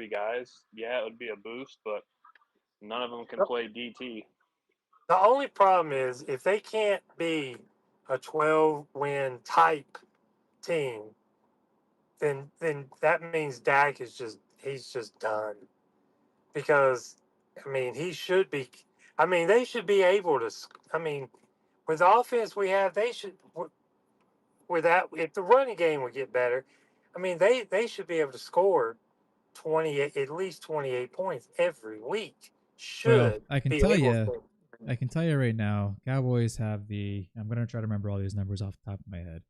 three guys, yeah, it would be a boost, but none of them can play DT. The only problem is if they can't be a 12-win type team, then that means Dak is he's just done. Because I mean he should be. I mean they should be able to. I mean, with the offense we have, they should. Without if the running game would get better, I mean they should be able to score 28 at least 28 points every week. Well, Should I can be tell able you, to. I can tell you right now, Cowboys have I'm going to try to remember all these numbers off the top of my head.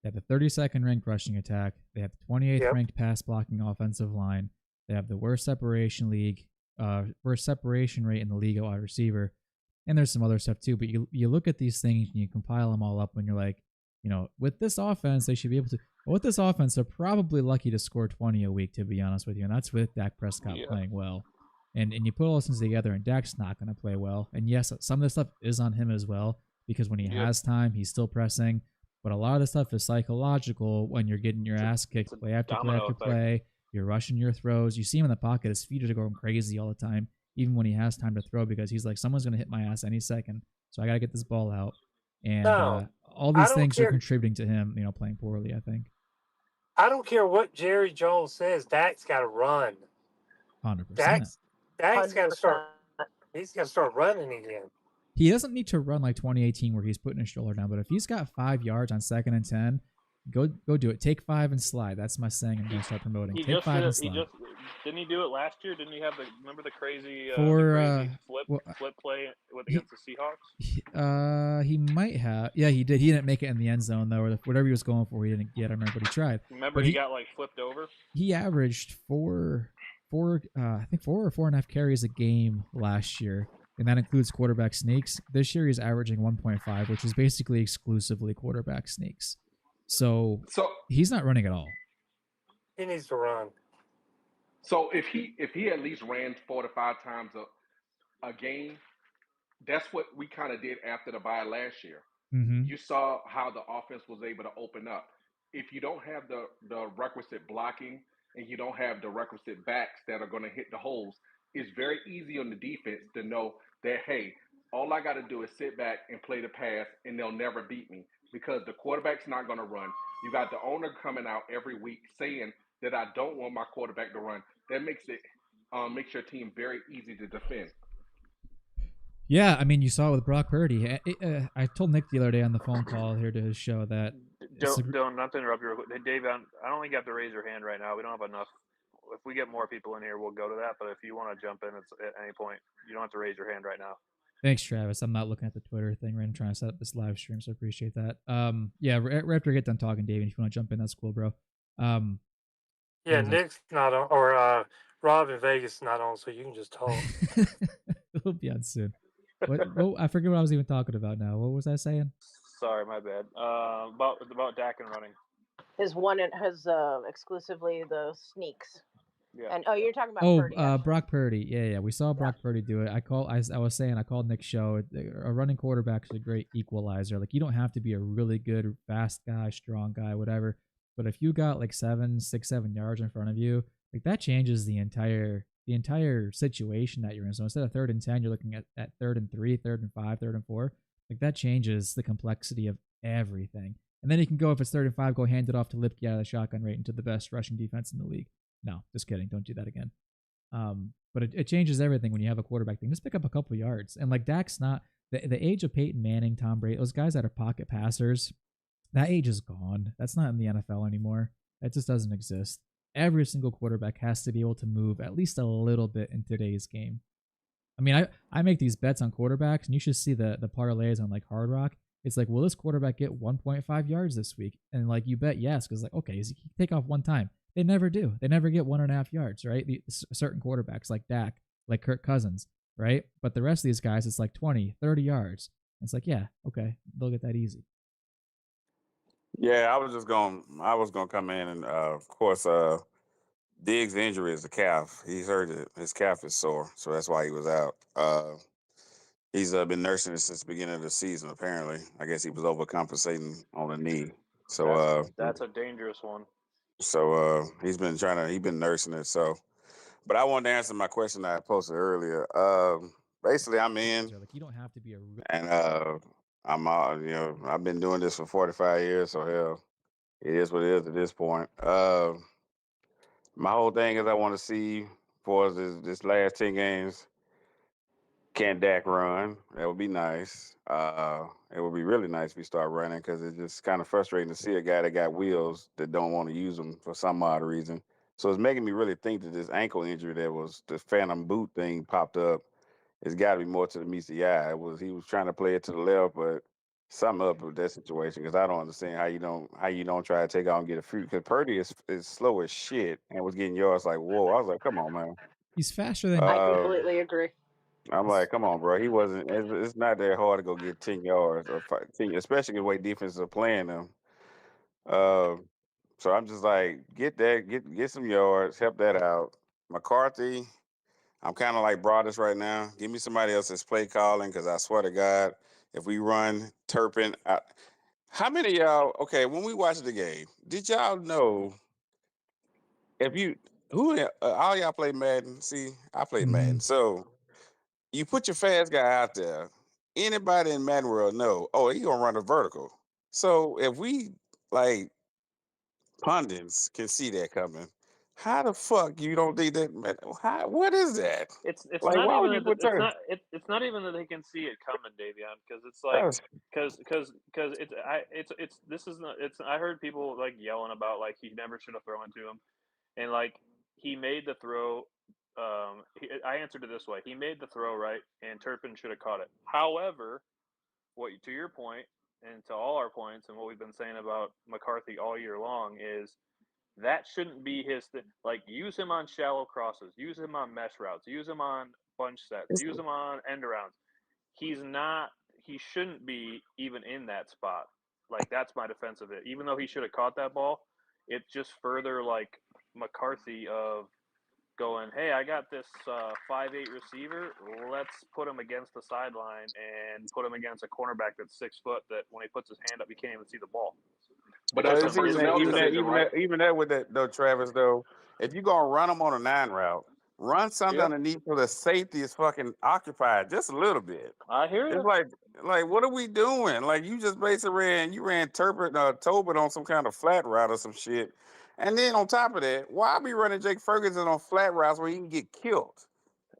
They have the 32nd ranked rushing attack. They have the 28th ranked pass blocking offensive line. They have the worst separation rate in the league at wide receiver. And there's some other stuff too. But you look at these things and you compile them all up and you're like, with this offense, they should be able to. With this offense, they're probably lucky to score 20 a week, to be honest with you. And that's with Dak Prescott playing well. And you put all those things together, and Dak's not going to play well. And yes, some of this stuff is on him as well, because when he has time, he's still pressing. But a lot of the stuff is psychological when you're getting your ass kicked play after play after play. You're rushing your throws. You see him in the pocket. His feet are going crazy all the time, even when he has time to throw, because he's like, someone's going to hit my ass any second. So I got to get this ball out. And all these things are contributing to him, playing poorly, I think. I don't care what Jerry Jones says. Dak's got to run. 100%. Dak's got to start. He's got to start running again. He doesn't need to run like 2018 where he's putting his shoulder down. But if he's got 5 yards on 2nd and 10, go do it. Take 5 and slide. That's my saying. I'm going to start promoting. Take 5 and slide. Didn't he do it last year? Didn't he have remember the crazy, flip play against the Seahawks? He might have. Yeah, he did. He didn't make it in the end zone though, or whatever he was going for. He didn't get. I remember, but he tried. Remember, he got flipped over. He averaged four or 4.5 carries a game last year, and that includes quarterback sneaks. This year he's averaging 1.5, which is basically exclusively quarterback sneaks. So he's not running at all. He needs to run. So if he at least ran 4 to 5 times a game, that's what we kind of did after the bye last year. Mm-hmm. You saw how the offense was able to open up. If you don't have the requisite blocking and you don't have the requisite backs that are going to hit the holes, it's very easy on the defense to know that, hey, all I got to do is sit back and play the pass and they'll never beat me because the quarterback's not going to run. You got the owner coming out every week saying that I don't want my quarterback to run. That makes your team very easy to defend. Yeah, I mean, you saw it with Brock Purdy. I told Nick the other day on the phone call here to his show that... Don't not to interrupt you. Dave, I don't think you have to raise your hand right now. We don't have enough. If we get more people in here, we'll go to that. But if you want to jump in at any point, you don't have to raise your hand right now. Thanks, Travis. I'm not looking at the Twitter thing right. I'm trying to set up this live stream, so I appreciate that. Yeah, right after I get done talking, Dave, if you want to jump in, that's cool, bro. Yeah, Nick's not on, or Rob in Vegas is not on, so you can just talk. It'll be on soon. I forget what I was even talking about now. What was I saying? Sorry, my bad. About Dak and running. His exclusively the sneaks. Yeah. And you're talking about Purdy, Brock Purdy. Yeah. We saw Brock Purdy do it. I called Nick's show. A running quarterback is a great equalizer. Like, you don't have to be a really good, fast guy, strong guy, whatever. But if you got like 7 yards in front of you, like that changes the entire situation that you're in. So instead of 3rd and 10, you're looking at 3rd and 3, 3rd and 5, 3rd and 4. Like that changes the complexity of everything. And then you can go, if it's 3rd and 5, go hand it off to Lipke out of the shotgun right into the best rushing defense in the league. No, just kidding. Don't do that again. But it changes everything when you have a quarterback thing. Just pick up a couple yards. And like Dak's not the age of Peyton Manning, Tom Brady, those guys that are pocket passers, that age is gone. That's not in the NFL anymore. That just doesn't exist. Every single quarterback has to be able to move at least a little bit in today's game. I mean, I make these bets on quarterbacks, and you should see the parlays on like Hard Rock. It's like, will this quarterback get 1.5 yards this week? And like, you bet yes, because like, okay, he take off one time. They never do. They never get 1.5 yards, right? Certain quarterbacks like Dak, like Kirk Cousins, right? But the rest of these guys, it's like 20, 30 yards. It's like, yeah, okay, they'll get that easy. Yeah, I was going to come in and, of course, Diggs' injury is the calf. He's hurt it. His calf is sore, so that's why he was out. He's been nursing it since the beginning of the season, apparently. I guess he was overcompensating on the knee. So that's a dangerous one. So he's been nursing it. So But I wanted to answer my question I posted earlier. Basically, I'm in, Like you don't have to be a and I'm out. I've been doing this for 45 years, so hell, it is what it is at this point. My whole thing is I want to see for this last 10 games. Can Dak run? That would be nice. It would be really nice if he start running because it's just kind of frustrating to see a guy that got wheels that don't want to use them for some odd reason. So it's making me really think that this ankle injury that was the phantom boot thing popped up. It's got to be more to the meets the eye. He was trying to play it to the left, but something up with that situation because I don't understand how you don't try to take out and get a free because Purdy is slow as shit and was getting yards like whoa. I was like, come on, man. He's faster than I Uh, completely agree. I'm like, come on, bro. He wasn't. It's not that hard to go get 10 yards or 10, especially the way defenses are playing them. Uh, so I'm just like, get some yards, help that out. McCarthy, I'm kind of like Broadus right now. Give me somebody else's play calling because I swear to God, if we run Turpin, how many of y'all? Okay, when we watched the game, did y'all know if you all y'all play Madden? See, I played Madden, so. You put your fast guy out there, anybody in Madden world know, oh, he gonna run a vertical. So if we like pundits can see that coming, how the fuck you don't think that? What is that? It's Like, not why would even you that put it's her? not it's not even that they can see it coming, Davion, because it's like because it's this is not it's I heard people like yelling about like he never should have thrown it to him, and like he made the throw. I answered it this way: he made the throw right, and Turpin should have caught it. However, what to your point and to all our points and what we've been saying about McCarthy all year long is that shouldn't be his thing. Like, use him on shallow crosses, use him on mesh routes, use him on bunch sets, use him on end arounds. He's not. He shouldn't be even in that spot. Like, that's my defense of it. Even though he should have caught that ball, it's just further like McCarthy of going, hey, I got this 5'8" receiver. Let's put him against the sideline and put him against a cornerback that's 6 foot. That when he puts his hand up, you can't even see the ball. But It's that's just a a mis- personnel it's a decision, right? Even that with that though, Travis though, if you gonna run them on a 9 route, run something yeah. underneath so the safety is fucking occupied just a little bit. I hear It's you. like what are we doing? Like you just basically ran Tobin on some kind of flat route or some shit. And then on top of that, why be running Jake Ferguson on flat routes where he can get killed?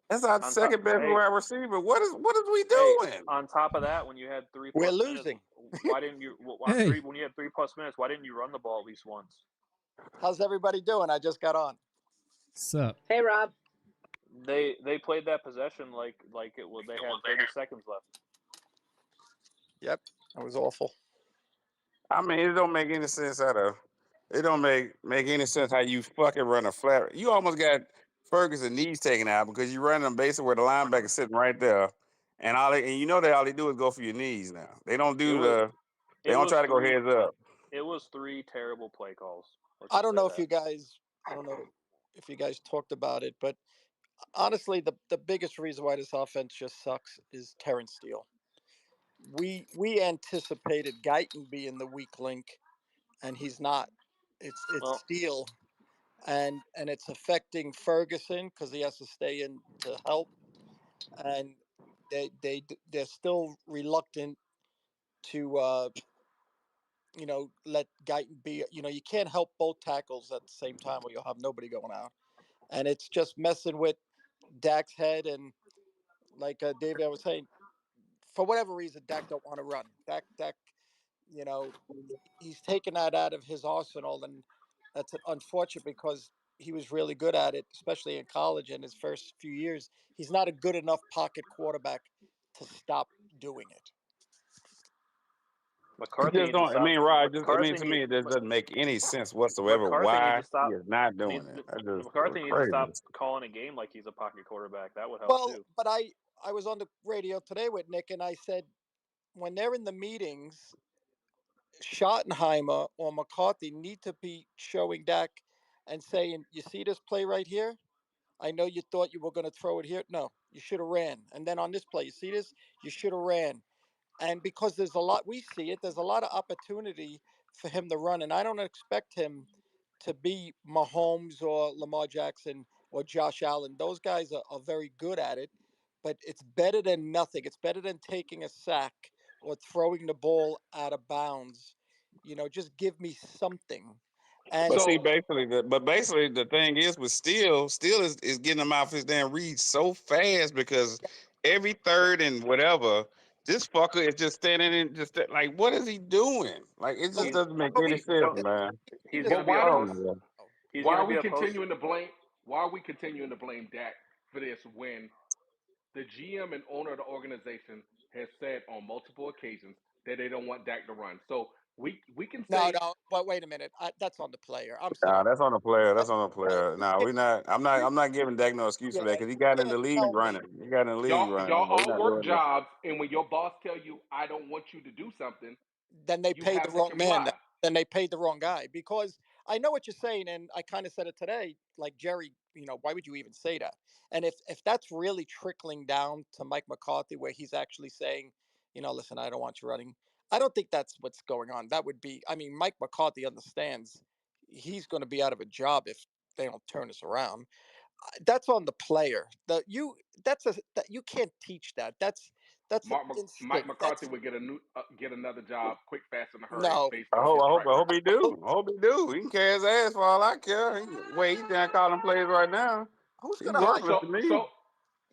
That's our On top, second best hey, wide receiver. What is we hey. doing? On top of that, when you had 3 We're plus minutes, losing. why didn't you on Hey, three? When you had 3 plus minutes, why didn't you run the ball at least once? How's everybody doing? I just got on. sup? Hey, Rob. They played that possession like it was. They had 30 seconds left. Yep, that was awful. I mean, it don't make any sense it don't make any sense how you fucking run a flat. You almost got Ferguson knees taken out because you run them basically where the linebacker's sitting right there, and you know that all they do is go for your knees now. They don't It do was they it don't was try to go three. heads up. It was 3 terrible play calls. Let's I just don't say know if that. you guys, I don't know if you guys talked about it, but honestly, the biggest reason why this offense just sucks is Terrence Steele. We anticipated Guyton being the weak link, and he's not. It's Well, Steele, and it's affecting Ferguson because he has to stay in to help, and they're still reluctant to let Guyton be. You can't help both tackles at the same time, or you'll have nobody going out, and it's just messing with Dak's head. And like David, I was saying, for whatever reason, Dak don't want to run. Dak, you know, he's taken that out of his arsenal, and that's unfortunate because he was really good at it, especially in college and his first few years. He's not a good enough pocket quarterback to stop doing it. It McCarthy just needs to don't. I stop. mean, Rod. To me, it just doesn't make any sense whatsoever. McCarthy needs Why to he stop. is not doing Needs it? That's just McCarthy needs to crazy. stop calling a game like he's a pocket quarterback. That would help Well, too. but I was on the radio today with Nick, and I said when they're in the meetings, Schottenheimer or McCarthy need to be showing Dak and saying, "You see this play right here? I know you thought you were going to throw it here. No, you should have ran. And then on this play, you see this? You should have ran." And because there's a lot, we see it. There's a lot of opportunity for him to run, and I don't expect him to be Mahomes or Lamar Jackson or Josh Allen. Those guys are very good at it, but it's better than nothing. It's better than taking a sack or throwing the ball out of bounds. Just give me something. And But So see, basically the thing is with Steele is getting him off his damn read so fast because every third and whatever, this fucker is just standing in like what is he doing? Like it just but, doesn't make but any we sense, No, just man. he's just gonna but be a why Oh post. man. He's why gonna are be we a post. continuing to blame why are we continuing to blame Dak for this when the GM and owner of the organization has said on multiple occasions that they don't want Dak to run. So we can no, say no. But wait a minute. That's on the player. I'm Nah, sorry. that's on the player. Uh, That's on the player. You Nah, can't, we not. you, I'm not giving Dak no excuse yeah, for that because he got in can't the league tell me. running. He got in the league y'all running. We're all not work doing that. jobs, and when your boss tell you I don't want you to do something, Then they you paid the have to wrong man. comply. Then they paid the wrong guy because I know what you're saying, and I kind of said it today. Like Jerry, why would you even say that? And if that's really trickling down to Mike McCarthy, where he's actually saying, listen, I don't want you running. I don't think that's what's going on. That would be, I mean, Mike McCarthy understands he's going to be out of a job if they don't turn this around. That's on the player. That you can't teach that. That's an Mike instinct. McCarthy would get another job quick, fast, in a hurry No. based on his track I hope record. he do. I hope he do. He can carry his ass for all I care. He's down calling plays right now. Who's He's going to hire? worthless So to me. so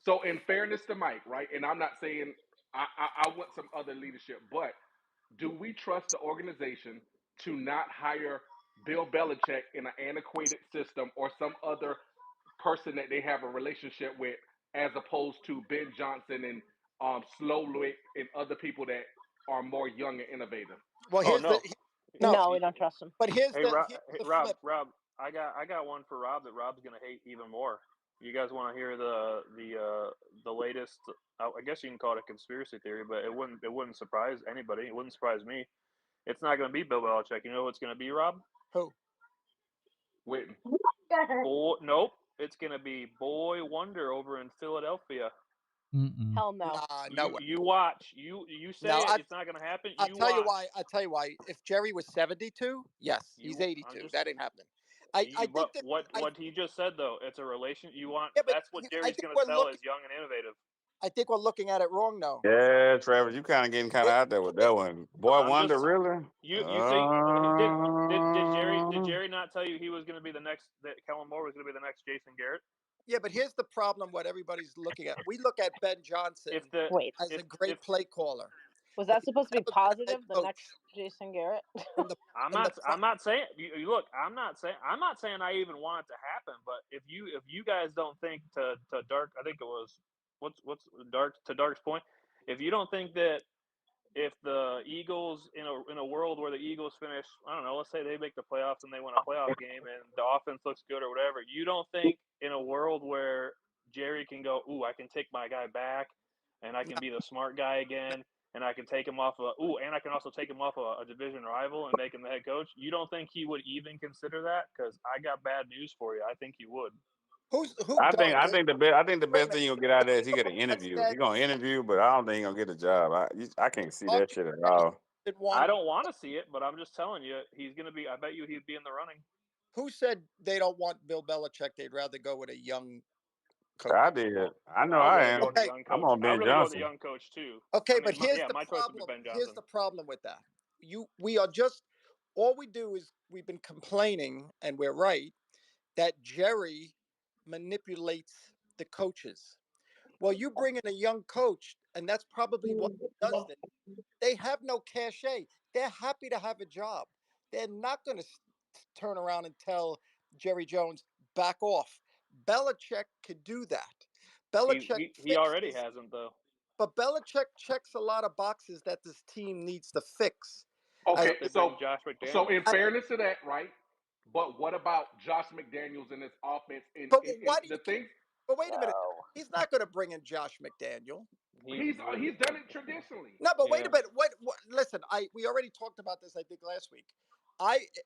so in fairness to Mike, right? And I'm not saying I want some other leadership, but do we trust the organization to not hire Bill Belichick in an antiquated system or some other person that they have a relationship with, as opposed to Ben Johnson and Slowly and other people that are more young and innovative? Well, Oh no. no, No, we don't trust him. but Hey Rob, here's hey, the Rob, flip. Rob, I got one for Rob that Rob's gonna hate even more. You guys want to hear the latest? I guess you can call it a conspiracy theory, but it wouldn't surprise anybody. It wouldn't surprise me. It's not gonna be Bill Belichick. You know what it's gonna be, Rob? Who? Witten. Nope. It's gonna be Boy Wonder over in Philadelphia. Mm-mm. Hell no. Nah, no way. You watch. You No, say it. It's not gonna happen. I'll You tell you watch. why. I'll tell you why. If Jerry was 72, yes, he's I'm 82. just. That ain't happening. I But think that what he just said though, it's a relation. You want. yeah, but That's what I Jerry's think gonna we're sell looking. as young and innovative. I think we're looking at it wrong, though. Yeah, Travis, you kind of getting kind of It, out there with it, that one. Boy, I'm Wonder, just. really? You think did Jerry not tell you he was going to be the next that Kellen Moore was going to be the next Jason Garrett? yeah, but here's the problem. What everybody's looking at. We look at Ben If Johnson the Wait, as a great if play caller, was but that he's supposed to be never been a head positive? The next coach. Jason Garrett? And the I'm and the not saying you look, I'm not saying I even want it to happen, but if you guys don't think to Dark, I think it was what's Dark to Dark's point, if you don't think that if the Eagles in a world where the Eagles finish, I don't know, let's say they make the playoffs and they win a playoff game and the offense looks good or whatever, you don't think in a world where Jerry can go, ooh, I can take my guy back and I can be the smart guy again and I can take him off and I can also take him off a division rival and make him the head coach. You don't think he would even consider that? Because I got bad news for you. I think he would. who Dark? I think the Wait a best minute. thing you'll get out of If that you is he go get an back interview. then, He's gonna interview, but I don't think he's gonna get a job. I can't see Dark that shit at said he all. did I one. don't want to see it, but I'm just telling you, he's going to be, I bet you he'd be in the running. Who said they don't want Bill Belichick? They'd rather go with a young coach. I did. I know I would I rather am. go with the Okay. young I'm coach. on I would Ben rather go with the Johnson. young coach too. Okay, I but mean, my choice would be Ben Here's Johnson. the problem with that. We are just all we do is we've been complaining, and we're right that Jerry manipulates the coaches. Well, you bring in a young coach, and that's probably what he does. Then they have no cachet. They're happy to have a job. They're not going to turn around and tell Jerry Jones back off. Belichick could do that. Belichick He already fixes, hasn't though. but Belichick checks a lot of boxes that this team needs to fix. As Okay, Except they so bring Josh so McDaniels. in fairness to that, right? But what about Josh McDaniels and his offense? but In why do the you keep? things But wait a minute. Whoa. He's not going to bring in Josh McDaniel. he's done it traditionally. No, but wait Yeah. a minute. What? Listen, we already talked about this. I think last week.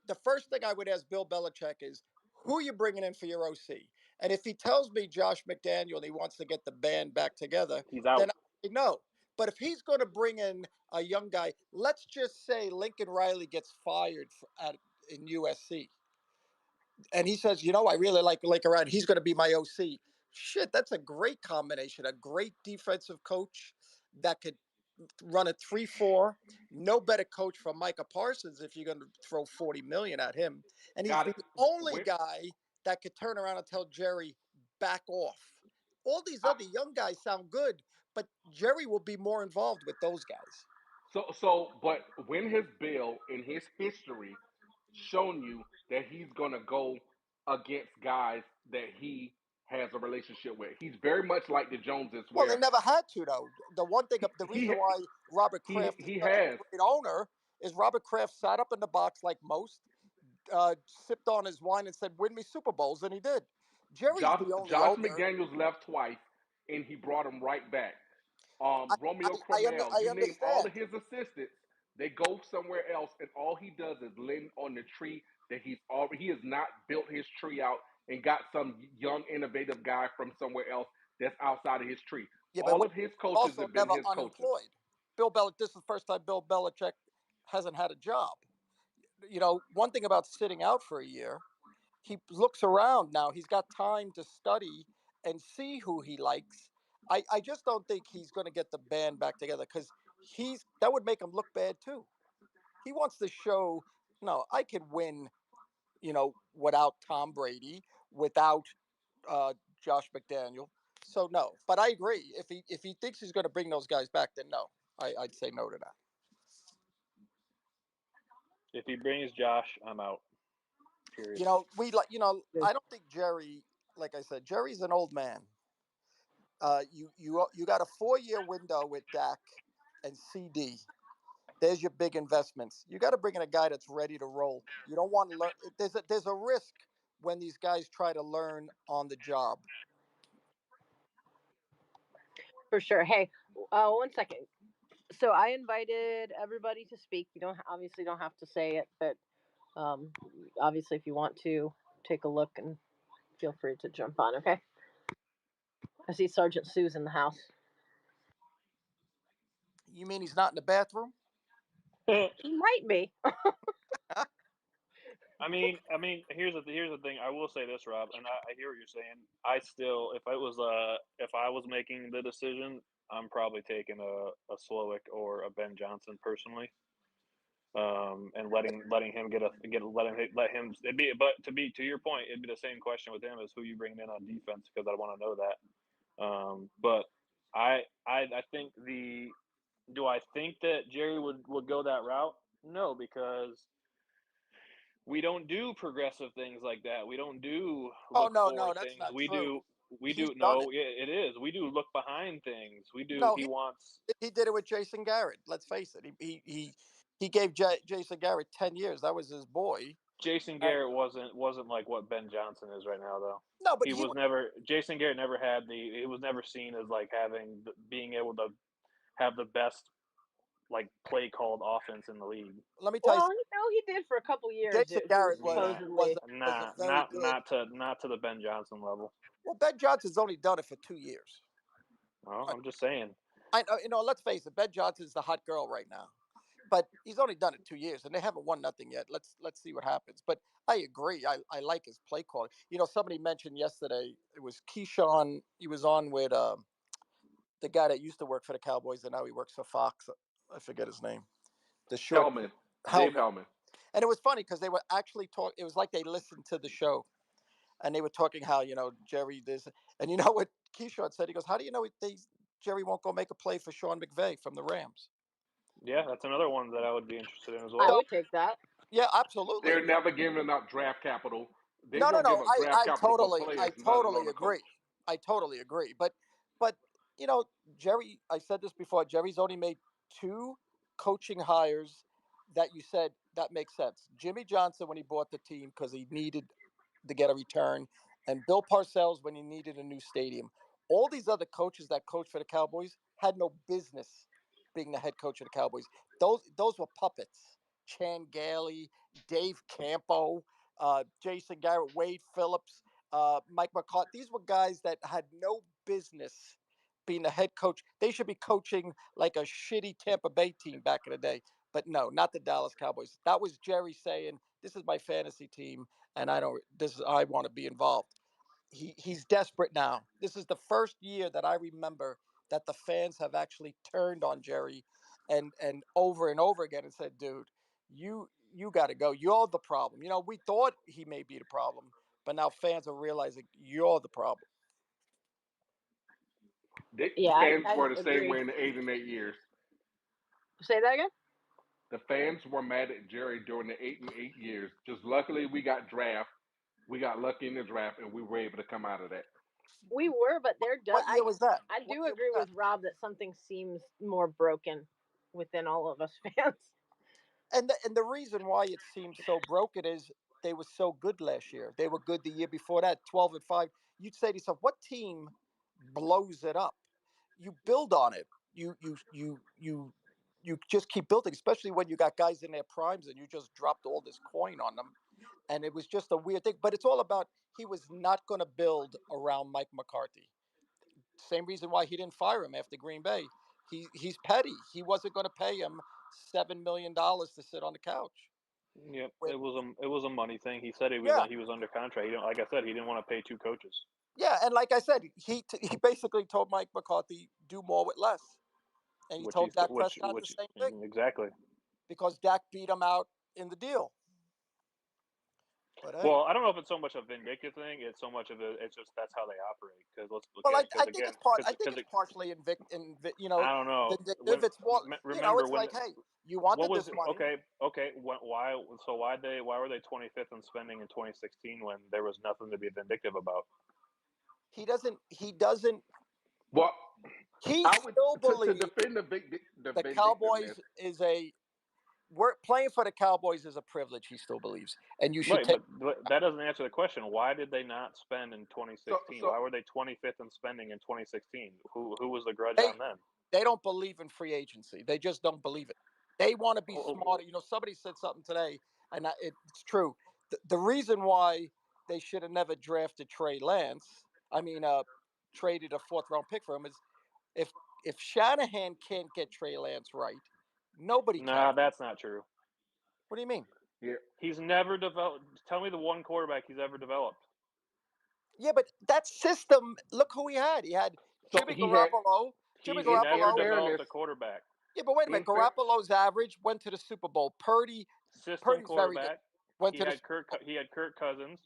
The first thing I would ask Bill Belichick is who are you bringing in for your OC? And if he tells me Josh McDaniel and he wants to get the band back together, He's out. then I say no. But if he's going to bring in a young guy, let's just say Lincoln Riley gets fired in USC. and he says, I really like around. He's going to be my OC. Shit, that's a great combination. A great defensive coach that could run a 3-4. No better coach for Micah Parsons if you're going to throw $40 million at him. And he's Got the it. only guy that could turn around and tell Jerry, back off. All these other young guys sound good, but Jerry will be more involved with those guys. But when has Bill in his history shown you that he's gonna go against guys that he has a relationship with? He's very much like the Joneses, Well, they where never had to, though. The reason why Robert Kraft is he such a has. great owner is Robert Kraft sat up in the box like most, sipped on his wine and said, "Win me Super Bowls," and he did. Jerry's the only Josh owner. McDaniels left twice, and he brought him right back. Romeo Cromwell, I you name all understand. of his assistants, they go somewhere else, and all he does is lean on the tree that he has not built his tree out and got some young innovative guy from somewhere else that's outside of his tree. Yeah, All but of his coaches also have been never his coaches. unemployed. Bill Belichick. This is the first time Bill Belichick hasn't had a job. One thing about sitting out for a year, he looks around now. He's got time to study and see who he likes. I just don't think he's going to get the band back together because that would make him look bad too. He wants to show, no, I can win, without Tom Brady, without uh, Josh McDaniel. So no, but I agree. If he thinks he's going to bring those guys back, then no, I'd say no to that. If he brings Josh, I'm out. Period. I don't think Jerry. Like I said, Jerry's an old man. You got a 4-year window with Dak and CD. There's your big investments. You got to bring in a guy that's ready to roll. You don't want to learn. There's a risk when these guys try to learn on the job. For sure. Hey, 1 second. So I invited everybody to speak. You obviously don't have to say it, but obviously if you want to take a look and feel free to jump on. Okay. I see Sergeant Sue's in the house. You mean he's not in the bathroom? He might be. I mean, here's the thing. I will say this, Rob, and I hear what you're saying. I still, if I was making the decision, I'm probably taking a Slowick or a Ben Johnson personally, and letting him let him. To your point, it'd be the same question with him as who you bring in on defense because I want to know that. But I think do I think that Jerry would go that route? No, because we don't do progressive things like that. We don't do look no, forward that's things. not We true. do we He's do done no, it. it is. We do look behind things. We do No, he wants he did it with Jason Garrett. Let's face it. He gave Jason Garrett 10 years. That was his boy. Jason Garrett wasn't like what Ben Johnson is right now though. No, but He was never Jason Garrett never had it was never seen as like being able to have the best like play called offense in the league. Let me tell you. Well, he did for a couple years. Jason Garrett was supposedly a very good. Not to the Ben Johnson level. Well, Ben Johnson's only done it for 2 years. Well, I'm just saying. I let's face it. Ben Johnson's the hot girl right now, but he's only done it 2 years, and they haven't won nothing yet. Let's see what happens. But I agree. I like his play quality. Somebody mentioned yesterday it was Keyshawn. He was on with the guy that used to work for the Cowboys, and now he works for Fox. I forget his name. The short Dave Hellman. And it was funny because they were actually talking. It was like they listened to the show, and they were talking how Jerry this, and you know what Keyshawn said. He goes, "How do you know Jerry won't go make a play for Sean McVay from the Rams?" Yeah, that's another one that I would be interested in as well. I would take that. Yeah, absolutely. They're never giving enough draft capital. They No. give up draft capital for players, I totally agree. I totally agree. But Jerry, I said this before. Jerry's only made 2 coaching hires that you said that makes sense. Jimmy Johnson when he bought the team because he needed to get a return, and Bill Parcells when he needed a new stadium. All these other coaches that coached for the Cowboys had no business being the head coach of the Cowboys. Those were puppets. Chan Gailey, Dave Campo, Jason Garrett, Wade Phillips, Mike McCarthy. These were guys that had no business being the head coach. They should be coaching like a shitty Tampa Bay team back in the day. But no, not the Dallas Cowboys. That was Jerry saying, this is my fantasy team, and I want to be involved. He's desperate now. This is the first year that I remember that the fans have actually turned on Jerry, and over again and said, "Dude, you got to go. You're the problem." We thought he may be the problem, but now fans are realizing you're the problem. The Yeah, fans I were the same agree. way in the 8 and 8 years. Say that again. The fans were mad at Jerry during the 8 and 8 years. Just luckily we got lucky in the draft, and we were able to come out of that. We were, but they're done. What year was that? I What do year agree was with Rob that something seems more broken within all of us fans. And the reason why it seems so broken is they were so good last year. They were good the year before that, 12-5. You'd say to yourself, what team blows it up? You build on it. You just keep building, especially when you got guys in their primes and you just dropped all this coin on them. And it was just a weird thing. But it's all about he was not going to build around Mike McCarthy. Same reason why he didn't fire him after Green Bay. He's petty. He wasn't going to pay him $7 million to sit on the couch. Yep, With, it was a money thing. He said he was under contract. He didn't, like I said, he didn't want to pay 2 coaches. Yeah, and like I said, he basically told Mike McCarthy, do more with less. And he told Dak Prescott the same thing. Exactly. Because Dak beat him out in the deal. But, hey. Well, I don't know if it's so much a vindictive thing. It's so much of it's just that's how they operate. Because I think it's partially I don't know. Vindictive. It's more. Remember it's like, hey, you wanted this money. Okay. Why were they 25th in spending in 2016 when there was nothing to be vindictive about? He doesn't. Well, he still believes to defend the Cowboys is a. Playing for the Cowboys is a privilege. He still believes, and you should take. But that doesn't answer the question. Why did they not spend in 2016? Why were they 25th in spending in 2016? Who was the grudge on them? They don't believe in free agency. They just don't believe it. They want to be smarter. Somebody said something today, and it's true. The reason why they should have never drafted Trey Lance, traded a 4th-round pick for him, is if Shanahan can't get Trey Lance right, nobody can. Nah, that's not true. What do you mean? Yeah. He's never developed. Tell me the one quarterback he's ever developed. Yeah, but that system, look who he had. He had Jimmy Garoppolo. Jimmy Garoppolo never developed a quarterback. Yeah, but wait a minute. Garoppolo's average, went to the Super Bowl. Purdy's quarterback. Went he had Kirk Cousins.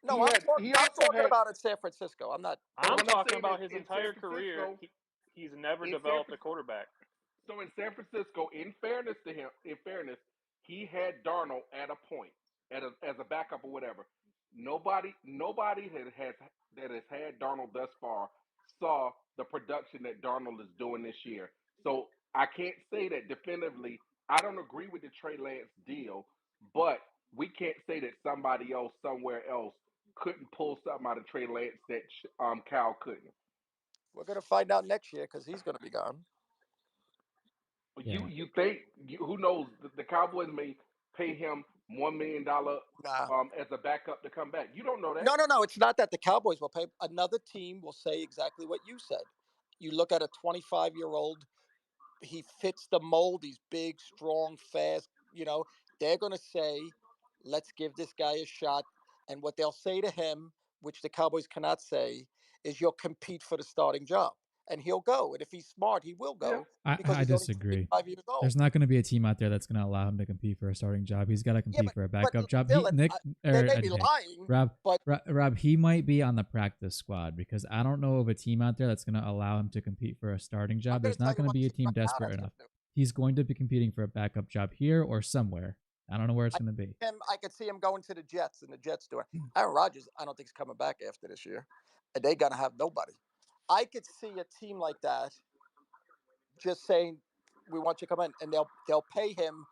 No, I'm talking about in San Francisco. I'm talking about his entire career. He's never developed a quarterback. So in San Francisco, in fairness to him, he had Darnold at a point, as a backup or whatever. Nobody that has had Darnold thus far saw the production that Darnold is doing this year. So I can't say that definitively. I don't agree with the Trey Lance deal, but we can't say that somebody else somewhere else couldn't pull something out of Trey Lance that Cal couldn't. We're going to find out next year because he's going to be gone. Yeah. You think? Who knows? The Cowboys may pay him $1 million as a backup to come back. You don't know that. No. It's not that the Cowboys will pay. Another team will say exactly what you said. You look at a 25-year-old. He fits the mold. He's big, strong, fast. They're going to say, let's give this guy a shot. And what they'll say to him, which the Cowboys cannot say, is you'll compete for the starting job. And he'll go. And if he's smart, he will go. Yeah. I disagree. There's not going to be a team out there that's going to allow him to compete for a starting job. He's got to compete for a backup job. Dylan, they may be lying. Rob, he might be on the practice squad because I don't know of a team out there that's going to allow him to compete for a starting job. There's not going to be a team desperate enough. He's going to be competing for a backup job here or somewhere. I don't know where it's going to be. I could see him going to the Jets and the Jets doing. Aaron Rodgers, I don't think he's coming back after this year. And they're going to have nobody. I could see a team like that just saying, "We want you to come in," and they'll pay him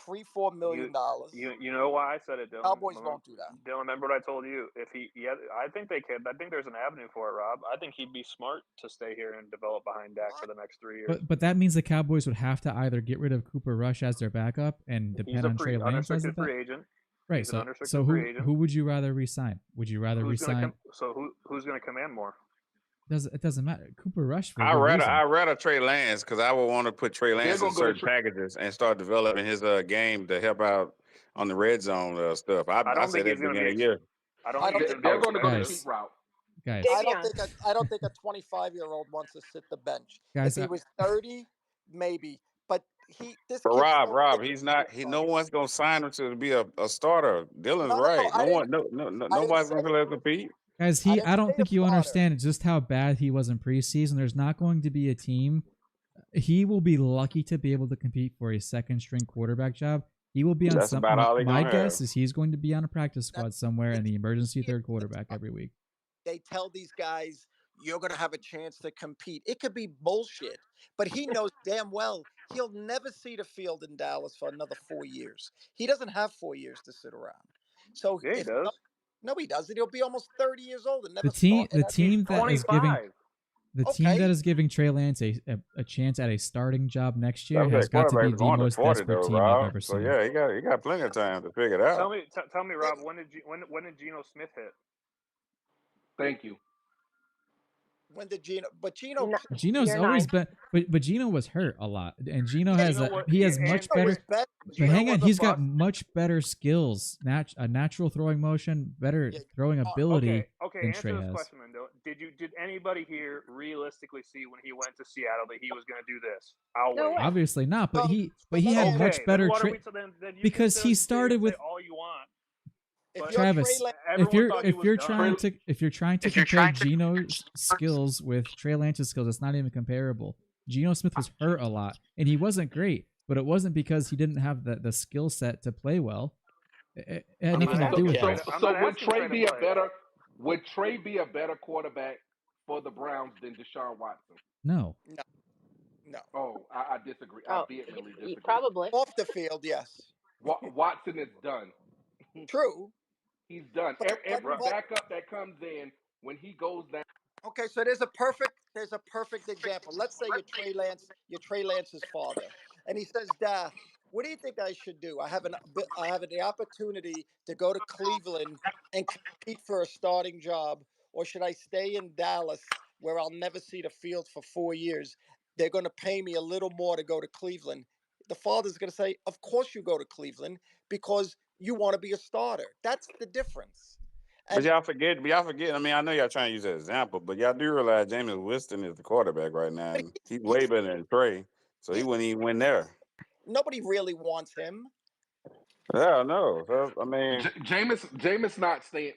$3-4 million. You know why I said it, Dylan? Cowboys won't do that. Dylan, remember what I told you? I think they could. I think there's an avenue for it, Rob. I think he'd be smart to stay here and develop behind Dak for the next 3 years. But that means the Cowboys would have to either get rid of Cooper Rush as their backup and depend on Trey Lance as the backup. Free agent. Right. So who would you rather re-sign? Would you rather re-sign? Who's going to command more? It doesn't matter. Cooper Rush. I rather Trey Lance because I would want to put Trey Lance in certain packages and start developing his game to help out on the red zone stuff. I don't said think at he's the going to beginning of be. the year. I don't I think don't he's think going They're to be going to go the Guys. cheap route. Guys, Davion. I don't think a 25-year-old wants to sit the bench. guys, If he was 30, maybe. But this But kid's so Rob, big, he's not. No one's gonna sign him to be a starter. Dylan's No, right. I didn't. I didn't Nobody's say gonna let him compete. guys, I didn't I don't say a think you starter. understand just how bad he was in preseason. There's not going to be a team. He will be lucky to be able to compete for a second string quarterback job. He will be on That's some. about all they My gonna guess have. is he's going to be on a practice That- squad somewhere in the emergency Yeah, third quarterback every week. They tell these guys you're going to have a chance to compete. It could be bullshit, but he knows damn well he'll never see the field in Dallas for another 4 years. He doesn't have 4 years to sit around. So Yeah, he if does. no, he doesn't. He'll be almost 30 years old and never The team, start. And the team He's that is giving 25. the team that Okay. is giving Trey Lance a chance at a starting job next year That has got to be quarterback's the going to most 40 desperate though, team I've Rob. ever So seen. yeah, he got plenty of time to figure it out. Tell me, Rob. When did Geno Smith hit? Thank you. When did Gino? But Gino, No, Gino's Year always 9. been, but Gino was hurt a lot, and Gino Yeah, has Geno a, was- he has yeah, much and- Gino was better. better. But Geno hang on, was a he's got bust. much better skills, a natural throwing motion, better Yeah. throwing ability Okay. than Answer Trey this has. question, then. Did anybody here realistically see when he went to Seattle that he was going to do this? I'll No wait. way. Obviously not, but Well, he had okay, much better. Then what are we? Then you because can he sit started and say with all you want. If But you're Travis. Trey Lance, Everyone thought he If was you're done. trying to compare Gino's skills with Trey Lance's skills, it's not even comparable. Geno Smith was hurt a lot, and he wasn't great, but it wasn't because he didn't have the skill set to play well. It had I'm nothing not to do with asking that. Trey I'm So not would asking Trey Trey to be a play. better would Trey be a better quarterback for the Browns than Deshaun Watson? No. no. Oh, I disagree. I Oh, vehemently y- disagree. probably. Off the field, yes. Watson is done. True. He's done. But- Every but- backup that comes in when he goes down. Okay, so there's a perfect example. Let's say you're Trey Lance's father, and he says, "Dad, what do you think I should do? I have the opportunity to go to Cleveland and compete for a starting job, or should I stay in Dallas where I'll never see the field for 4 years? They're going to pay me a little more to go to Cleveland." The father's going to say, "Of course you go to Cleveland because you want to be a starter." That's the difference. But y'all forget. I mean, I know y'all trying to use that example, but y'all do realize Jameis Winston is the quarterback right now, and he's way better than Trey, so he wouldn't even win there. Nobody really wants him. Yeah, no. So, I mean, Jameis not staying.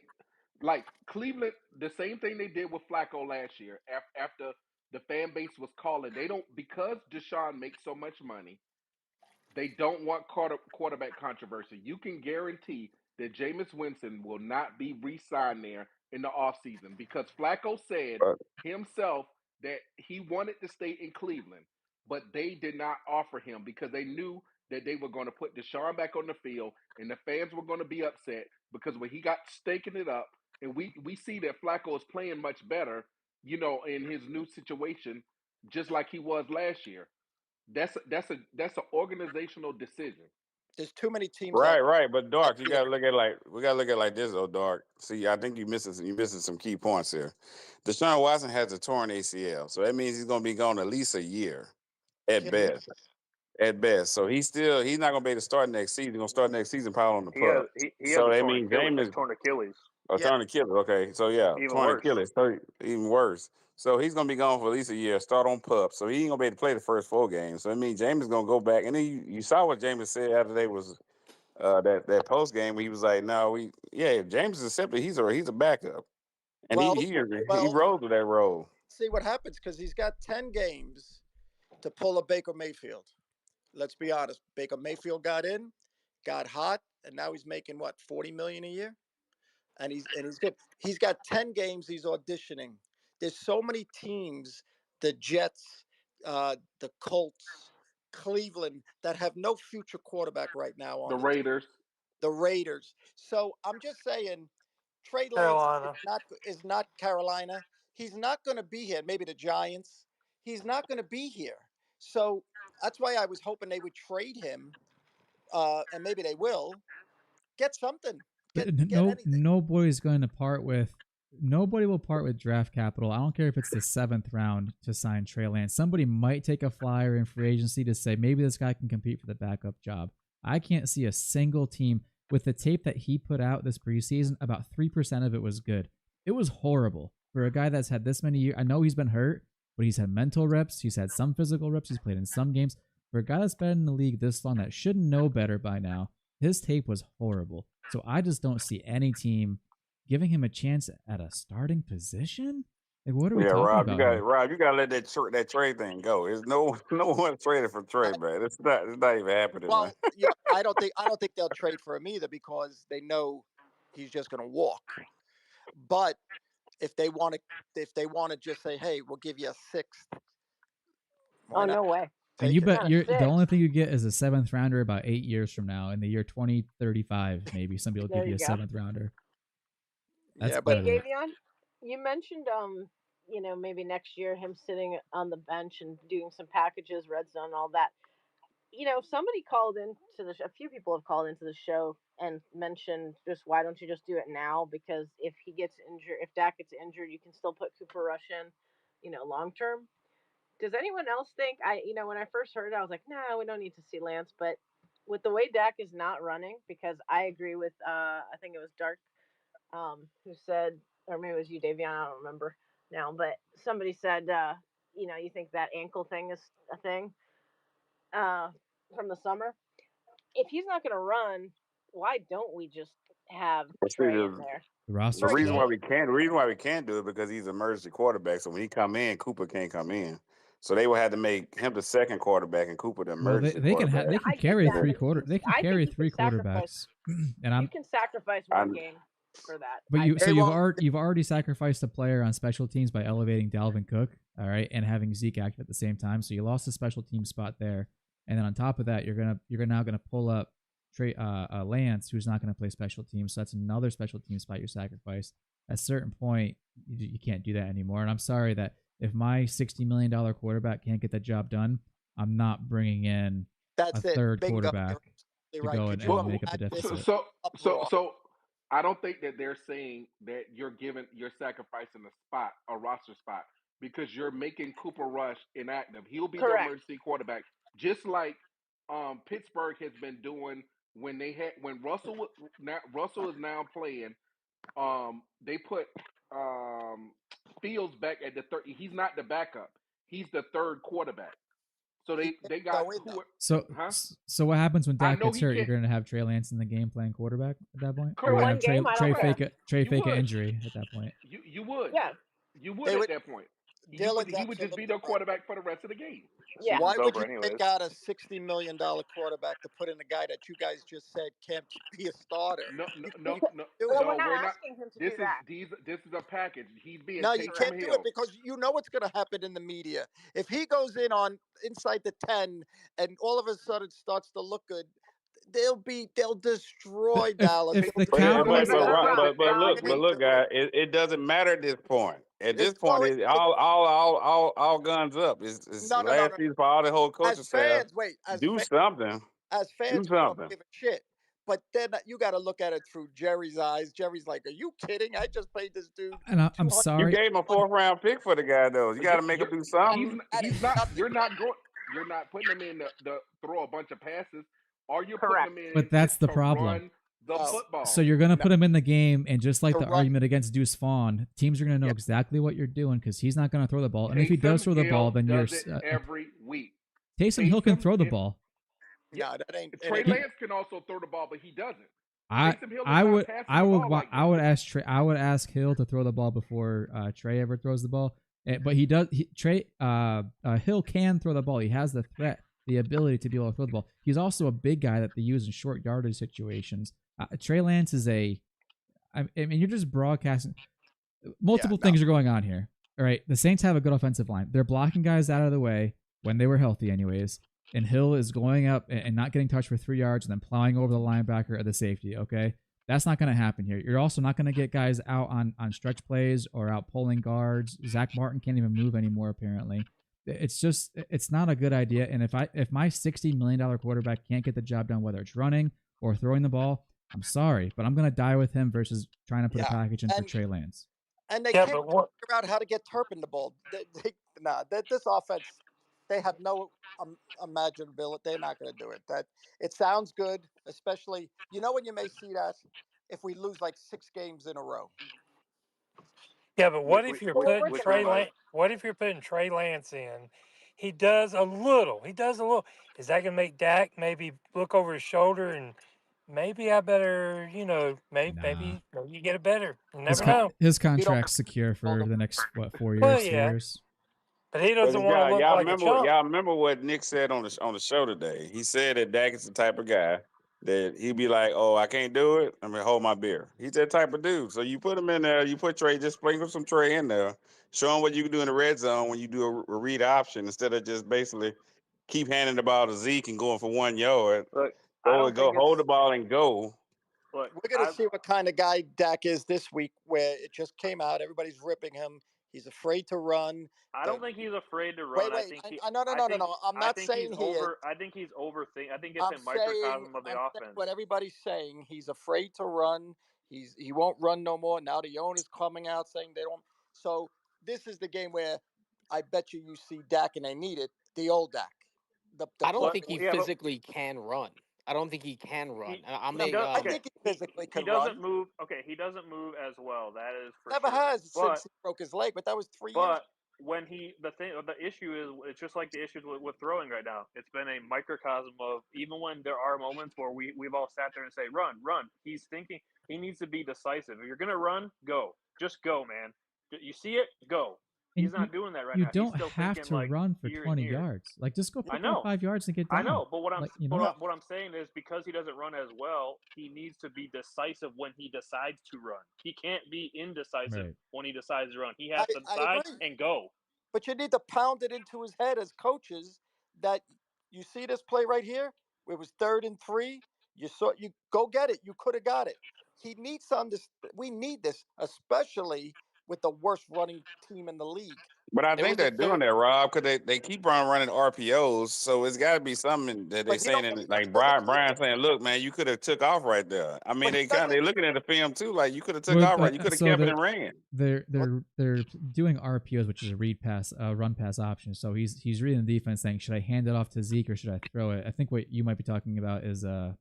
Like Cleveland, the same thing they did with Flacco last year. After the fan base was calling, they don't, because Deshaun makes so much money. They don't want quarterback controversy. You can guarantee that Jameis Winston will not be re-signed there in the offseason because Flacco said but himself that he wanted to stay in Cleveland, but they did not offer him because they knew that they were going to put Deshaun back on the field and the fans were going to be upset because when he got staking it up, and we see that Flacco is playing much better, in his new situation, just like he was last year. That's an organizational decision. There's too many teams out. right. But Dark, you gotta look at we gotta look at it like this, though, Dark. See, I think you're missing some key points here. Deshaun Watson has a torn ACL, so that means he's gonna be gone at least a year, at Yeah. best. At best. So he's not gonna be able to start next season. He's gonna start next season probably on the He has pup. he So has a that torn means Achilles. Jameis Yeah. torn Achilles. Okay, so yeah, Even torn worse. Achilles. So even worse. So he's gonna be gone for at least a year. Start on pup. So he ain't gonna be able to play the first 4 games. So I mean, Jameis gonna go back. And then you saw what Jameis said after they was that post game where he was like, "No, James is simply he's a backup, and Well, he well, rose with that role." see what happens because he's got 10 games to pull a Baker Mayfield. Let's be honest. Baker Mayfield got in, got hot, and now he's making what, 40 million a year? And he's good. He's got 10 games he's auditioning. There's so many teams, the Jets, the Colts, Cleveland, that have no future quarterback right now on The the Raiders. the Raiders. So I'm just saying, Trey Lance Carolina. is not Carolina. He's not going to be here. Maybe the Giants. He's not going to be here. So that's why I was hoping they would trade him, and maybe they will get something. Get anything. Nobody's going to part with. Nobody will part with draft capital. I don't care if it's the 7th round to sign Trey Lance. Somebody might take a flyer in free agency to say maybe this guy can compete for the backup job. I can't see a single team with the tape that he put out this preseason. About 3% of it was good. It was horrible for a guy that's had this many years. I know he's been hurt, but he's had mental reps. He's had some physical reps. He's played in some games. For a guy that's been in the league this long, that should know better by now, his tape was horrible. So I just don't see any team giving him a chance at a starting position. Like, what are we talking Rob, about? Rob, you gotta let that trade thing go. There's no one traded for Trey, man. It's not even happening, Well, man. I don't think they'll trade for him either because they know he's just going to walk. But if they want to just say, hey, we'll give you a sixth. Oh, no way. And you bet Not a the six. only thing you get is a 7th rounder about 8 years from now, in the year 2035, maybe somebody will There give you a you go. 7th rounder. That's Yeah, But better. Davion, you mentioned maybe next year him sitting on the bench and doing some packages, red zone, all that. Somebody called into a few people have called into the show and mentioned just why don't you just do it now? Because if he gets injured, if Dak gets injured, you can still put Cooper Rush in, long term. Does anyone else think when I first heard it, I was like, nah, we don't need to see Lance. But with the way Dak is not running, because I agree with I think it was Dark who said, or maybe it was you, Davion, I don't remember now, but somebody said, you think that ankle thing is a thing from the summer. If he's not going to run, why don't we just have Trey in there? The roster. The reason why we can't do it because he's an emergency quarterback. So when he come in, Cooper can't come in. So they will have to make him the second quarterback and Cooper the emergency they quarterback. they can carry three quarterbacks. And you can sacrifice one game for that. But you've already sacrificed a player on special teams by elevating Dalvin Cook, all right, and having Zeke active at the same time. So you lost the special team spot there, and then on top of that, you're now gonna pull up Lance, who's not gonna play special teams. So that's another special team spot you sacrificed. At a certain point, you can't do that anymore. And I'm sorry that if my $60 million quarterback can't get the job done, I'm not bringing in a third quarterback to go and make up the deficit. So I don't think that they're saying that you're sacrificing a roster spot, because you're making Cooper Rush inactive. He'll be the emergency quarterback, just like Pittsburgh has been doing when Russell is now playing. They put Fields back at the third. He's not the backup. He's the third quarterback. So they got So what happens when Dak gets hurt? You're going to have Trey Lance in the game playing quarterback at that point. For one game, Trey fake an injury at that point. You would. Yeah. You would at that point. He would just be the quarterback for the rest of the game. Yeah. Why would you take out a $60 million quarterback to put in a guy that you guys just said can't be a starter? No. We're not asking him to do that. This is a package. He's being No, you can't do it because you know what's going to happen in the media. If he goes inside the 10 and all of a sudden starts to look good, they'll destroy Dallas. If the Cowboys, but look, guys, it doesn't matter at this point. At this point, it's all guns up. It's last season for all the whole coaching staff. Do something. As fans, we don't give a shit. But then you got to look at it through Jerry's eyes. Jerry's like, "Are you kidding? I just paid this dude." And I'm sorry. You gave him a 4th round pick for the guy, though. You got to make him do something. He's not. You're not putting him in the throw a bunch of passes. Or you're putting him in. But that's the problem. Run the football. So you're going to put him in the game, and just like the argument against Deuce Vaughn, teams are going to know exactly what you're doing because he's not going to throw the ball. And if he does throw the ball, then you're every week. Taysom Hill can throw the ball. Yeah, that ain't. Trey Lance can also throw the ball, but he doesn't. I would ask Hill to throw the ball before Trey ever throws the ball. But he does. Hill can throw the ball. He has the threat, the ability to be able to throw the ball. He's also a big guy that they use in short yardage situations. Trey Lance is I mean, you're just broadcasting. Multiple things are going on here. All right, the Saints have a good offensive line. They're blocking guys out of the way when they were healthy, anyways. And Hill is going up and not getting touched for 3 yards and then plowing over the linebacker or the safety. Okay, that's not going to happen here. You're also not going to get guys out on stretch plays or out pulling guards. Zach Martin can't even move anymore, apparently. It's not a good idea. And if my $60 million quarterback can't get the job done, whether it's running or throwing the ball, I'm sorry, but I'm going to die with him versus trying to put a package in for Trey Lance. And they can't figure out how to get Turpin the ball. This offense, they have no imaginability. They're not going to do it. That it sounds good, especially when you may see that if we lose like 6 games in a row. Yeah, but what Which if we you're Well, putting we're which gonna we Trey might. Lance? What if you're putting Trey Lance in? He does a little. He does a little. Is that gonna make Dak maybe look over his shoulder and maybe I better, maybe Nah. maybe you get it better. You His never know. his You don't contract's secure for the next 4 Well, years, 3 yeah, years. but he But doesn't want to look y'all like a remember chump. y'all remember what Nick said on the show today. He said that Dak is the type of guy that he'd be like, "Oh, I can't do it. I'm gonna hold my beer." He's that type of dude. So you put him in there. You put Trey. Just sprinkle some Trey in there. Show him what you can do in the red zone when you do a read option instead of just basically keep handing the ball to Zeke and going for 1 yard. Look, I don't Go think hold the it's. ball and go. Look, We're going to see what kind of guy Dak is this week, where it just came out. Everybody's ripping him. He's afraid to run. I don't think he's afraid to Wait, run. wait. No, no, I no, no, think, no. I'm I not think he's saying he is. I think he's overthinking. I think it's a I'm saying microcosm of the offense. what everybody's saying. He's afraid to run. He won't run no more. Now the owner's coming out saying they don't. So this is the game where I bet you see Dak and they need it. The old Dak. I don't But think he yeah, but physically can run. I don't think he can run. he I'm he does. I Okay, think he physically he can doesn't run. move. Okay, he doesn't move as well. That is for Never sure. has since he broke his leg, but that was 3 years. But when the issue is, it's just like the issues with throwing right now. It's been a microcosm of, even when there are moments where we've all sat there and say run, run. He's thinking he needs to be decisive. If you're gonna run, go, just go, man. You see it, go. He's And not doing that right you now. He's don't still have thinking to like run for here and 20 here. yards. Like, just go I pick up know. 5 yards and get down. I know, but like, what I'm saying is, because he doesn't run as well, he needs to be decisive when he decides to run. He can't be indecisive Right. when he decides to run. He has to I decide agree. and go. But you need to pound it into his head as coaches that you see this play right here. It was 3rd and 3. You go get it. You could have got it. He needs to understand. We need this, especially with the worst running team in the league. But I There think was a they're doing third. that, Rob, because they keep on running RPOs. So it's got to be something that they're But he don't. saying. He Like doesn't need Brian it. saying, "Look, man, you could have took off right there." I mean, But he doesn't. they looking at the film too. Like you could have took Well, off right. You could have so kept it and ran. they're doing RPOs, which is a run pass option. So he's reading the defense, saying, should I hand it off to Zeke or should I throw it? I think what you might be talking about is a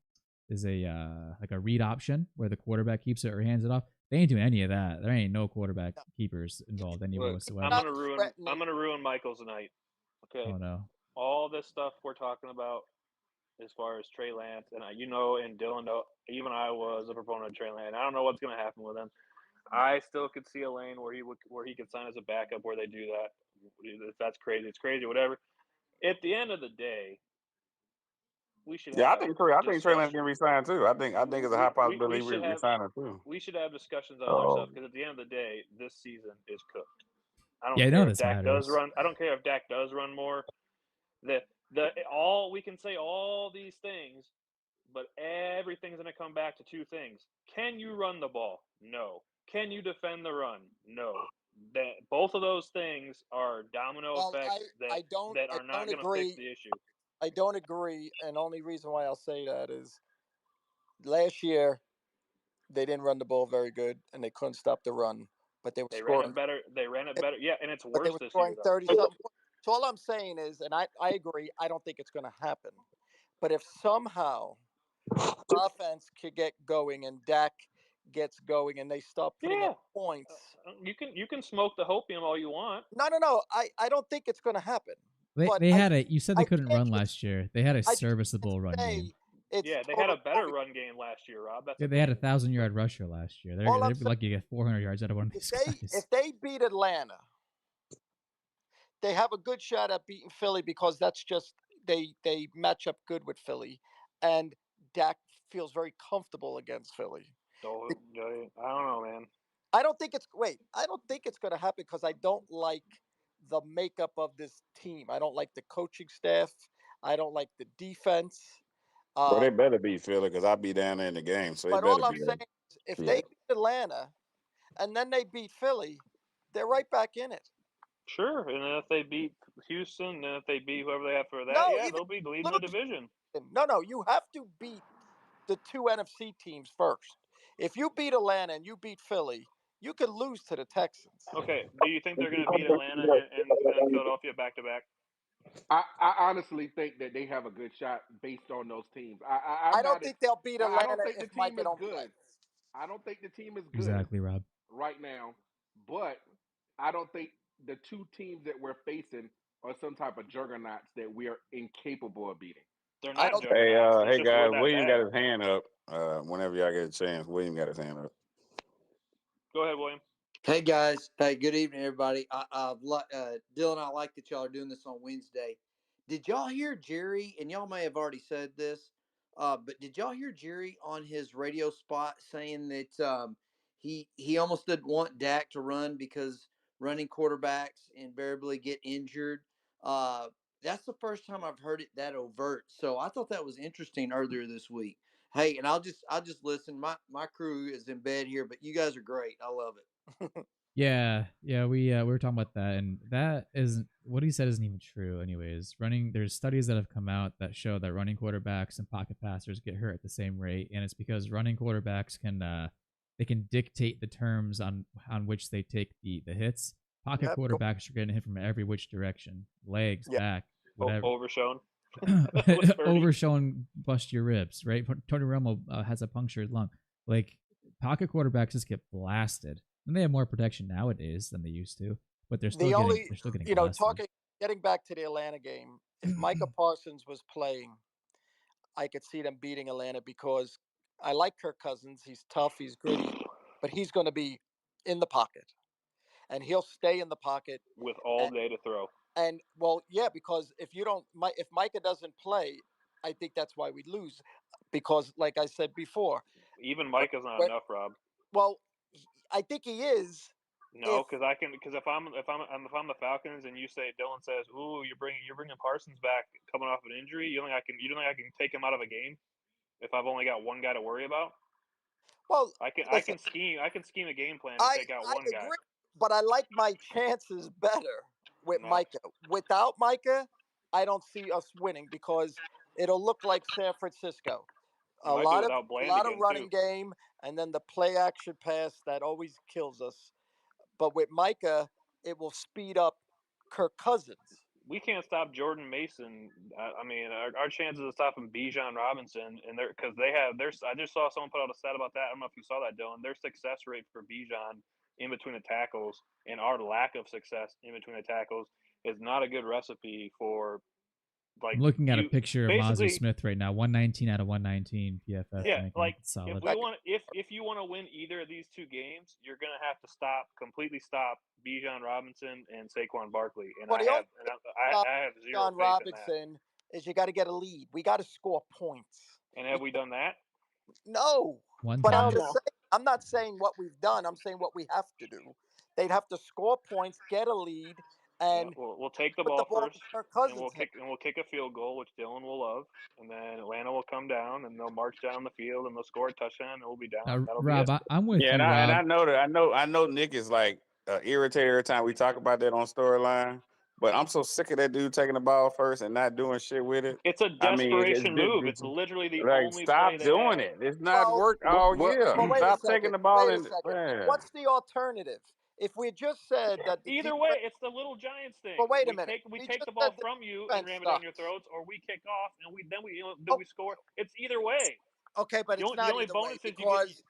like a read option where the quarterback keeps it or hands it off. They ain't doing any of that. There ain't no quarterback keepers involved anywhere Look, whatsoever. I'm gonna ruin Michael's night. Okay, Oh no. all this stuff we're talking about as far as Trey Lance, and and Dylan know, even I was a proponent of Trey Lance. I don't know what's gonna happen with him. I still could see a lane where he could sign as a backup where they do that. If that's crazy, it's crazy, whatever. At the end of the day, we should Yeah, have I think Trey Lance can resign too. I think it's a high possibility we he should have resigning too. we should have discussions on other Oh, stuff, because at the end of the day, this season is cooked. I don't Yeah, care none of if this Dak does matters. run. I don't care if Dak does run more. The all we can say all these things, but everything's going to come back to two things. Can you run the ball? No. Can you defend the run? No. That both of those things are domino Well, effects I don't. that I are not don't going to fix agree. the issue. I don't agree, and only reason why I'll say that is last year they didn't run the ball very good, and they couldn't stop the run, but they were They ran scoring. it better. They ran it better. Yeah, and it's But they worse were this year scoring though. 30 something points. So all I'm saying is, and I agree, I don't think it's going to happen. But if somehow offense could get going and Dak gets going and they start putting up Yeah, points. you can smoke the hopium all you want. No. I don't think it's going to happen. They had you said they couldn't run can't last year. They had a I just serviceable run game. Yeah, they had a better run game last year, Rob. That's Yeah, they had a 1,000-yard rusher last year. All I'm They'd be lucky to get 400 yards out of one of these guys. If they beat Atlanta, they have a good shot at beating Philly because that's just they match up good with Philly, and Dak feels very comfortable against Philly. I don't know, man. I don't think it's going to happen because I don't like the makeup of this team. I don't like the coaching staff. I don't like the defense. well, they better beat Philly because I'll be down there in the game. So they But better all I'm be. saying is, if Yeah. they beat Atlanta and then they beat Philly, they're right back in it. Sure, and then if they beat Houston, and if they beat whoever they have for that, No, yeah, even they'll be leading the division. No, you have to beat the two NFC teams first. If you beat Atlanta and you beat Philly, you could lose to the Texans. Okay, do you think they're going to beat Atlanta and Philadelphia back to back? I honestly think that they have a good shot based on those teams. I I'm don't not. think they'll beat I don't Atlanta think the if team Micah is don't play. good. I don't think the team is good Exactly, Rob. right now, but I don't think the two teams that we're facing are some type of juggernauts that we are incapable of beating. They're I not don't. juggernauts. It's Hey just we're guys, that William bad. got his hand up. Whenever y'all get a chance, William got his hand up. Go ahead, William. Hey guys, hey, good evening, everybody. Dylan, I like that y'all are doing this on Wednesday. Did y'all hear Jerry? And y'all may have already said this, but did y'all hear Jerry on his radio spot saying that he almost didn't want Dak to run because running quarterbacks invariably get injured? That's the first time I've heard it that overt. So I thought that was interesting earlier this week. Hey, and I'll just listen. My crew is in bed here, but you guys are great. I love it. Yeah, we were talking about that, and that isn't what he said isn't even true. Anyways, there's studies that have come out that show that running quarterbacks and pocket passers get hurt at the same rate, and it's because running quarterbacks can they can dictate the terms on which they take the hits. Pocket quarterbacks are getting hit from every which direction, legs, back, whatever. Overshown. Overshown, bust your ribs, right? Tony Romo has a punctured lung. Like pocket quarterbacks just get blasted. And they have more protection nowadays than they used to, but they're still getting blasted. Getting back to the Atlanta game, if Micah Parsons was playing, I could see them beating Atlanta because I like Kirk Cousins. He's tough, he's gritty, but he's going to be in the pocket, and he'll stay in the pocket with all day to throw. And because if Micah doesn't play, I think that's why we lose, because like I said before, even Micah's not enough, Rob. Well, I think he is. No, because if I'm the Falcons and you says, "Ooh, you're bringing Parsons back coming off an injury," you don't think I can take him out of a game if I've only got one guy to worry about? Well, I can scheme a game plan to take out one guy. But I like my chances better with Micah. Without Micah, I don't see us winning because it'll look like San Francisco. A lot of running game, and then the play action pass that always kills us. But with Micah, it will speed up Kirk Cousins. We can't stop Jordan Mason. I mean, our chances of stopping Bijan Robinson, and because I just saw someone put out a stat about that. I don't know if you saw that, Dylan. Their success rate for Bijan in between the tackles and our lack of success in between the tackles is not a good recipe for. I'm looking at a picture of Mazu Smith right now, 119 out of 119 PFF. Yeah, if you want to win either of these two games, you're going to have to completely stop Bijan Robinson and Saquon Barkley. And I have zero faith Robinson in that. Is you got to get a lead. We got to score points. And have we done that? No. But I'm not saying what we've done. I'm saying what we have to do. They'd have to score points, get a lead. And we'll take the ball first, and we'll kick a field goal, which Dylan will love, and then Atlanta will come down, and they'll march down the field, and they'll score a touchdown, and we'll be down. Rob, I'm with you. And I know Nick is like irritated every time we talk about that on Storyline. But I'm so sick of that dude taking the ball first and not doing shit with it. It's a desperation move. It's literally the only stop play doing it. It's not worked all year. Stop taking the ball. What's the alternative? If we just said that either way, it's the little Giants thing. But wait a minute. We take the ball from you and ram it down your throats, or we kick off and we score. It's either way. Okay, but it's not either way because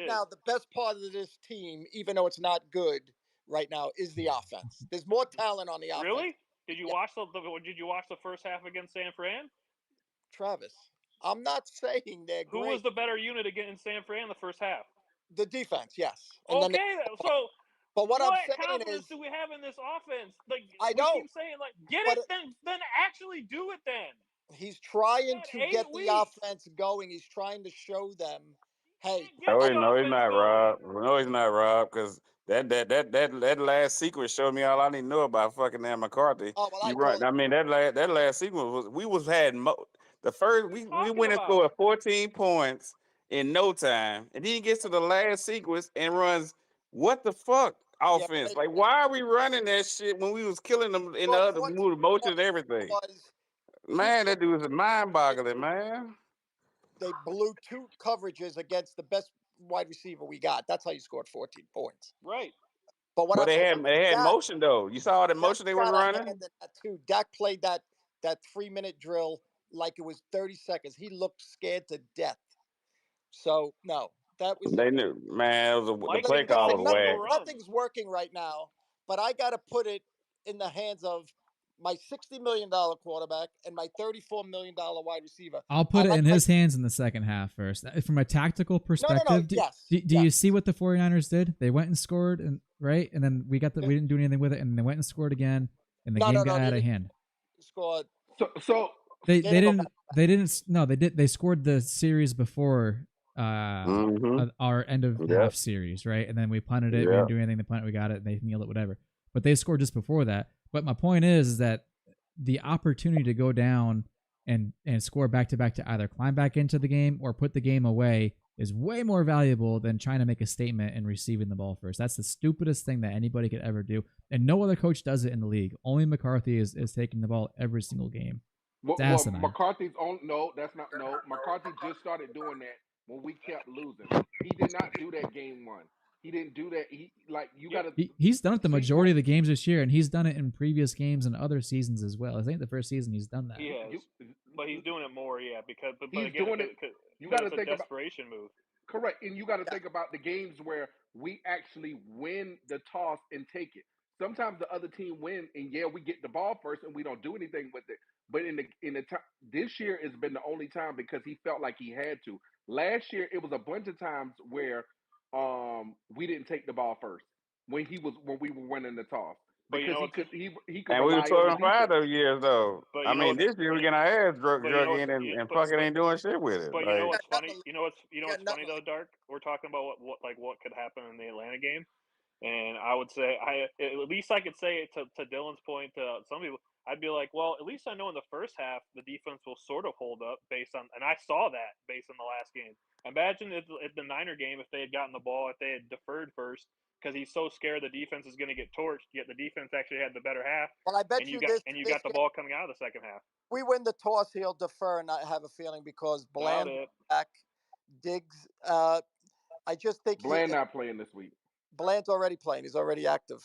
now the best part of this team, even though it's not good right now, is the offense. There's more talent on the offense. Really? Did you watch the first half against San Fran? Travis, I'm not saying they're great. Who was the better unit against San Fran the first half? The defense, yes. And but what I'm saying confidence do we have in this offense? Like I know. We keep saying, like, get it, then actually do it. Then he's trying to get the offense going. He's trying to show them, hey. No, he's not, Rob. No, he's not, Rob, because that last sequence showed me all I need to know about fucking Dan McCarthy. Oh, well, I mean, that last sequence we went and scored 14 points in no time, and then he gets to the last sequence and runs what the fuck offense? Like, why are we running that shit when we was killing them in the other motion and everything? Man, that dude is mind-boggling, man. They blew 2 coverages against the best wide receiver we got. That's how you scored 14 points. Right. But what But I'm saying, they had Dak, motion though. You saw all the Dak motion they was got a hand running. in that too. Dak played that 3-minute drill like it was 30 seconds. He looked scared to death. So no, that was They knew, man. It was the Mike play can go call on was single whack. runs. nothing's working right now. But I got to put it in the hands of my $60 million quarterback and my $34 million wide receiver. I'll put I it like in my- his hands in the second half first. From a tactical No. perspective, Yes. do yes. you see what the 49ers did? They went and scored, and right, and then we didn't do anything with it, and they went and scored again, and the game got out of hand. Scored. So They Game go back. didn't no they did they scored the series before our end of Yep. half series, right? And then we punted it. We Yep. didn't do anything. They punted, we got it. They kneeled it, whatever. But they scored just before that. But my point is that the opportunity to go down and score back to back to either climb back into the game or put the game away is way more valuable than trying to make a statement and receiving the ball first. That's the stupidest thing that anybody could ever do. And no other coach does it in the league. Only McCarthy is taking the ball every single game. Well, asinine. McCarthy's on. No, that's not. No, McCarthy just started doing that when we kept losing. He did not do that game one. He didn't do that. You got to. He's done it the majority of the games this year, and he's done it in previous games and other seasons as well. I think the first season he's done that. He has, but he's doing it more, yeah. Because but He's again, doing it. You got got to think about desperation move. correct, and you got to think about the games where we actually win the toss and take it. Sometimes the other team win, and yeah, we get the ball first, and we don't do anything with it. But in the time this year has been the only time because he felt like he had to. Last year it was a bunch of times where we didn't take the ball first when we were winning the toss But because he could And we were rely on the 12-5 defense. those years though. But I mean, this year we getting our ass drug in and fucking ain't doing shit with it. But you Like, know what's funny? You know what's got funny though, Dark? We're talking about what could happen in the Atlanta game. And I would say at least I could say it to Dylan's point to some people. I'd be like, well, at least I know in the first half the defense will sort of hold up based on, and I saw that based on the last game. Imagine if the Niner game, if they had gotten the ball, if they had deferred first, because he's so scared the defense is going to get torched. Yet the defense actually had the better half. Well, I bet and you got the ball coming out of the second half. We win the toss, he'll defer, and I have a feeling because Bland back, Diggs. I just think Bland not playing this week. Bland's already playing. He's already active.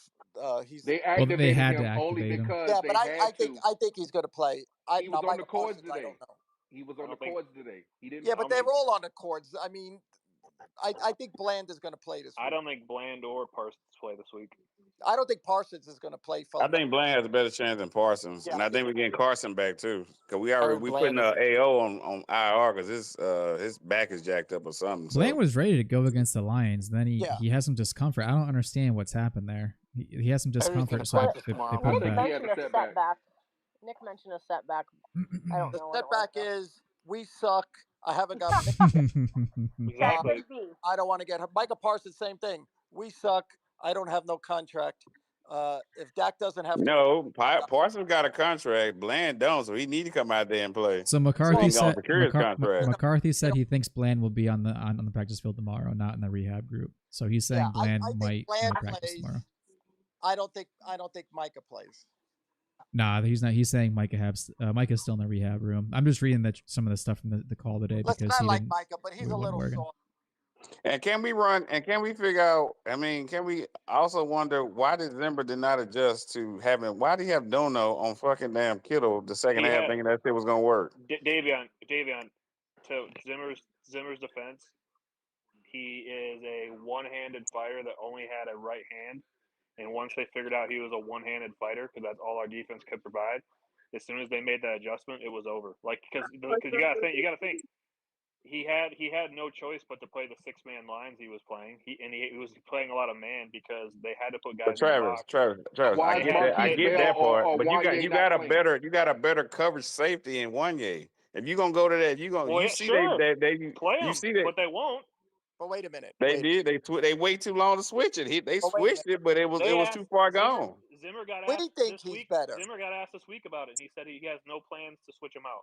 They activated him only him. because yeah, they but had I think he's going to play. He was on the cords today. I don't know. He was on the cords today. He didn't. Yeah, but they were all on the cords. I mean, I think Bland is going to play this week. I don't think Bland or Parsons play this week. I don't think Parsons is going to play. I think Bland has a better chance than Parsons, and I think we're getting Carson back too. Because we putting AO on IR because his back is jacked up or something. Bland was ready to go against the Lions, and then he has some discomfort. I don't understand what's happened there. He has some discomfort, so they put him back. Mentioned a setback. Nick mentioned a setback. I don't know. The setback is we suck. I haven't got. Exactly. I don't want to get her. Micah Parsons, same thing. We suck. I don't have no contract. If Dak doesn't have Parsons got a contract. Bland don't, so he need to come out there and play. So McCarthy said he thinks Bland will be on the practice field tomorrow, not in the rehab group. So he's saying Bland might practice tomorrow. I don't think Micah plays. Nah, he's not. He's saying Micah's still in the rehab room. I'm just reading some of the stuff from the call today because I like Micah, but he's a little soft. And can we figure out, can we also wonder why Zimmer did not adjust to why did he have Dono on fucking damn Kittle the second half thinking that shit was going to work? Davion, to Zimmer's defense, he is a one-handed fighter that only had a right hand. And once they figured out he was a one-handed fighter, because that's all our defense could provide, as soon as they made that adjustment, it was over. Like because you gotta think, he had no choice but to play the 6-man lines he was playing. He was playing a lot of man because they had to put guys. But Travis, I get that part. But you got a better coverage safety in Wanye. If you're gonna go to that, you see that, but they won't. But wait a minute. They did. They wait too long to switch it. They switched it, but it was too far gone. Zimmer got asked this week. Zimmer got asked this week about it. He said he has no plans to switch him out.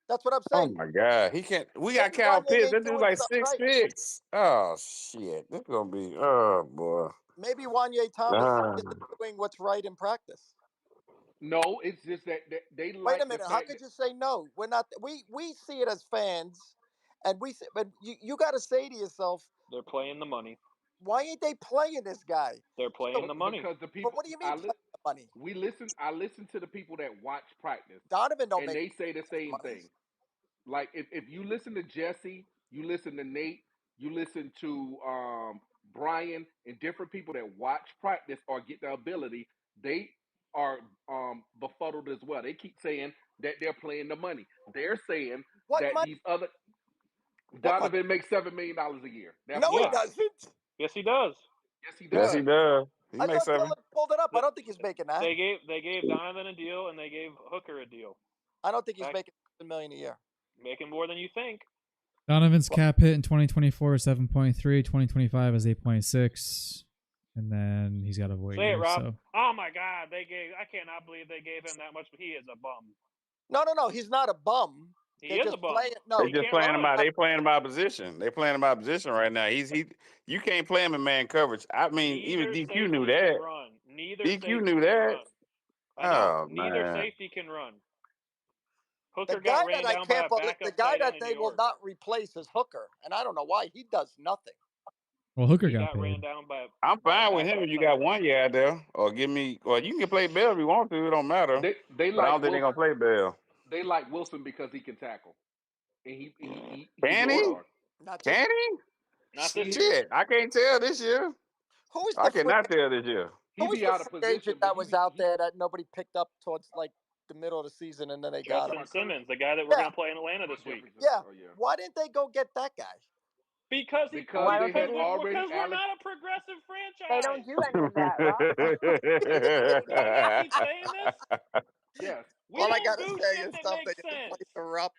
That's what I'm saying. Oh my God, he can't. We got Cal Pitts. That dude's like 6'6". Oh shit, this gonna be. Oh boy. Maybe Wanye Thomas is doing what's right in practice. No, it's just that they like. Wait a minute. How could you say no? We're not. We see it as fans, and but you got to say to yourself, they're playing the money. Why ain't they playing this guy? They're playing the money. Because the people. But what do you mean playing the money? I listen to the people that watch practice, Donovan don't and make they say the same money. thing. Like if you listen to Jesse, you listen to Nate, you listen to Brian, and different people that watch practice or get the ability, they are befuddled as well. They keep saying that they're playing the money. They're saying What that money? these other What Donovan money? makes $7 million a year. That's No, he why. doesn't. Yes, he does. Yes, he Yes, does. he does. He I makes thought 7. Dylan pulled it up. I don't think he's making that. They gave Donovan a deal and they gave Hooker a deal. I don't think he's Heck. making $7 million a year. Making more than you think. Donovan's cap hit in 2024 is 7.3, 2025 is 8.6, and then he's got a void Say year. it, Rob. So. Oh my God, I cannot believe they gave him that much. He is a bum. No, he's not a bum. He They're is just a bum. playing. No, They he just can't playing run. him out. They playing him out of position. They playing him out of position right now. You can't play him in man coverage. I mean, even Neither DQ knew safety can that. run. Neither DQ safety knew can that. run. I know. Oh Neither man. safety can run. the Hooker guy got ran that I down by can't a believe, backup the guy tight end that in they New will York. not replace is Hooker, and I don't know why. He does nothing. Well, Hooker He got got ran paid. down by. I'm fine with him backup if you tight got end. 1 year out there, or you can play Bell if you want to. It don't matter. They But I like don't think they're gonna play Bell. They like Wilson because he can tackle, and he's Can a he? guard. Not this. Can he? Not this year. Shit, I can't tell this year. Who's I the free, cannot tell this year. who He was be the out of free position, agent but that was out there that nobody picked up towards like the middle of the season, and then they got him? Justin Simmons, the guy that we're Yeah. gonna play in Atlanta this week. Yeah. Oh, yeah. Why didn't they go get that guy? Because they Why don't had they do- already we're not a progressive franchise. They don't do any of that, Rob. You want me to keep saying this? Yes. We All I don't gotta do say shit is that something makes to play sense. the Rups.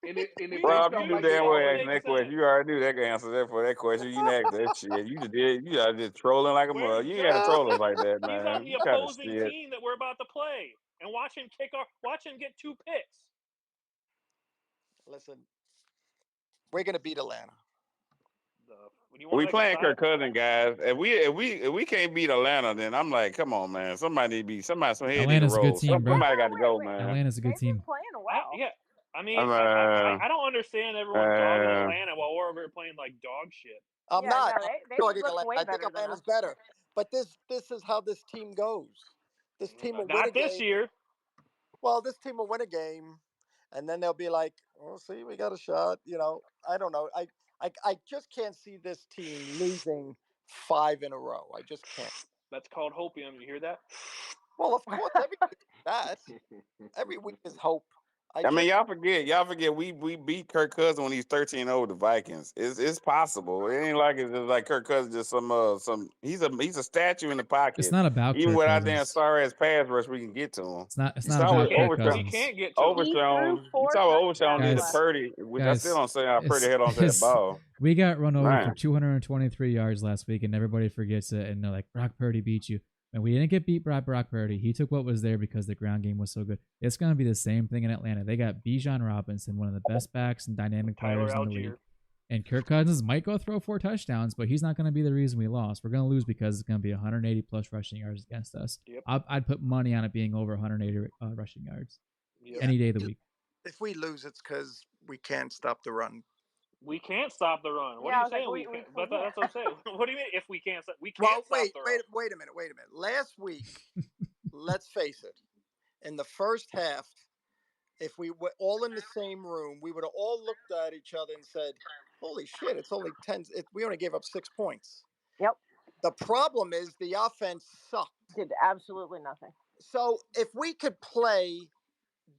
And if We they don't Rob, you felt do knew like shit they damn well that asking already, makes that question. sense. You already knew that answer that for that question. You didn't ask that shit. You just did. You are just trolling like a mother. You ain't got to troll us like that, He's man. on the You kind of opposing shit. team that we're about to play, and watch him get 2 picks. Listen, we're gonna beat Atlanta. We playing Kirk Cousins, guys. If we can't beat Atlanta, then I'm like, come on, man. Somebody need to be some head need to Atlanta's a roll. good team, bro. Somebody got to go, Wait. man. Atlanta's a good They've been team. playing well. I mean, I don't understand everyone dogging Atlanta while we're over here playing like dog shit. I'm Yeah, not. no, they dogging look Atlanta. way I think better than Atlanta's us. better. But this is how this team goes. This team will win a Not this game. year. Well, this team will win a game, and then they'll be like, "Oh, see, we got a shot." You know, I don't know. I just can't see this team losing 5 in a row. I just can't. That's called hopium. You hear that? Well, of course, every week is that. Every week is hope. I mean, y'all forget. We beat Kirk Cousins when he's 13-0 with the Vikings. It's possible. It ain't like it's just like Kirk Cousins just some. He's a statue in the pocket. It's not about even Kirk with our Cousins. damn sorry ass pass rush, we can get to him. It's not about Kirk Cousins. We can't get to him. Overshown. You 4 saw what Overshown did to touchdowns Purdy, which I still don't say how Purdy held on to that ball. We got run over Man. for 223 yards last week, and everybody forgets it, and they're like, Brock Purdy beat you. And we didn't get beat by Brock Purdy. He took what was there because the ground game was so good. It's going to be the same thing in Atlanta. They got Bijan Robinson, one of the best backs and dynamic players in the league. And Kirk Cousins might go throw 4 touchdowns, but he's not going to be the reason we lost. We're going to lose because it's going to be 180 plus rushing yards against us. Yep. I'd put money on it being over 180 rushing yards Yep. any day of the week. If we lose, it's because we can't stop the run. We can't stop the run. What are you saying? That's what I'm saying. What do you mean if we can't? We can't stop the run. Wait a minute. Last week, let's face it, in the first half, if we were all in the same room, we would have all looked at each other and said, "Holy shit! It's only 10. We only gave up 6 points." Yep. The problem is the offense sucked. Did absolutely nothing. So if we could play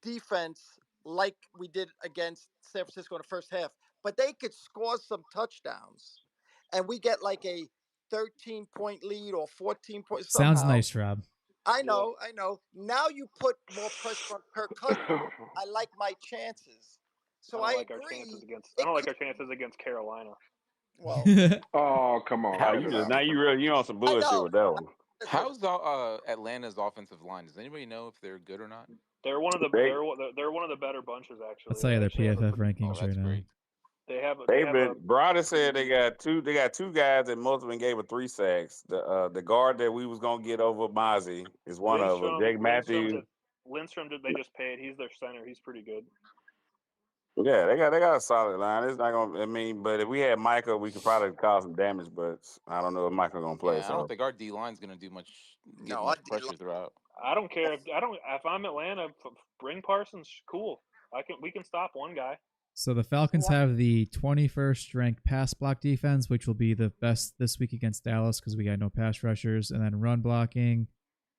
defense like we did against San Francisco in the first half, but they could score some touchdowns, and we get like a 13-point lead or 14 points. Sounds nice, Rob. I know. Now you put more pressure on Kirk Cousins. I like my chances. So I agree. I don't like our chances against Carolina. Well, oh come on! You on some bullshit with that one. How's Atlanta's offensive line? Does anybody know if they're good or not? They're one of the better bunches actually. I'll tell you their PFF rankings right now. Great. Browder said they got two guys that most of them gave 3 sacks. The guard that we was gonna get over Mozzie is one of them. Jake Matthews. Lindstrom they just paid. He's their center. He's pretty good. Yeah, they got a solid line. It's not gonna. I mean, but if we had Michael, we could probably cause some damage. But I don't know if Michael gonna play. Yeah, I don't So think our D line's gonna do much, get No, much pressure throughout. I don't care if I'm Atlanta. Bring Parsons. Cool. We can stop one guy. So the Falcons have the 21st ranked pass block defense, which will be the best this week against Dallas because we got no pass rushers, and then run blocking.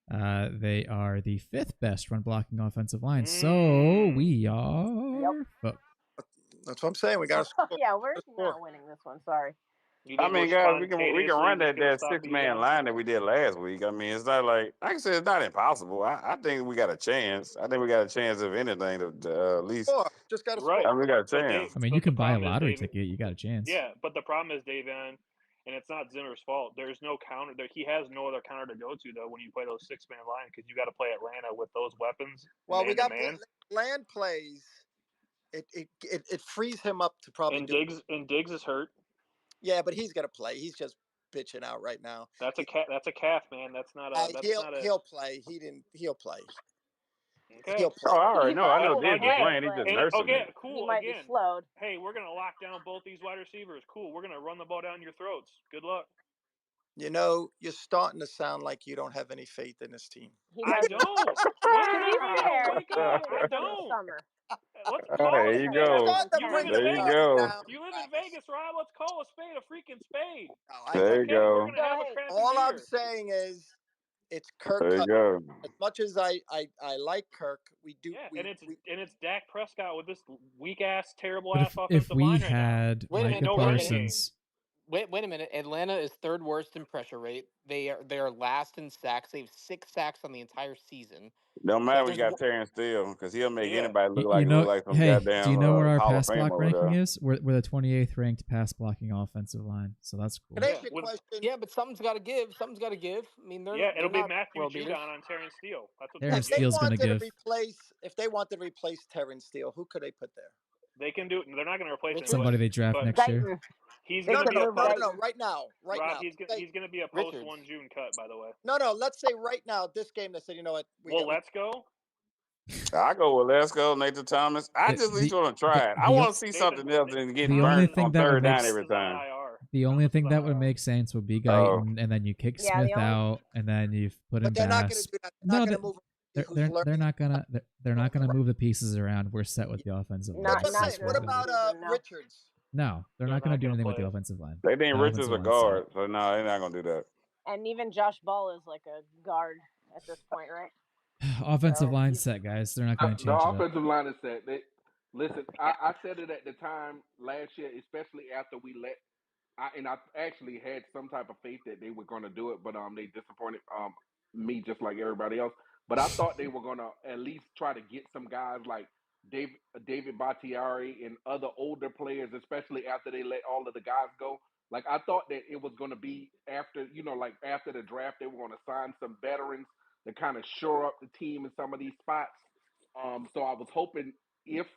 They are the 5th best run blocking offensive line. So we are. That's what I'm saying. We got to Yeah, we're not winning this one. Sorry. I mean, guys, we can run that 6-man line that we did last week. I mean, it's not like I said, it's not impossible. I think we got a chance. I think we got a chance of anything to at least. Just got to right. I mean, we got a chance. I mean, you can buy a lottery ticket. You got a chance. Yeah, but the problem is, Davion, and it's not Zimmer's fault. There's no counter. He has no other counter to go to though when you play those 6-man line because you got to play Atlanta with those weapons. Well, we got Bland plays. It frees him up to probably and Diggs is hurt. Yeah, but he's gonna play. He's just bitching out right now. That's a calf, man. That's not a. He'll play. He'll play. Okay. He'll play. Oh, I already know. I know Diggs is playing. He's just nursing. Okay, cool. He might be slowed. Hey, we're gonna lock down both these wide receivers. Cool. We're gonna run the ball down your throats. Good luck. You know, you're starting to sound like you don't have any faith in this team. I don't. I don't. Summer. Let's call there you go. There you go. You live in Vegas, Rob. Let's call a spade a freaking spade. There you go. All I'm saying is, it's Kirk. There you go. As much as I like Kirk, we do. Yeah, and it's Dak Prescott with this weak ass, terrible ass offensive if we line had Micah Parsons. Wait a minute. Atlanta is 3rd worst in pressure rate. They are last in sacks. They have 6 sacks on the entire season. Don't matter. We got Terrence Steele because he'll make anybody look like some goddamn. Do you know where our Hall pass of Fame block ranking is? We're the 28th ranked pass blocking offensive line, so that's cool. Can I ask you a question? Yeah, but something's got to give. I mean, it'll be Matthew Judon on Terrence Steele. That's what Terrence Steele's going to give. If they wanted to replace Terrence Steele, who could they put there? They can do it. They're not going to replace him. Somebody they draft next year. He's going to be right now. Rob, he's going to be a post 1 June cut, by the way. No. Let's say right now, this game, they said, you know what? Let's go. I go with let's go, Nathan Thomas. I just need to try it. I want to see something else than get burned on 3rd down every time. The only thing that would make sense would be Guyton, and then you kick Smith out, and then you put in Bass. No, they're not gonna move the pieces around. We're set with the offensive line. What about Richards? No, they're not gonna do anything with the offensive line. They think Richards a guard, so no, they're not gonna do that. And even Josh Ball is like a guard at this point, right? Offensive line set, guys. They're not going to change the it. offensive line is set. Listen, I said it at the time last year, especially after we let. I actually had some type of faith that they were going to do it, but they disappointed me just like everybody else. But I thought they were going to at least try to get some guys like David Bakhtiari and other older players, especially after they let all of the guys go. Like I thought that it was going to be after the draft, they were going to sign some veterans to kind of shore up the team in some of these spots. So I was hoping if,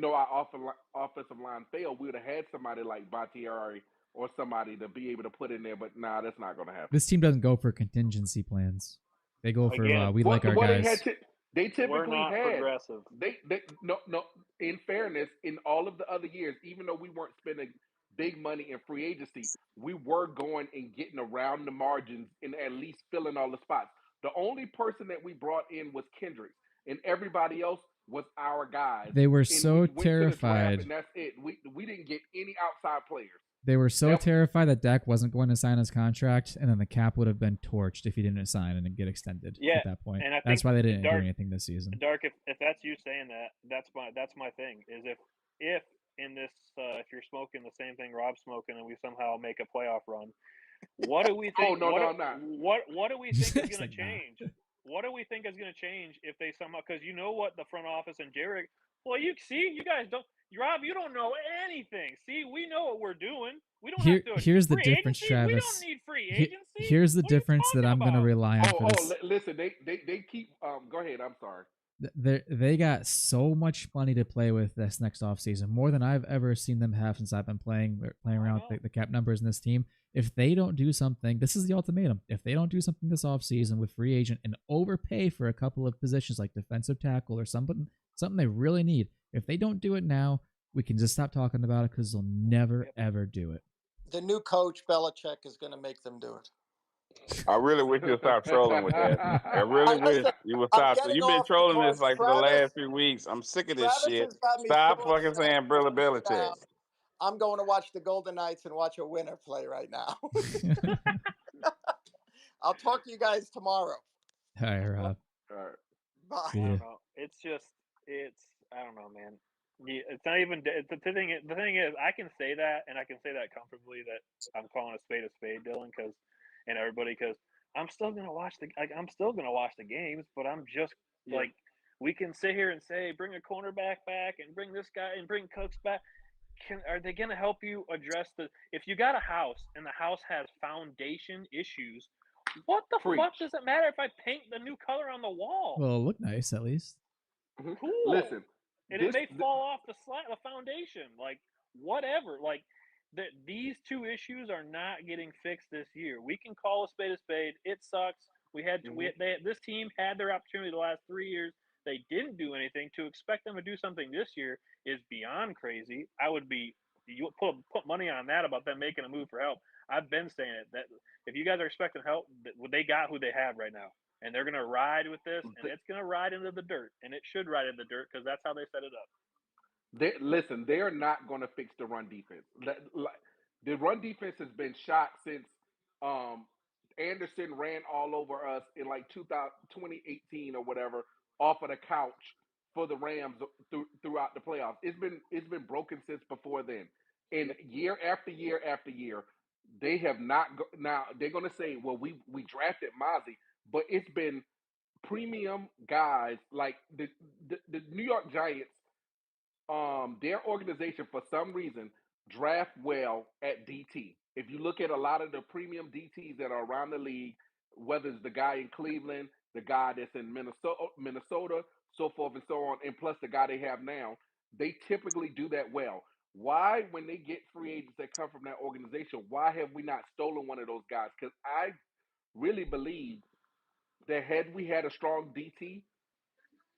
our offensive line failed, we would have had somebody like Bakhtiari or somebody to be able to put in there. But that's not going to happen. This team doesn't go for contingency plans. They go for we like our guys. They typically we're not progressive. They no. In fairness, in all of the other years, even though we weren't spending big money in free agency, we were going and getting around the margins and at least filling all the spots. The only person that we brought in was Kendricks, and everybody else was our guys. They were so terrified. And that's it. We didn't get any outside players. They were so terrified that Dak wasn't going to sign his contract, and then the cap would have been torched if he didn't sign and get extended at that point. And that's why they didn't do anything this season. Dark, if that's you saying that, that's my thing. Is if in this if you're smoking the same thing Rob's smoking and we somehow make a playoff run, what do we think? I'm not. What do we think is going to change? What do we think is going to change if they somehow? Because you know what the front office and Jerry. Well, you guys don't. Rob, you don't know anything. See, we know what we're doing. We don't have to. Here's the difference, agency? Travis. We don't need free agency. Here's the difference that I'm going to rely on. Listen, they keep. Go ahead. I'm sorry. They got so much money to play with this next offseason, more than I've ever seen them have since I've been playing around with the cap numbers in this team. If they don't do something, this is the ultimatum. If they don't do something this offseason with free agent and overpay for a couple of positions like defensive tackle or something they really need, if they don't do it now, we can just stop talking about it because they'll never ever do it. The new coach Belichick is going to make them do it. I really wish you'd stop trolling with that. I really wish you would stop. You've been trolling this like for the last few weeks. I'm sick of this shit. Stop fucking saying Brilla Belichick. I'm going to watch the Golden Knights and watch a winner play right now. I'll talk to you guys tomorrow. All right, Rob. All right. Bye. I don't know. It's I don't know, man. It's not even the thing. The thing is, I can say that, and I can say that comfortably that I'm calling a spade, Dylan, and everybody, because I'm still gonna watch the games, but I'm just like, we can sit here and say bring a cornerback back and bring this guy and bring Cooks back. Are they gonna help you address if you got a house and the house has foundation issues? What the fuck does it matter if I paint the new color on the wall? Well, it'll look nice at least. Cool. Listen, and it may fall off the foundation, like whatever. Like these two issues are not getting fixed this year. We can call a spade. It sucks. This team had their opportunity the last 3 years. They didn't do anything. To expect them to do something this year is beyond crazy. You put money on that about them making a move for help. I've been saying it, that if you guys are expecting help, they got who they have right now. And they're going to ride with this, and it's going to ride into the dirt. And it should ride into the dirt because that's how they set it up. Listen, they're not going to fix the run defense. The run defense has been shot since Anderson ran all over us in like 2018 or whatever off of the couch for the Rams throughout the playoffs. It's been broken since before then. And year after year after year, they have not. Now they're going to say, well, we drafted Mozzie, but it's been premium guys like the New York Giants. Their organization for some reason draft well at DT. If you look at a lot of the premium DTs that are around the league, whether it's the guy in Cleveland, the guy that's in Minnesota, so forth and so on, and plus the guy they have now, they typically do that well. Why, when they get free agents that come from that organization, why have we not stolen one of those guys? Because I really believe that had we had a strong DT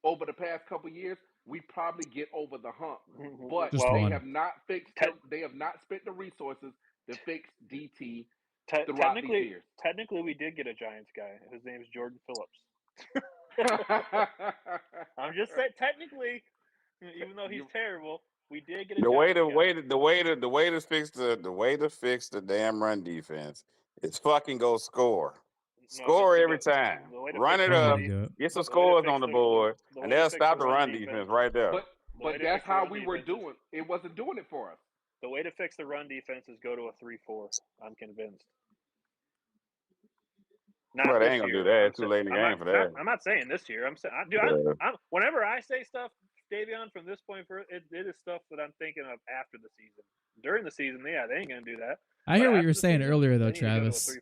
over the past couple of years, we probably get over the hump. But they have not fixed. They have not spent the resources to fix DT throughout these years. Technically, we did get a Giants guy. His name is Jordan Phillips. I'm just saying, technically, even though he's terrible, we did get a Giants guy. The way to fix the damn run defense is fucking go score. Score every time. Run it up. Get some scores on the board, and they'll stop the run defense right there. But that's how we were doing. It wasn't doing it for us. The way to fix the run defense is go to a 3-4. I'm convinced. Well, they ain't gonna do that. It's too late in the game for that. I'm not saying this year. I'm saying, whenever I say stuff, Davion, from this point forward, it is stuff that I'm thinking of after the season. During the season, they ain't gonna do that. I hear what you were saying earlier, though, Travis.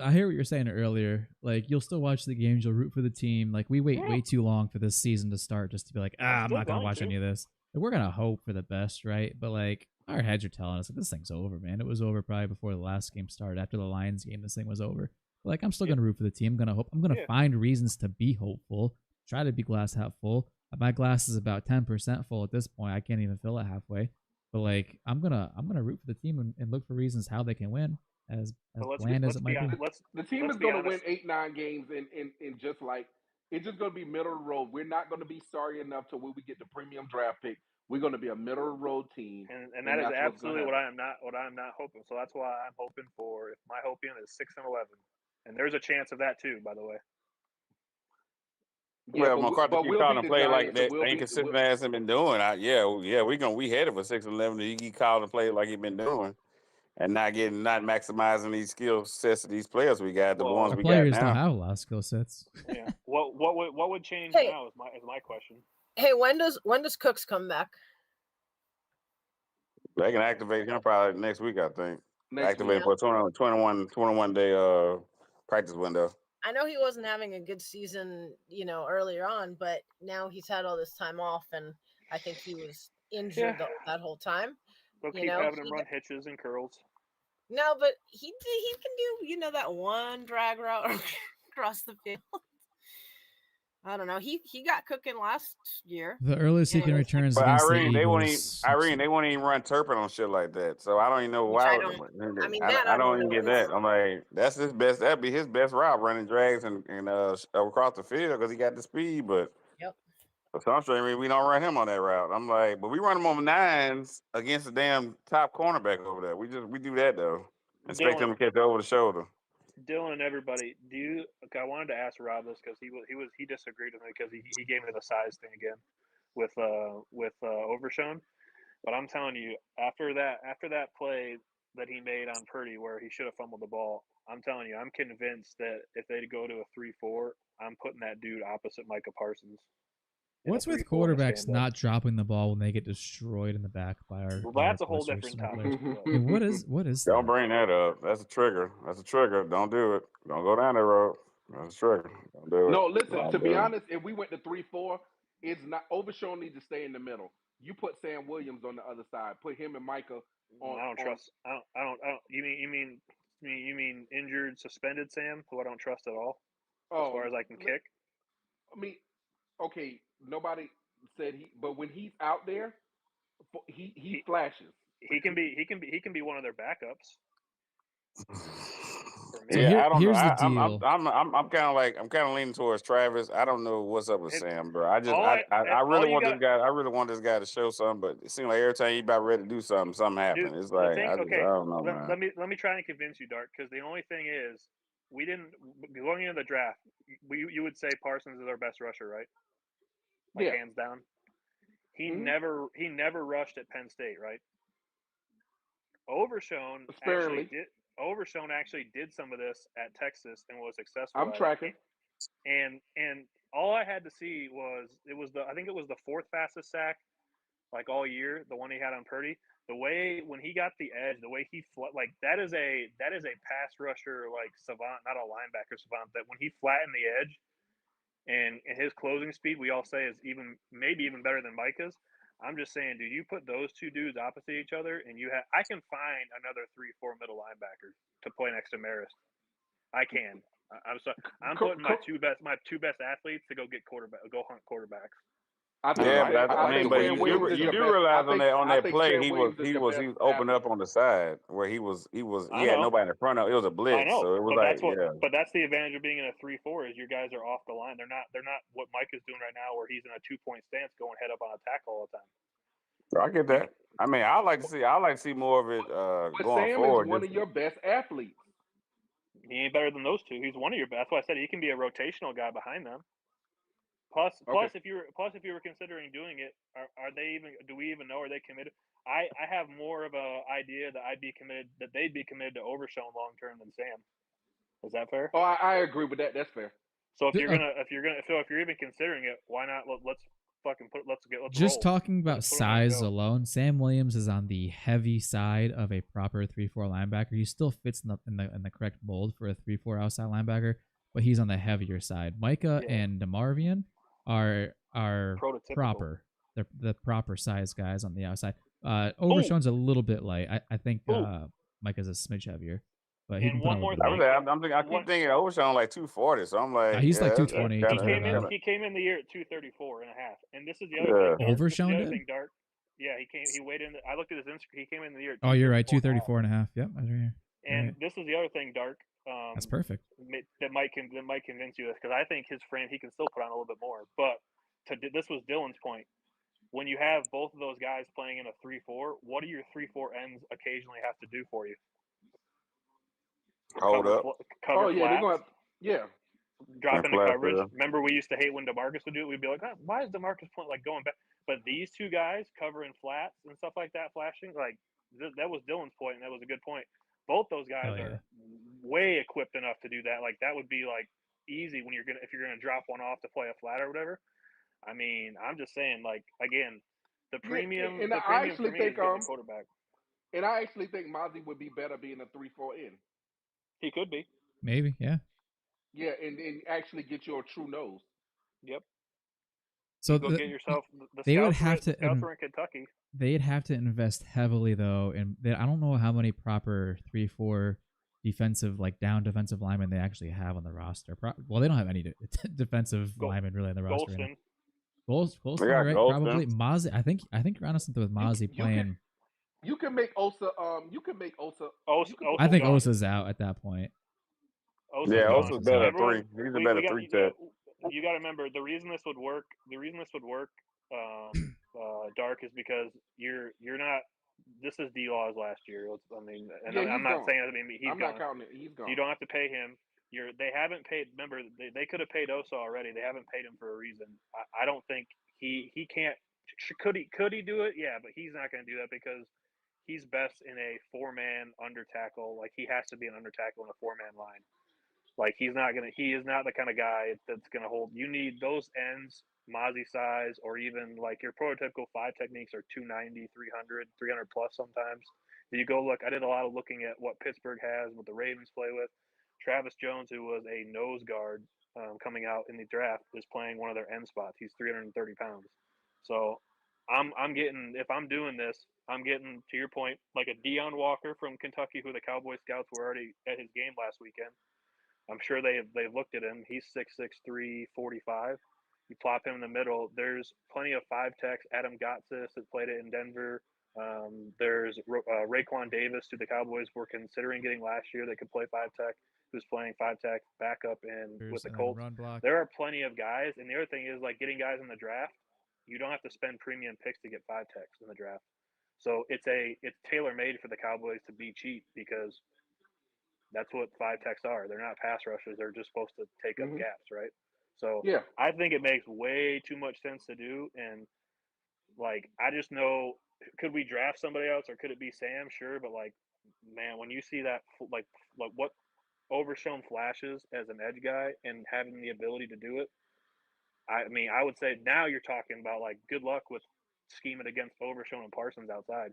I hear what you're saying earlier. Like, you'll still watch the games, you'll root for the team. Like, we wait way too long for this season to start just to be like, I'm not gonna watch any of this. Like, we're gonna hope for the best, right? But like, our heads are telling us like this thing's over, man. It was over probably before the last game started. After the Lions game, this thing was over. But like, I'm still gonna root for the team. I'm gonna hope. I'm gonna find reasons to be hopeful. Try to be glass half full. My glass is about 10% full at this point. I can't even fill it halfway. But like, I'm gonna root for the team and look for reasons how they can win. As bland as it might be. The team is going to win 8-9 games in just like it's just going to be middle of the road. We're not going to be sorry enough to when we get the premium draft pick. We're going to be a middle of the road team, and that is absolutely what I'm not hoping. So that's why I'm hoping for. If my hoping is 6-11, and there's a chance of that too, by the way. Yeah, well, McCarthy keep calling play like that inconsistent ass have been doing. We headed for 6-11. He called and play like he been doing. And not maximizing these skill sets of these players we got, the ones we got now. Players don't have a lot of skill sets. Yeah. What would change now is my question. Hey, when does Cooks come back? They can activate him probably next week, I think. Activate for a 21 day practice window. I know he wasn't having a good season, earlier on, but now he's had all this time off, and I think he was injured that whole time. They'll keep having him run hitches and curls. No, but he can do, that one drag route across the field. I don't know. He got cooking last year. The earliest he can return is But against the Irene, Eagles. they won't even run Turpin on shit like that. So I don't even know Which why. I don't. I mean, that I I don't don't even know get either. that. I'm like, that's his best. That'd be his best route, running drags and across the field because he got the speed. But Yep. for some strange reason, we don't run him on that route. I'm like, but we run him on 9s against the damn top cornerback over there. We do that though. Expect him to catch over the shoulder. Dylan and everybody, I wanted to ask Rob this because he disagreed with me because he gave me the size thing again with Overshown. But I'm telling you, after that play that he made on Purdy where he should have fumbled the ball, I'm telling you, I'm convinced that if they go to a 3-4, I'm putting that dude opposite Micah Parsons. What's with quarterbacks not dropping the ball when they get destroyed in the back by our? Well, that's a whole different topic. I mean, what is that? Don't bring that up. That's a trigger. Don't do it. Don't go down that road. That's a trigger. Don't do it. No, listen. To be honest, if we went to 3-4, it's not Overshown needs to stay in the middle. You put Sam Williams on the other side. Put him and Micah on. I don't trust. I don't. You mean injured, suspended Sam, who I don't trust at all, as far as I can kick. I mean, okay, nobody said but when he's out there, he flashes. He can be one of their backups. Yeah, I don't know. I'm kind of leaning towards Travis. I don't know what's up with Sam, bro. I really want this guy. I really want this guy to show something, but it seems like every time he's about ready to do something happens. It's like I don't know, man. Let me try and convince you, Dark, because the only thing is we didn't going into the draft. You would say Parsons is our best rusher, right? Like hands down. He never rushed at Penn State, right? Overshown actually did some of this at Texas and was successful. I'm tracking. And all I had to see was I think it was the 4th fastest sack like all year, the one he had on Purdy. The way when he got the edge, the way he that is a pass rusher like savant, not a linebacker savant. That when he flattened the edge and his closing speed, we all say is maybe even better than Micah's. I'm just saying, dude, you put those two dudes opposite each other, and I can find another 3-4 middle linebacker to play next to Marist. I can. I'm putting my two best athletes to go hunt quarterbacks. But you do realize on that play he was open up on the side where he had nobody in the front of. It was a blitz, I know, so it was But that's the advantage of being in a 3-4 is your guys are off the line. They're not what Mike is doing right now, where he's in a 2-point stance going head up on attack all the time. I get that. I mean, I like to see more of it going forward. Sam is one of your best athletes. He ain't better than those two. He's one of your best. That's why I said he can be a rotational guy behind them. Plus, if you were considering doing it, are they even? Do we even know? Are they committed? I have more of a idea that they'd be committed to Overshown long term than Sam. Is that fair? Oh, I agree with that. That's fair. So if you're even considering it, why not? Let's just roll. Talking about size alone, Sam Williams is on the heavy side of a proper 3-4 linebacker. He still fits in the correct mold for a 3-4 outside linebacker, but he's on the heavier side. Micah and DeMarvian are proper. They're the proper size guys on the outside. Overshown's a little bit light. I think Micah's a smidge heavier. But he can one more thing. I keep thinking Overshown like 240, so I'm like, he's like 220. He came in the year at 234 and a half. And this is the other thing. Overshown did? Dark. Yeah, he weighed in. I looked at his Instagram. He came in the year. Oh, you're right. 234 and a half. Yep, I was right here. And this is the other thing, Dark. That's perfect. That might convince you this because I think his frame he can still put on a little bit more. But this was Dylan's point. When you have both of those guys playing in a 3-4, what do your 3-4 ends occasionally have to do for you? Hold up. Cover flats. Drop into coverage. Remember, we used to hate when DeMarcus would do it. We'd be like, why is DeMarcus going back? But these two guys covering flats and stuff like that, flashing, that was Dylan's point, and that was a good point. Both those guys are way equipped enough to do that. Like that would be easy when if you're gonna drop one off to play a flat or whatever. I mean, I'm just saying, again, the premium. And I actually think quarterback. And I actually think Mozzie would be better being a 3-4 in. He could be. Maybe, yeah. Yeah, and actually get your true nose. Yep. So You go get yourself. The they would scouts have the to scouts were in Kentucky. they'd have to invest heavily though, and I don't know how many proper 3-4 defensive down defensive linemen they actually have on the roster. Well, they don't have any defensive linemen really on the roster. Golston. Golston, right? Golston. Probably Mozzie. I think you're onto something with Mozzie playing. You can make Osa. You can make Osa. I think Osa's out at that point. Osa's better at 3. He's a better 3 tech. You got to remember the reason this would work. Dark is because you're not. This is D-Law's last year. I'm not saying. He's I'm gone. not counting it. He's gone. So you don't have to pay him. They haven't paid. Remember, they could have paid Osa already. They haven't paid him for a reason. I don't think he can't. Could he do it? Yeah, but he's not going to do that because he's best in a 4-man under tackle. Like he has to be an under tackle in a 4-man line. Like he is not the kind of guy that's gonna hold. You need those ends, Mozzie size, or even like your prototypical 5 techniques are 290, 300, 300 plus sometimes. You go look. I did a lot of looking at what Pittsburgh has, what the Ravens play with. Travis Jones, who was a nose guard coming out in the draft, is playing one of their end spots. He's 330 pounds. So I'm getting, if I'm doing this, I'm getting, to your point, like a Deion Walker from Kentucky, who the Cowboys scouts were already at his game last weekend. I'm sure they've looked at him. He's 6'6", 345. You plop him in the middle. There's plenty of 5 techs. Adam Gotsis that played it in Denver. There's Raekwon Davis, who the Cowboys were considering getting last year, that could play 5 tech, who's playing 5 tech backup with the Colts. There are plenty of guys. And the other thing is, like, getting guys in the draft, you don't have to spend premium picks to get 5 techs in the draft. So it's tailor made for the Cowboys to be cheap because that's what 5 techs are. They're not pass rushers. They're just supposed to take up gaps, right? So yeah, I think it makes way too much sense to do. And like, I just know, could we draft somebody else or could it be Sam? Sure, but like, man, when you see that, like what Overshown flashes as an edge guy and having the ability to do it, I mean, I would say now you're talking about like good luck with scheming against Overshown and Parsons outside.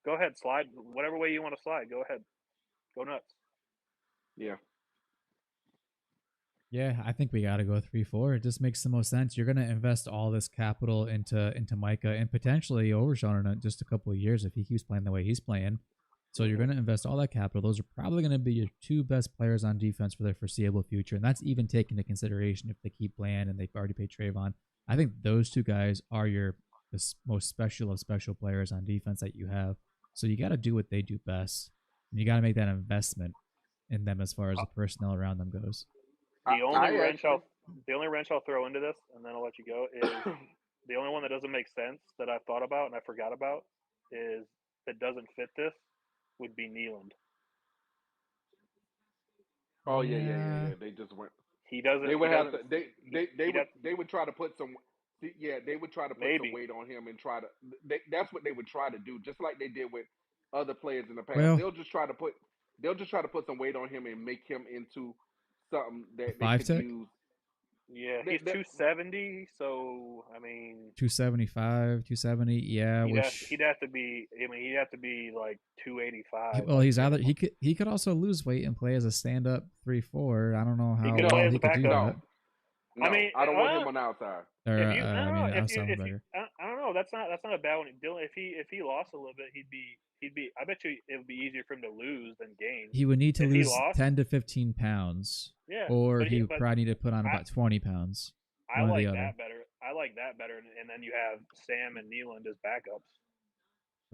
Go ahead, slide whatever way you want to slide. Go ahead, go nuts. Yeah. Yeah, I think we got to go 3-4. It just makes the most sense. You're going to invest all this capital into Micah and potentially Overshown in just a couple of years if he keeps playing the way he's playing. So you're going to invest all that capital. Those are probably going to be your 2 best players on defense for their foreseeable future, and that's even taking into consideration if they keep playing and they've already paid Trayvon. I think those 2 guys are the most special of special players on defense that you have. So you got to do what they do best, and you got to make that investment in them as far as the personnel around them goes. The only wrench I'll throw into this, and then I'll let you go, is the only one that doesn't make sense that I've thought about and I forgot about is that doesn't fit this would be Nealand. Oh yeah. They just went. He doesn't. They would he have doesn't, to. They would try to put some. Yeah, they would try to put some weight on him and try to. That's what they would try to do, just like they did with other players in the past. Well, they'll just try to put some weight on him and make him into something that they could use. Yeah, he's 270, so I mean 275, 270. Yeah, he'd have to be. I mean, he'd have to be like 285. Well, he's either he could also lose weight and play as a stand-up 3-4. I don't know how well he could do that. No, I mean, I don't want him on the outside. I don't know. That's not a bad one. Dylan, if he lost a little bit, he'd be. I bet you it would be easier for him to lose than gain. He would need to lose 10 to 15 pounds. Yeah, or he would probably need to put on about 20 pounds. I like that better. And then you have Sam and Nealand as backups.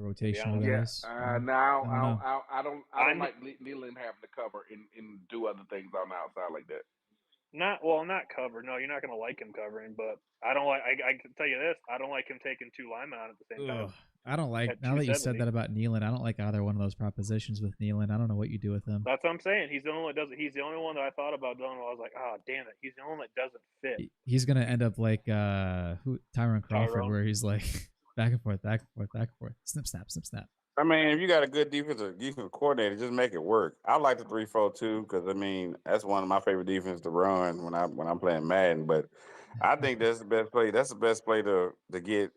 Rotational guys. Now I don't like Nealand having to cover and do other things on the outside like that. Not cover. No, you're not going to like him covering, but I can tell you this: I don't like him taking 2 linemen on at the same time. I don't like. Now that you said that about Nealand, I don't like either one of those propositions with Nealand. I don't know what you do with him. That's what I'm saying. He's the only one that doesn't. He's the only one that I thought about doing. I was like, oh damn it, he's the only one that doesn't fit. He's gonna end up like Tyron Crawford, where he's like back and forth, snip, snap, snip, snap. I mean, if you got a good defensive coordinator, just make it work. I like the 3-4-2 because I mean that's one of my favorite defenses to run when I'm playing Madden. But I think that's the best play. That's the best play to get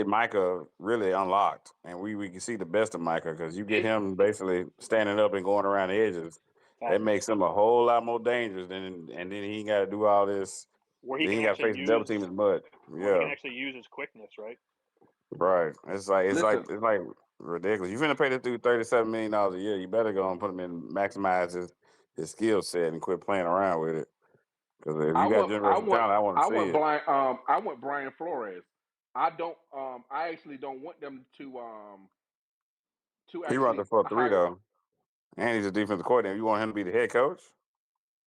Micah really unlocked, and we can see the best of Micah because you get him basically standing up and going around the edges. That makes him a whole lot more dangerous and then he ain't got to do all this. Where he Then can he got to actually face the double use team as much. where he can Yeah, actually use his quickness, right? right. Listen, It's like ridiculous. You finna pay this dude $37 million a year. You better go and put him in, maximize his skill set and quit playing around with it. Because if I you got want, I generational want, talent, I want to I see want it. I want Brian Flores. I don't. I actually don't want them to He runs actually the 4-3 hire. though, and he's a defensive coordinator. You want him to be the head coach?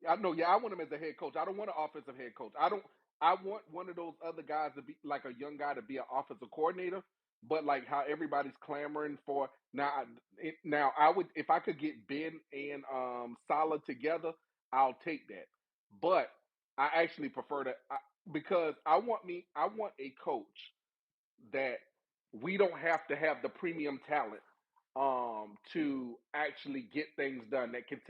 I know. Yeah, I want him as a head coach. I don't want an offensive head coach. I don't. I want one of those other guys to be like a young guy to be an offensive coordinator. But like how everybody's clamoring for now. Now I would, if I could get Ben and Salah together, I'll take that. But I actually prefer that because I want a coach that we don't have to have the premium talent to actually get things done that can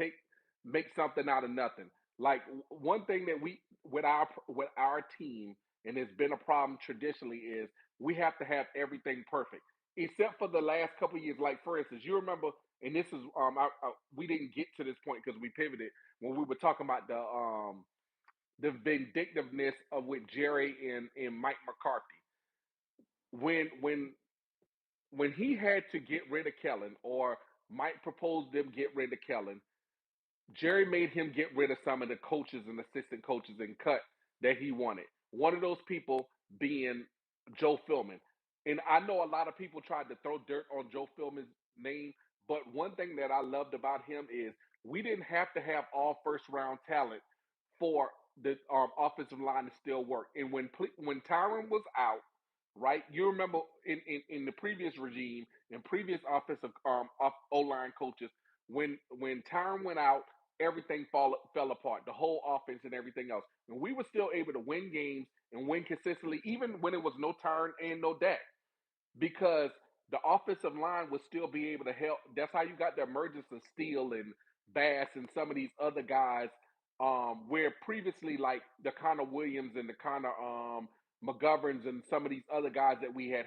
make something out of nothing. Like one thing that we with our team and it's been a problem traditionally is we have to have everything perfect. Except for the last couple of years, like for instance, you remember, and this is we didn't get to this point because we pivoted when we were talking about the vindictiveness of with Jerry and Mike McCarthy when when when he had to get rid of Kellen or Mike proposed them get rid of Kellen, Jerry made him get rid of some of the coaches and assistant coaches and cut that he wanted. One of those people being Joe Philman. And I know a lot of people tried to throw dirt on Joe Philman's name, but one thing that I loved about him is we didn't have to have all first round talent for the offensive line to still work. And when Tyron was out, right? You remember in the previous regime, in previous offensive O line coaches, when Tyron went out, everything fell apart. The whole offense and everything else, and we were still able to win games and win consistently, even when it was no Tyron and no Dak, because the offensive line would still be able to help. That's how you got the emergence of Steele and Bass and some of these other guys. Where previously, like the Connor Williams and the Connor McGoverns and some of these other guys that we had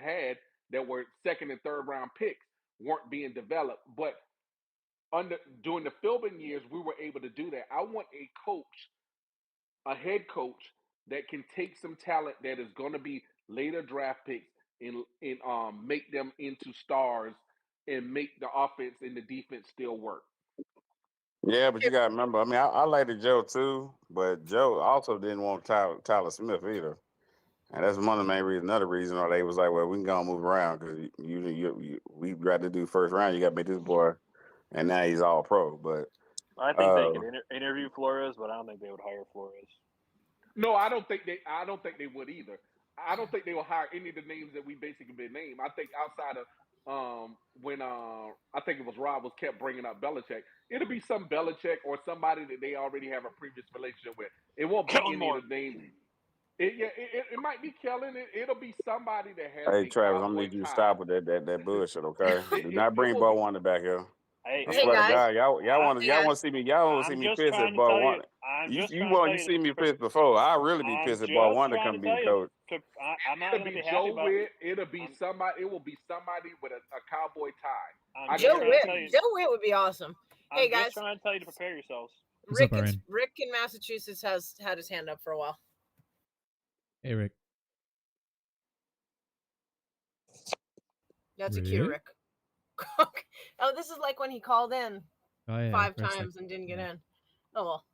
that were second and third round picks weren't being developed. But during the Philbin years, we were able to do that. I want a coach, a head coach that can take some talent that is going to be later draft picks and make them into stars and make the offense and the defense still work. Yeah, but you got to remember. I mean, I liked Joe too, but Joe also didn't want Tyler Smith either. And that's one of the main reasons. Another reason, or they was like, "Well, we can go and move around because we got to do first round. You got to make this boy, and now he's all pro." But I think they could interview Flores, but I don't think they would hire Flores. No, I don't think they would either. I don't think they will hire any of the names that we basically been named. I think outside of when I think it was Rob was kept bringing up Belichick, it'll be some Belichick or somebody that they already have a previous relationship with. It won't be Kellen any Moore. of the names. It might be Kellen. It'll be somebody that has hey, a Travis, I'm gonna cowboy need you to tie. stop with that bullshit, okay? Do not It bring will Ball be. Wonder back here. Hey, I hey, swear to guys. God, Hey y'all guys. want to see me. Y'all want to see I'm me just pissed at trying to Ball tell you. Wonder. I'm just You trying to want tell you you. see me pissed before? I really be I'm pissed if Ball just Wonder trying to come be tell the you. coach. I'm not It'll going to be be happy Joe about. Witt. It'll be I'm, somebody. It will be somebody with a cowboy tie. I'm I just Joe trying to Witt. tell you. Joe Witt would be awesome. Hey I'm just guys, trying to tell you to prepare yourselves. What's up, Arian? Rick in Massachusetts has had his hand up for a while. Hey, Rick. That's a cue, Rick. Oh, this is like when he called in Oh yeah, 5 for a times second. and didn't get in. Oh well.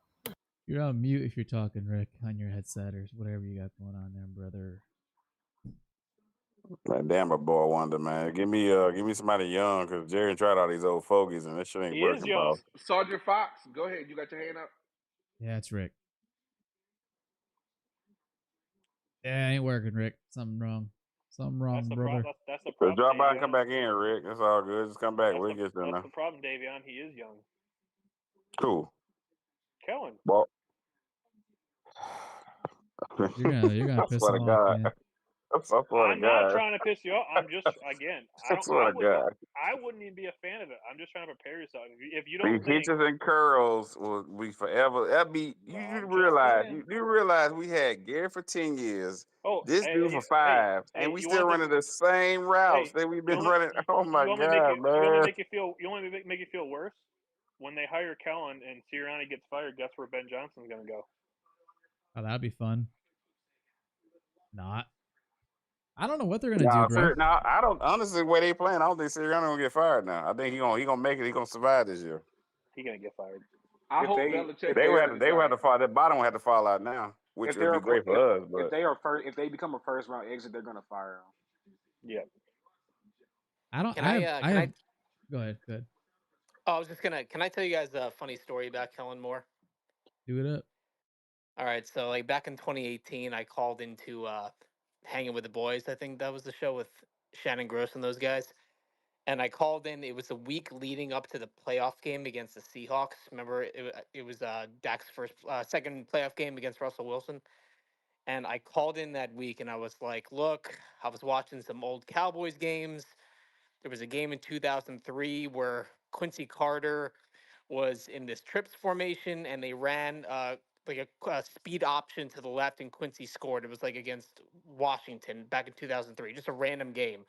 You're on mute if you're talking, Rick, on your headset or whatever you got going on there, brother. Man, damn a Ball Wonder, man. Give me somebody young because Jerry tried all these old fogies and that shit ain't He is working, bro. young. Sergeant Fox, go ahead. You got your hand up. Yeah, it's Rick. Yeah, ain't working, Rick. Something wrong. Something wrong, That's the brother. problem. That's the So problem, drop by and come Davion. back in, Rick. That's all good. Just come back. We'll get there That's now. the problem, Davion. He is young. Cool. Kellen. Well, You're gonna I piss swear him to off, God. man. I swear to I'm not God. trying to piss you off. I'm just again. I swear to God. I wouldn't even be a fan of it. I'm just trying to prepare yourself. If you These don't think, hitches and curls will be forever. That be I'm just saying. you realize we had Gary for 10 years, Oh, this dude for 5, and we you still want running the same routes hey, that we've you been want me, running. Oh my you want me to make God, it, you want me to man. make you feel, you want me to make you feel worse? when they hire Kellen and Sirianni gets fired, guess where Ben Johnson's going to go? Oh, that'd be fun. Not. I don't know what they're gonna do, bro. Now I don't honestly the way they playing. I don't think Sirianni gonna get fired now. I think he gonna make it. He gonna survive this year. He's going to get fired. I If hope they Belichick they would have fires to this guy. fall. That bottom would have to fall out now, which If would be great for us. But if they become a first round exit, they're gonna fire him. Yeah. I don't. Can I I? have. Can I? Go ahead. Good. Oh, I was just gonna. Can I tell you guys a funny story about Kellen Moore? Do it up. All right, so like back in 2018, I called into Hanging with the Boys. I think that was the show with Shannon Gross and those guys. And I called in. It was a week leading up to the playoff game against the Seahawks. Remember, it was Dak's second playoff game against Russell Wilson. And I called in that week, and I was like, "Look, I was watching some old Cowboys games. There was a game in 2003 where Quincy Carter was in this trips formation, and they ran like a speed option to the left, and Quincy scored. It was like against Washington back in 2003, just a random game.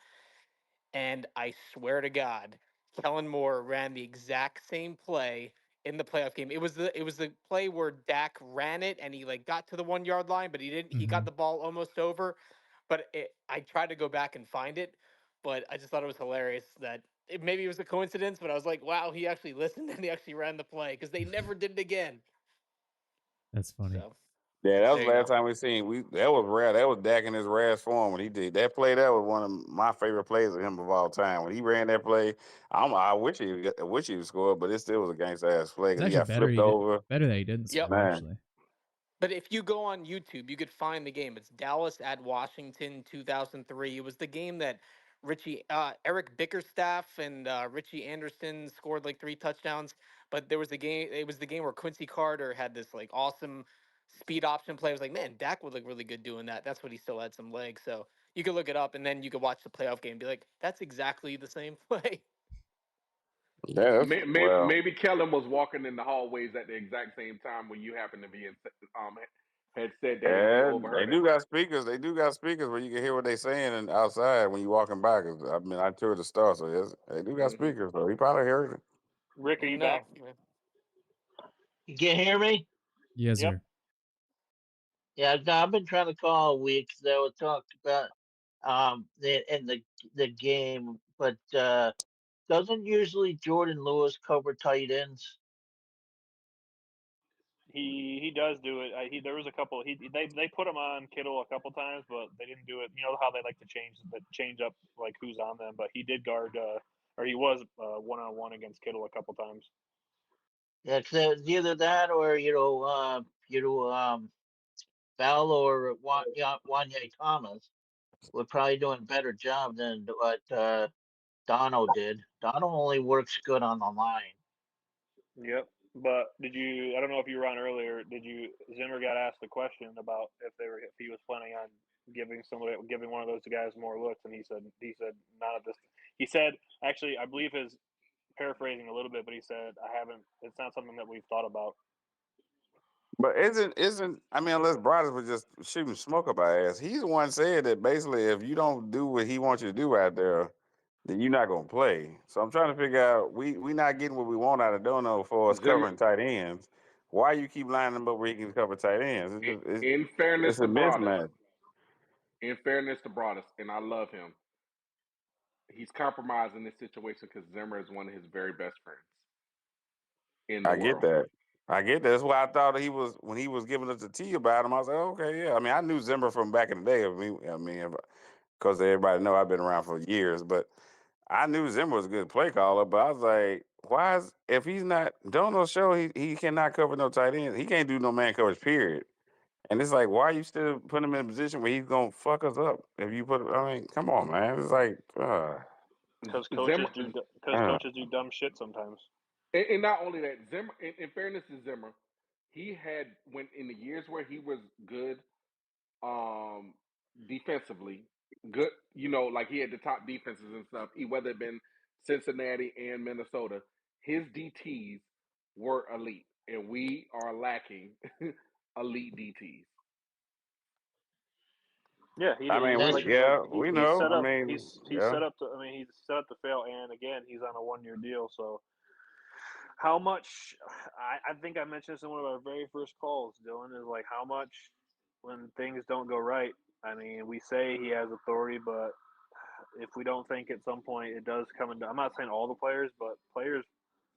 And I swear to God, Kellen Moore ran the exact same play in the playoff game. It was the play where Dak ran it and he like got to the 1 yard line, but he didn't. He got the ball almost over. But I tried to go back and find it, but I just thought it was hilarious that maybe it was a coincidence. But I was like, wow, he actually listened and he actually ran the play because they never did it again. That's funny. So yeah, that was there the you last go. time we seen. That was rare. That was Dak in his rarest form when he did that play. That was one of my favorite plays of him of all time. When he ran that play, I wish he would score, but it still was a gangster ass play It's because he actually got flipped over. better that he didn't Yep. score. Man, Actually, But if you go on YouTube, you could find the game. It's Dallas at Washington, 2003. It was the game that Eric Bickerstaff and Richie Anderson scored like 3 touchdowns. But there was the game. It was the game where Quincy Carter had this like awesome speed option play. I was like, man, Dak would look really good doing that. That's what he still had some legs. So you could look it up, and then you could watch the playoff game and be like, that's exactly the same play. yeah, that's well. Maybe Kellen was walking in the hallways at the exact same time when you happened to be in, had said that and he Yeah, they overheard it. do got speakers. They do got speakers where you can hear what they saying and outside when you walking by. 'Cause, I mean, I toured the store, so yes, they do got speakers. So he probably heard it. Rick, are You you know. back? You can hear me? yes, Yep. sir. Yeah, no, I've been trying to call a week. They were talking about the game, but doesn't usually Jordan Lewis cover tight ends? He does do it. There was a couple. They put him on Kittle a couple times, but they didn't do it. You know how they like to change up like who's on them. But he did guard, or he was 1-on-1 against Kittle a couple times. Yeah, 'cause it was either that or Val or Wanye Thomas were probably doing a better job than what Dono did. Dono only works good on the line. Yep. But did you? I don't know if you were on earlier. Did you? Zimmer got asked a question about if he was planning on giving one of those guys more looks, and he said not at this. He said actually, I believe his paraphrasing a little bit, but he said I haven't. It's not something that we've thought about. But isn't I mean, unless Brothers was just shooting smoke up our ass, he's the one said that basically if you don't do what he wants you to do out there, then you're not gonna play. So I'm trying to figure out we not getting what we want out of Dono for us Zimmer, covering tight ends. Why you keep lining him up where he can cover tight ends? in fairness It's a to Broadus, mismatch. and I love him, he's compromised in this situation because Zimmer is one of his very best friends in the I get world. that. I get that. That's why I thought he was when he was giving us the tea about him. I was like, okay, yeah. I mean, I knew Zimmer from back in the day. I mean, because everybody know I've been around for years, but I knew Zimmer was a good play caller. But I was like, why is if he's not doing no show, he cannot cover no tight ends. He can't do no man coverage. Period. And it's like, why are you still putting him in a position where he's gonna fuck us up? If you put, I mean, come on, man. It's like, Because Zimmer, coaches do dumb shit sometimes. and not only that, Zimmer. In fairness to Zimmer, he had when in the years where he was good, um, defensively, good. You know, like he had the top defenses and stuff. Whether it been Cincinnati and Minnesota, his DTs were elite, and we are lacking elite DTs. Yeah, I mean, That's we he's know. set I up. mean, He's yeah. set up to. I mean, he's set up to fail, and again, he's on a 1-year deal. So how much I think I mentioned this in one of our very first calls, Dylan, is like how much when things don't go right. I mean, we say he has authority, but if we don't think at some point it does come into, I'm not saying all the players, but players.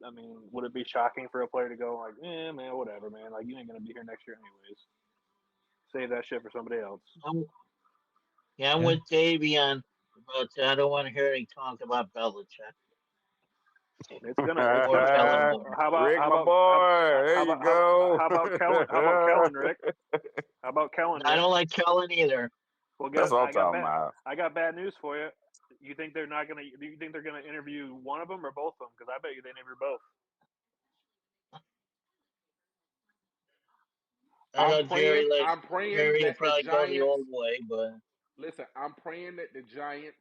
I mean, would it be shocking for a player to go like, man, whatever, man, like you ain't gonna be here next year anyways. Save that shit for somebody else. I'm Yeah. with Davion, but I don't want to hear any talk about Belichick It's gonna. It's or gonna. Kellen Moore. Rick, my boy, there you go. how about Kellen? How about Kellen, Rick? How about Kellen, I Rick? don't like Kellen either. Well, That's guess what I'm talking about. I got bad news for you. You think they're not gonna? Do you think they're gonna interview one of them or both of them? Because I bet you they interview both. I know Jerry I'm praying Jerry will that the probably go the old Giants. way, but Listen, I'm praying that the Giants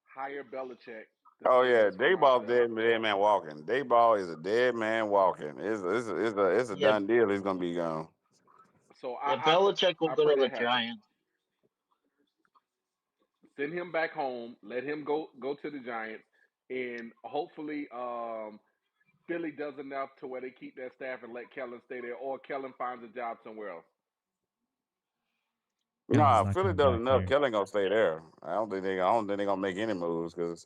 hire Belichick to Oh save yeah, us from Dayball's ourselves. dead man walking. Dayball is a dead man walking. It's a yeah, done deal. He's gonna be gone. So yeah, Belichick will I go pray to the that happens. Giants. Send him back home. Let him go to the Giants, and hopefully Philly does enough to where they keep their staff and let Kellen stay there, or Kellen finds a job somewhere else. Kellen's Nah, not Philly coming does back enough. here. Kellen gonna stay there. I don't think they're gonna make any moves because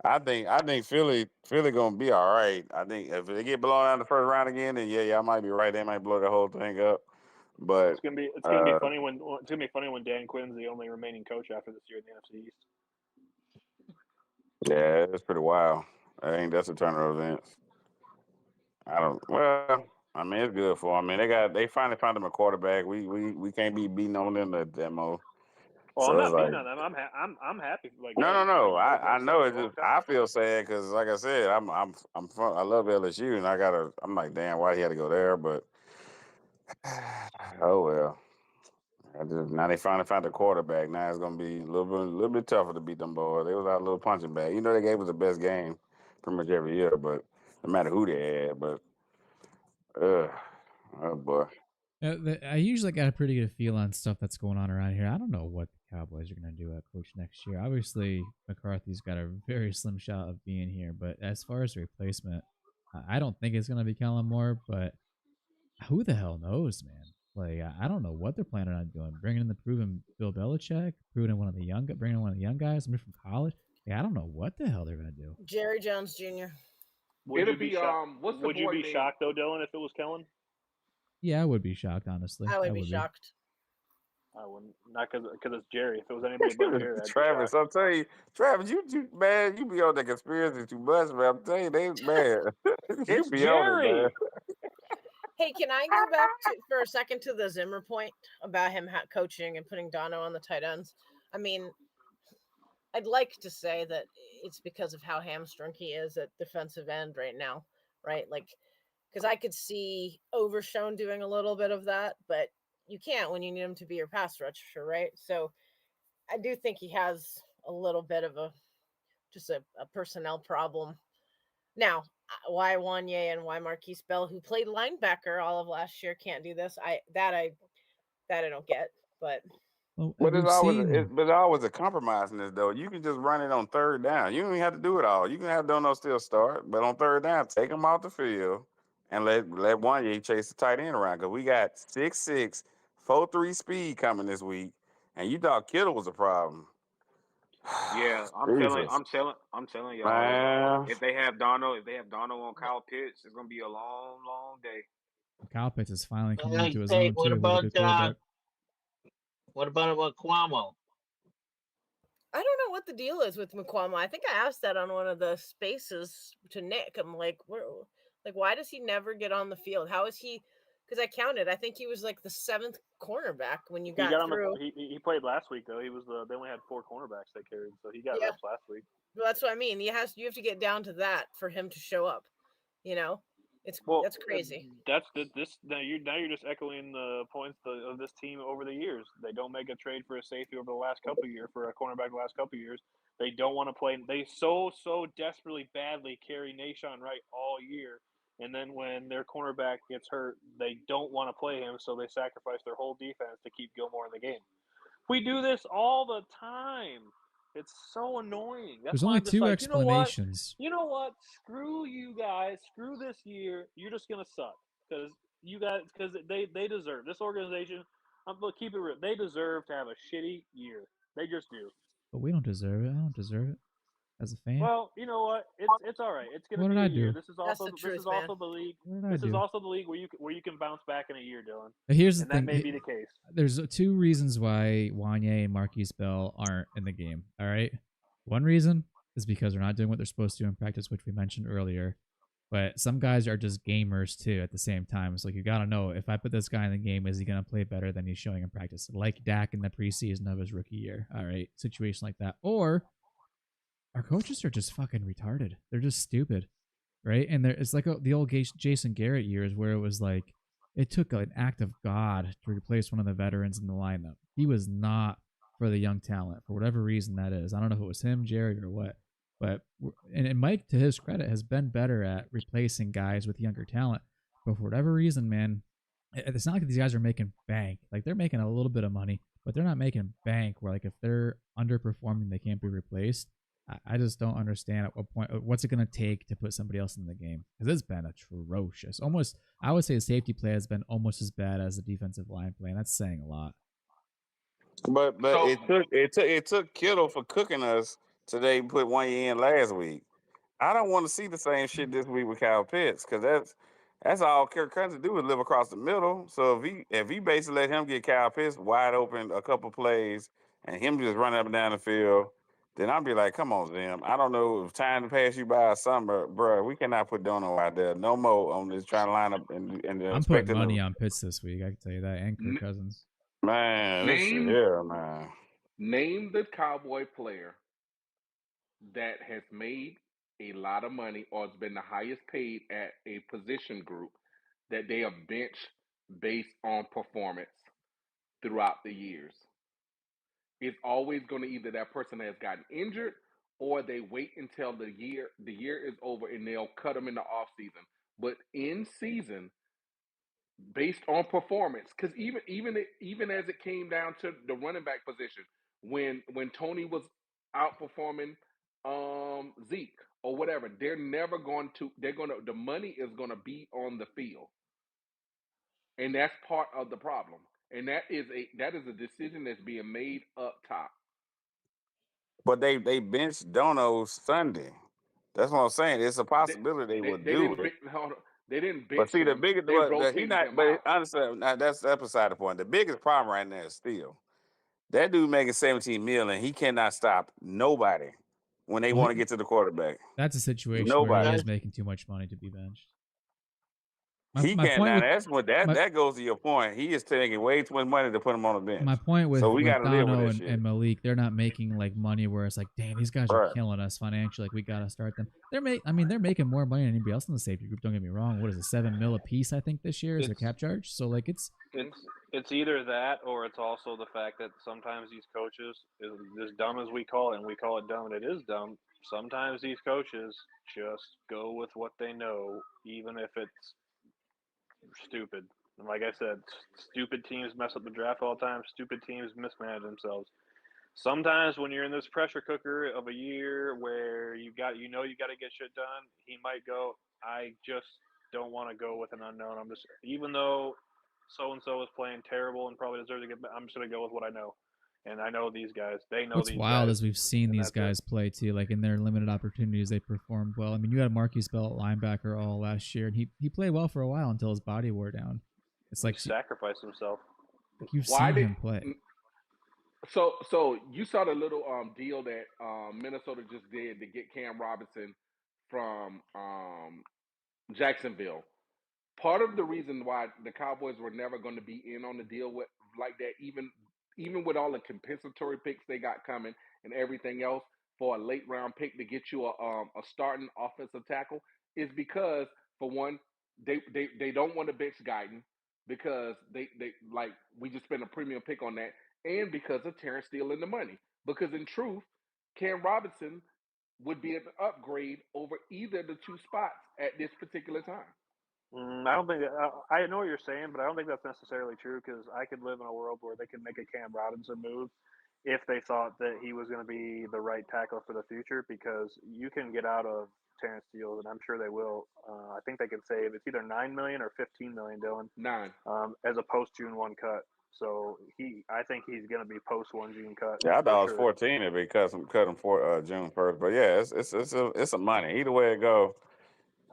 I think Philly gonna be all right. I think if they get blown out in the first round again, then yeah, I might be right. They might blow the whole thing up. But It's gonna be funny when Dan Quinn's the only remaining coach after this year in the NFC East. yeah, it's pretty wild. I think that's a turn of events. I don't. Well, I mean, it's good for them. I mean, they finally found them a quarterback. We can't be beating on them that demo. Well, I'm So it's not beating like on them. I'm happy. Like, no, hey, no, no. I they've know sucked a it's long just time. I feel sad because like I said, I'm from I love LSU and I'm like damn why he had to go there, but oh well. Now they finally found a quarterback. Now it's gonna be a little bit tougher to beat them boys. They was out a little punching bag. You know they gave us the best game pretty much every year, but no matter who they had, but uh oh boy. I usually got a pretty good feel on stuff that's going on around here. I don't know what the Cowboys are going to do at coach next year. Obviously, McCarthy's got a very slim shot of being here, but as far as the replacement, I don't think it's going to be Kellen Moore, but who the hell knows, man? Like, I don't know what they're planning on doing. Bringing in the proven Bill Belichick, bringing in one of the young guys, somebody from college. Yeah, I don't know what the hell they're going to do. Jerry Jones Jr. Would It'll you be be shocked? what's the Would you boy be name? shocked though, Dylan, if it was Kellen? Yeah, I would be shocked, honestly. I would be shocked. I wouldn't. Not because it's Jerry. If it was anybody but Jerry, I'd be Travis, shocked. I'm telling you, Travis, you man, you be on the conspiracy too much, man. I'm telling you, they man, you It's be on it, man. Jerry. Hey, can I go back for a second to the Zimmer point about him coaching and putting Dono on the tight ends? I mean, I'd like to say that it's because of how hamstrung he is at defensive end right now, right? Like, because I could see Overshone doing a little bit of that, but you can't when you need him to be your pass rusher, right? So I do think he has a little bit of a personnel problem. Now, why Wanye and why Marquise Bell, who played linebacker all of last year, can't do this? I don't get, but Well, But we've seen. it's always a compromise in this though. You can just run it on third down. You don't even have to do it all. You can have Dono still start, but on third down, take him off the field and let Wanye chase the tight end around because we got 6'6", 4.3 speed coming this week, and you thought Kittle was a problem. Yeah, Jesus, I'm telling y'all. man. If they have Dono on Kyle Pitts, it's gonna be a long, long day. Kyle Pitts is finally coming into his Hey, own too with a good quarterback. what about Cuomo? I don't know what the deal is with McQuama. I think I asked that on one of the spaces to Nick. I'm like, why does he never get on the field? How is he? Because I counted. I think he was like the 7th cornerback when you He got got on through. he played last week though. He was they only had 4 cornerbacks they carried, so he got Yeah. reps last week. Well, that's what I mean. You have to get down to that for him to show up. You know, that's crazy. That's this now. You're just echoing the points of this team over the years. They don't make a trade for a safety over the last couple of years for a cornerback the last couple of years. They don't want to play. They so desperately badly carry Nashawn Wright all year, and then when their cornerback gets hurt, they don't want to play him, so they sacrifice their whole defense to keep Gilmore in the game. We do this all the time. It's so annoying. That's There's why only I'm just two like, explanations. you know what? Screw you guys. Screw this year. You're just gonna suck because you guys because they deserve this organization. Look, keep it real. They deserve to have a shitty year. They just do. But we don't deserve it. I don't deserve it as a fan. Well, you know what? It's all right. It's gonna What be did a I year. do? This is That's also the truth, man. the league. What did I This is do? also the league where you can bounce back in a year, Dylan. But here's the And thing. that may be the case. There's two reasons why Wanye and Marquise Bell aren't in the game. All right. One reason is because they're not doing what they're supposed to in practice, which we mentioned earlier. But some guys are just gamers too at the same time. It's like you gotta know, if I put this guy in the game, is he gonna play better than he's showing in practice? Like Dak in the preseason of his rookie year. All right. Situation like that. Or our coaches are just fucking retarded. They're just stupid. Right. And it's like the old Jason Garrett years where it was like it took an act of God to replace one of the veterans in the lineup. He was not for the young talent for whatever reason that is. I don't know if it was him, Jerry, or what. But and Mike, to his credit, has been better at replacing guys with younger talent. But for whatever reason, man, it's not like these guys are making bank. Like they're making a little bit of money, but they're not making bank. Where like if they're underperforming, they can't be replaced. I just don't understand at what point. What's it going to take to put somebody else in the game? Because it's been atrocious. Almost, I would say the safety play has been almost as bad as the defensive line play, and that's saying a lot. But So- it took Kittle for cooking us today. Put one year in last week. I don't want to see the same shit this week with Kyle Pitts because that's all Kirk Cousins do is live across the middle. So if he basically let him get Kyle Pitts wide open a couple plays and him just running up and down the field, then I'll be like, come on, Zim. I don't know if time to pass you by or something, bro. We cannot put Dono out there no more on this trying to line up and I'm putting money on Pitts this week. I can tell you that, and Kirk Cousins. Man, man. Name the Cowboy player that has made a lot of money or has been the highest paid at a position group that they have benched based on performance throughout the years. It's always going to either that person has gotten injured or they wait until the year is over and they'll cut them in the off season. But in season, based on performance, because even as it came down to the running back position, when Tony was outperforming Zeke or whatever, the money is gonna be on the field. And that's part of the problem. And that is a decision that's being made up top. But they benched Dono Sunday. That's what I'm saying. It's a possibility they would do it. They didn't bench But see, the him. biggest, They rotated he not. him But out. honestly, that's beside the point. The biggest problem right now is still that dude making 17 million. He cannot stop nobody when they want to get to the quarterback. That's a situation Nobody. where he is making too much money to be benched. He can't. Now that's what that goes to your point. He is taking way too much money to put him on the bench. My point with, so we with got to live with Dono that shit. and Malik, they're not making like money where it's like, damn, these guys are killing us financially. Like we gotta start them. They're making more money than anybody else in the safety group. Don't get me wrong. What is it, $7 million a piece? I think this year is their cap charge. So like it's either that or it's also the fact that sometimes these coaches, as dumb as we call it, and we call it dumb, and it is dumb. Sometimes these coaches just go with what they know, even if it's stupid. And like I said, stupid teams mess up the draft all the time. Stupid teams mismanage themselves. Sometimes when you're in this pressure cooker of a year where you got to get shit done, he might go, I just don't want to go with an unknown. I'm just, even though so and so is playing terrible and probably deserves to get, I'm just gonna go with what I know. And I know these guys. They know what's these wild guys. is we've seen these guys play too. Like in their limited opportunities, they performed well. I mean, you had Marquise Bell at linebacker all last year, and he played well for a while until his body wore down. It's like he sacrificed himself. Like you've seen him play. So you saw the little deal that Minnesota just did to get Cam Robinson from Jacksonville. Part of the reason why the Cowboys were never going to be in on the deal with like that, even with all the compensatory picks they got coming and everything else for a late round pick to get you a starting offensive tackle, is because for one, they don't want to bench Guyton because they like we just spent a premium pick on that, and because of Terrence stealing the money. Because in truth, Cam Robinson would be an upgrade over either of the two spots at this particular time. I don't think I know what you're saying, but I don't think that's necessarily true because I could live in a world where they can make a Cam Robinson move if they thought that he was going to be the right tackle for the future, because you can get out of Terrence Steele, and I'm sure they will. I think they can save it's either $9 million or $15 million, Dylan, 9. as a post June 1 cut. So I think he's going to be post 1 June cut. Yeah, I thought it was sure. 14 if they cut him for June 1st. But yeah, it's a money either way it go.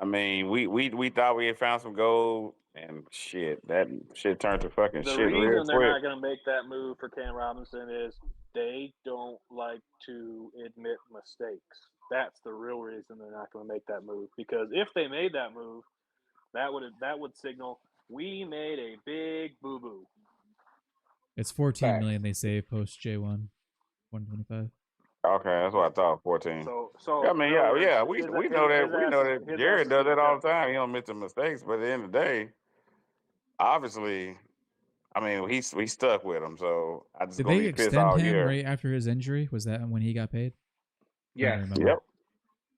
I mean, we thought we had found some gold, and shit, that shit turned to fucking The shit real reason they're quick. not going to make that move for Cam Robinson is they don't like to admit mistakes. That's the real reason they're not going to make that move. Because if they made that move, that would signal we made a big boo boo. It's 14 million they save post J1, 125. Okay, that's what I thought. 14. So I mean, in other words, yeah, we know that his Jared ass is does getting that all cut. the time. He don't make the mistakes, but at the end of the day, obviously, I mean, we stuck with him, so I just Did gonna they be pissed extend all him year. right after his injury? Was that when he got paid? I Yes. don't remember. Yep.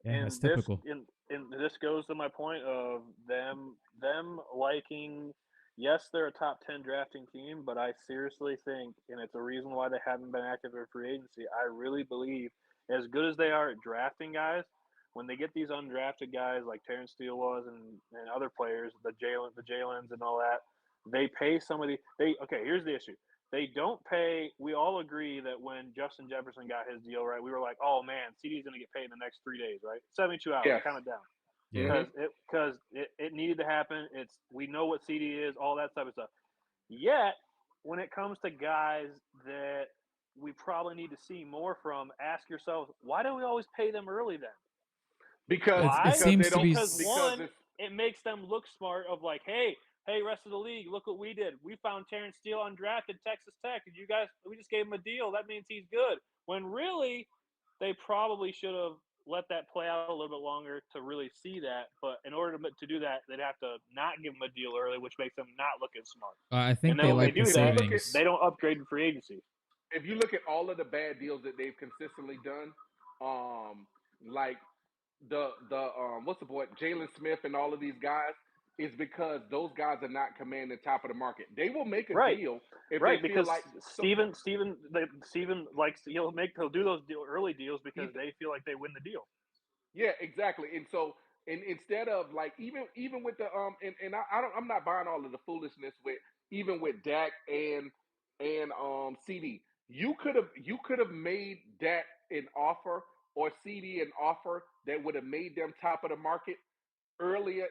Yeah, And that's typical. And this goes to my point of them liking. Yes, they're a top 10 drafting team, but I seriously think, and it's a reason why they haven't been active in free agency. I really believe, as good as they are at drafting guys, when they get these undrafted guys like Terrence Steele was and other players, the Jalen's and all that, they pay some of the. Okay, here's the issue. They don't pay. We all agree that when Justin Jefferson got his deal, right, we were like, "Oh man, CD's going to get paid in the next 3 days, right? 72 hours, Yes. count it down." Yeah. Because it needed to happen. We know what CD is, all that type of stuff. Yet, when it comes to guys that we probably need to see more from, ask yourselves, why do we always pay them early then? Because Why? It seems they to don't. be Because one, it makes them look smart. Of like, hey, rest of the league, look what we did. We found Terrence Steele undrafted, Texas Tech, and we just gave him a deal. That means he's good. When really, they probably should have let that play out a little bit longer to really see that. But in order to do that, they'd have to not give him a deal early, which makes them not look as smart. I think And then they when like they the do that, savings. they don't upgrade in free agency. If you look at all of the bad deals that they've consistently done, like the what's the boy Jalen Smith and all of these guys, is because those guys are not commanding the top of the market. They will make a deal if they feel because like Steven likes he'll do those early deals because they feel like they win the deal. Yeah, exactly. And so, and instead of like even with the I'm not buying all of the foolishness with even with Dak and CD. You could have made Dak an offer or CD an offer that would have made them top of the market earlier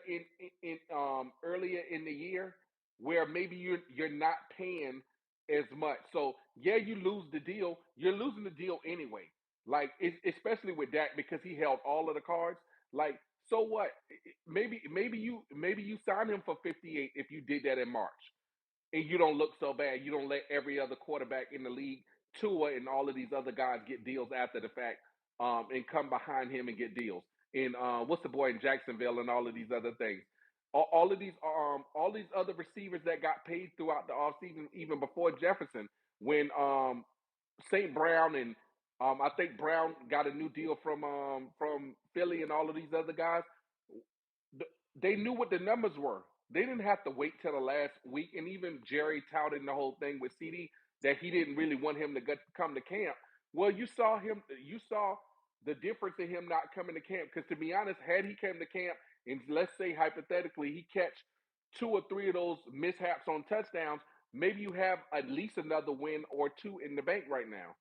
earlier in the year, where maybe you're not paying as much. So yeah, you lose the deal. You're losing the deal anyway. Like especially with Dak because he held all of the cards. Like so what? Maybe you sign him for 58 if you did that in March, and you don't look so bad. You don't let every other quarterback in the league, Tua and all of these other guys, get deals after the fact, and come behind him and get deals. And what's the boy in Jacksonville and all of these other things. All of these other receivers that got paid throughout the offseason, even before Jefferson, when St. Brown and I think Brown got a new deal from Philly and all of these other guys. They knew what the numbers were. They didn't have to wait till the last week. And even Jerry touted the whole thing with CD that he didn't really want him to come to camp. Well, you saw the difference in him not coming to camp. Because to be honest, had he came to camp and let's say hypothetically he catch 2 or 3 of those mishaps on touchdowns, maybe you have at least another win or 2 in the bank right now.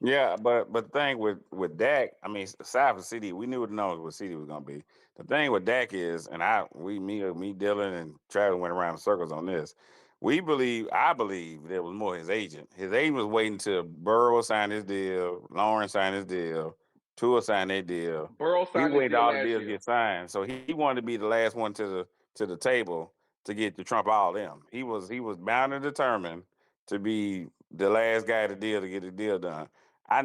Yeah, but the thing with Dak, I mean, aside from CD, we knew what CD was gonna be. The thing with Dak is, and me, Dylan, and Travis went around in circles on this. I believe there was more his agent. His agent was waiting till Burrow signed his deal, Lawrence signed his deal, Tua signed their deal. Burrow He signed his waited deal all the last deals to year. get signed, so he wanted to be the last one to the table to get to trump all them. He was bound and determined to be the last guy to deal to get the deal done. I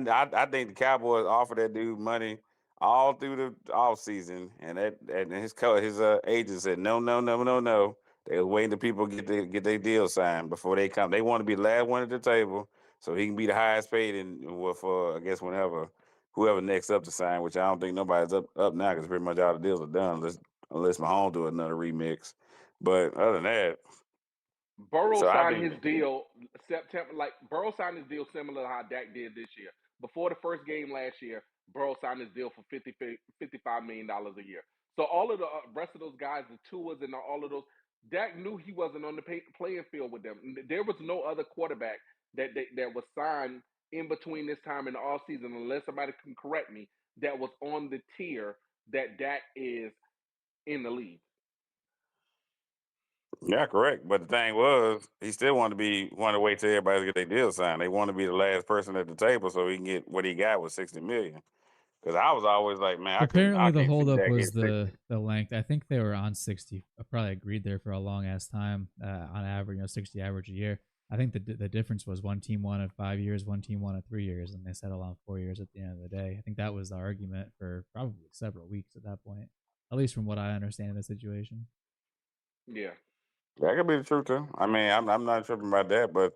think the Cowboys offered that dude money all through the off season, and his agent said no, no, no, no, no. They was waiting till people get their deal signed before they come. They want to be the last one at the table so he can be the highest paid for I guess whoever next up to sign. Which I don't think nobody's up now because pretty much all the deals are done unless Mahomes do another remix. But other than that. Burrow So I signed think his deal September. Like Burrow signed his deal similar to how Dak did this year. Before the first game last year, Burrow signed his deal for $55 million a year. So all of the rest of those guys, the Tuas and all of those, Dak knew he wasn't on the playing field with them. There was no other quarterback that was signed in between this time and the off season, unless somebody can correct me, that was on the tier that Dak is in the league. yeah, correct. But the thing was, he still wanted to wait till everybody get their deal signed. They want to be the last person at the table so he can get what he got was $60 million. Because I was always like, man, Apparently, I the can't see holdup that was get 60. the length. I think they were on 60. I probably agreed there for a long ass time. On average, 60 average a year. I think the difference was one team wanted 5 years, one team wanted 3 years, and they settled on 4 years at the end of the day. I think that was the argument for probably several weeks at that point, at least from what I understand of the situation. Yeah. That could be the truth too. I mean, I'm not tripping about that, but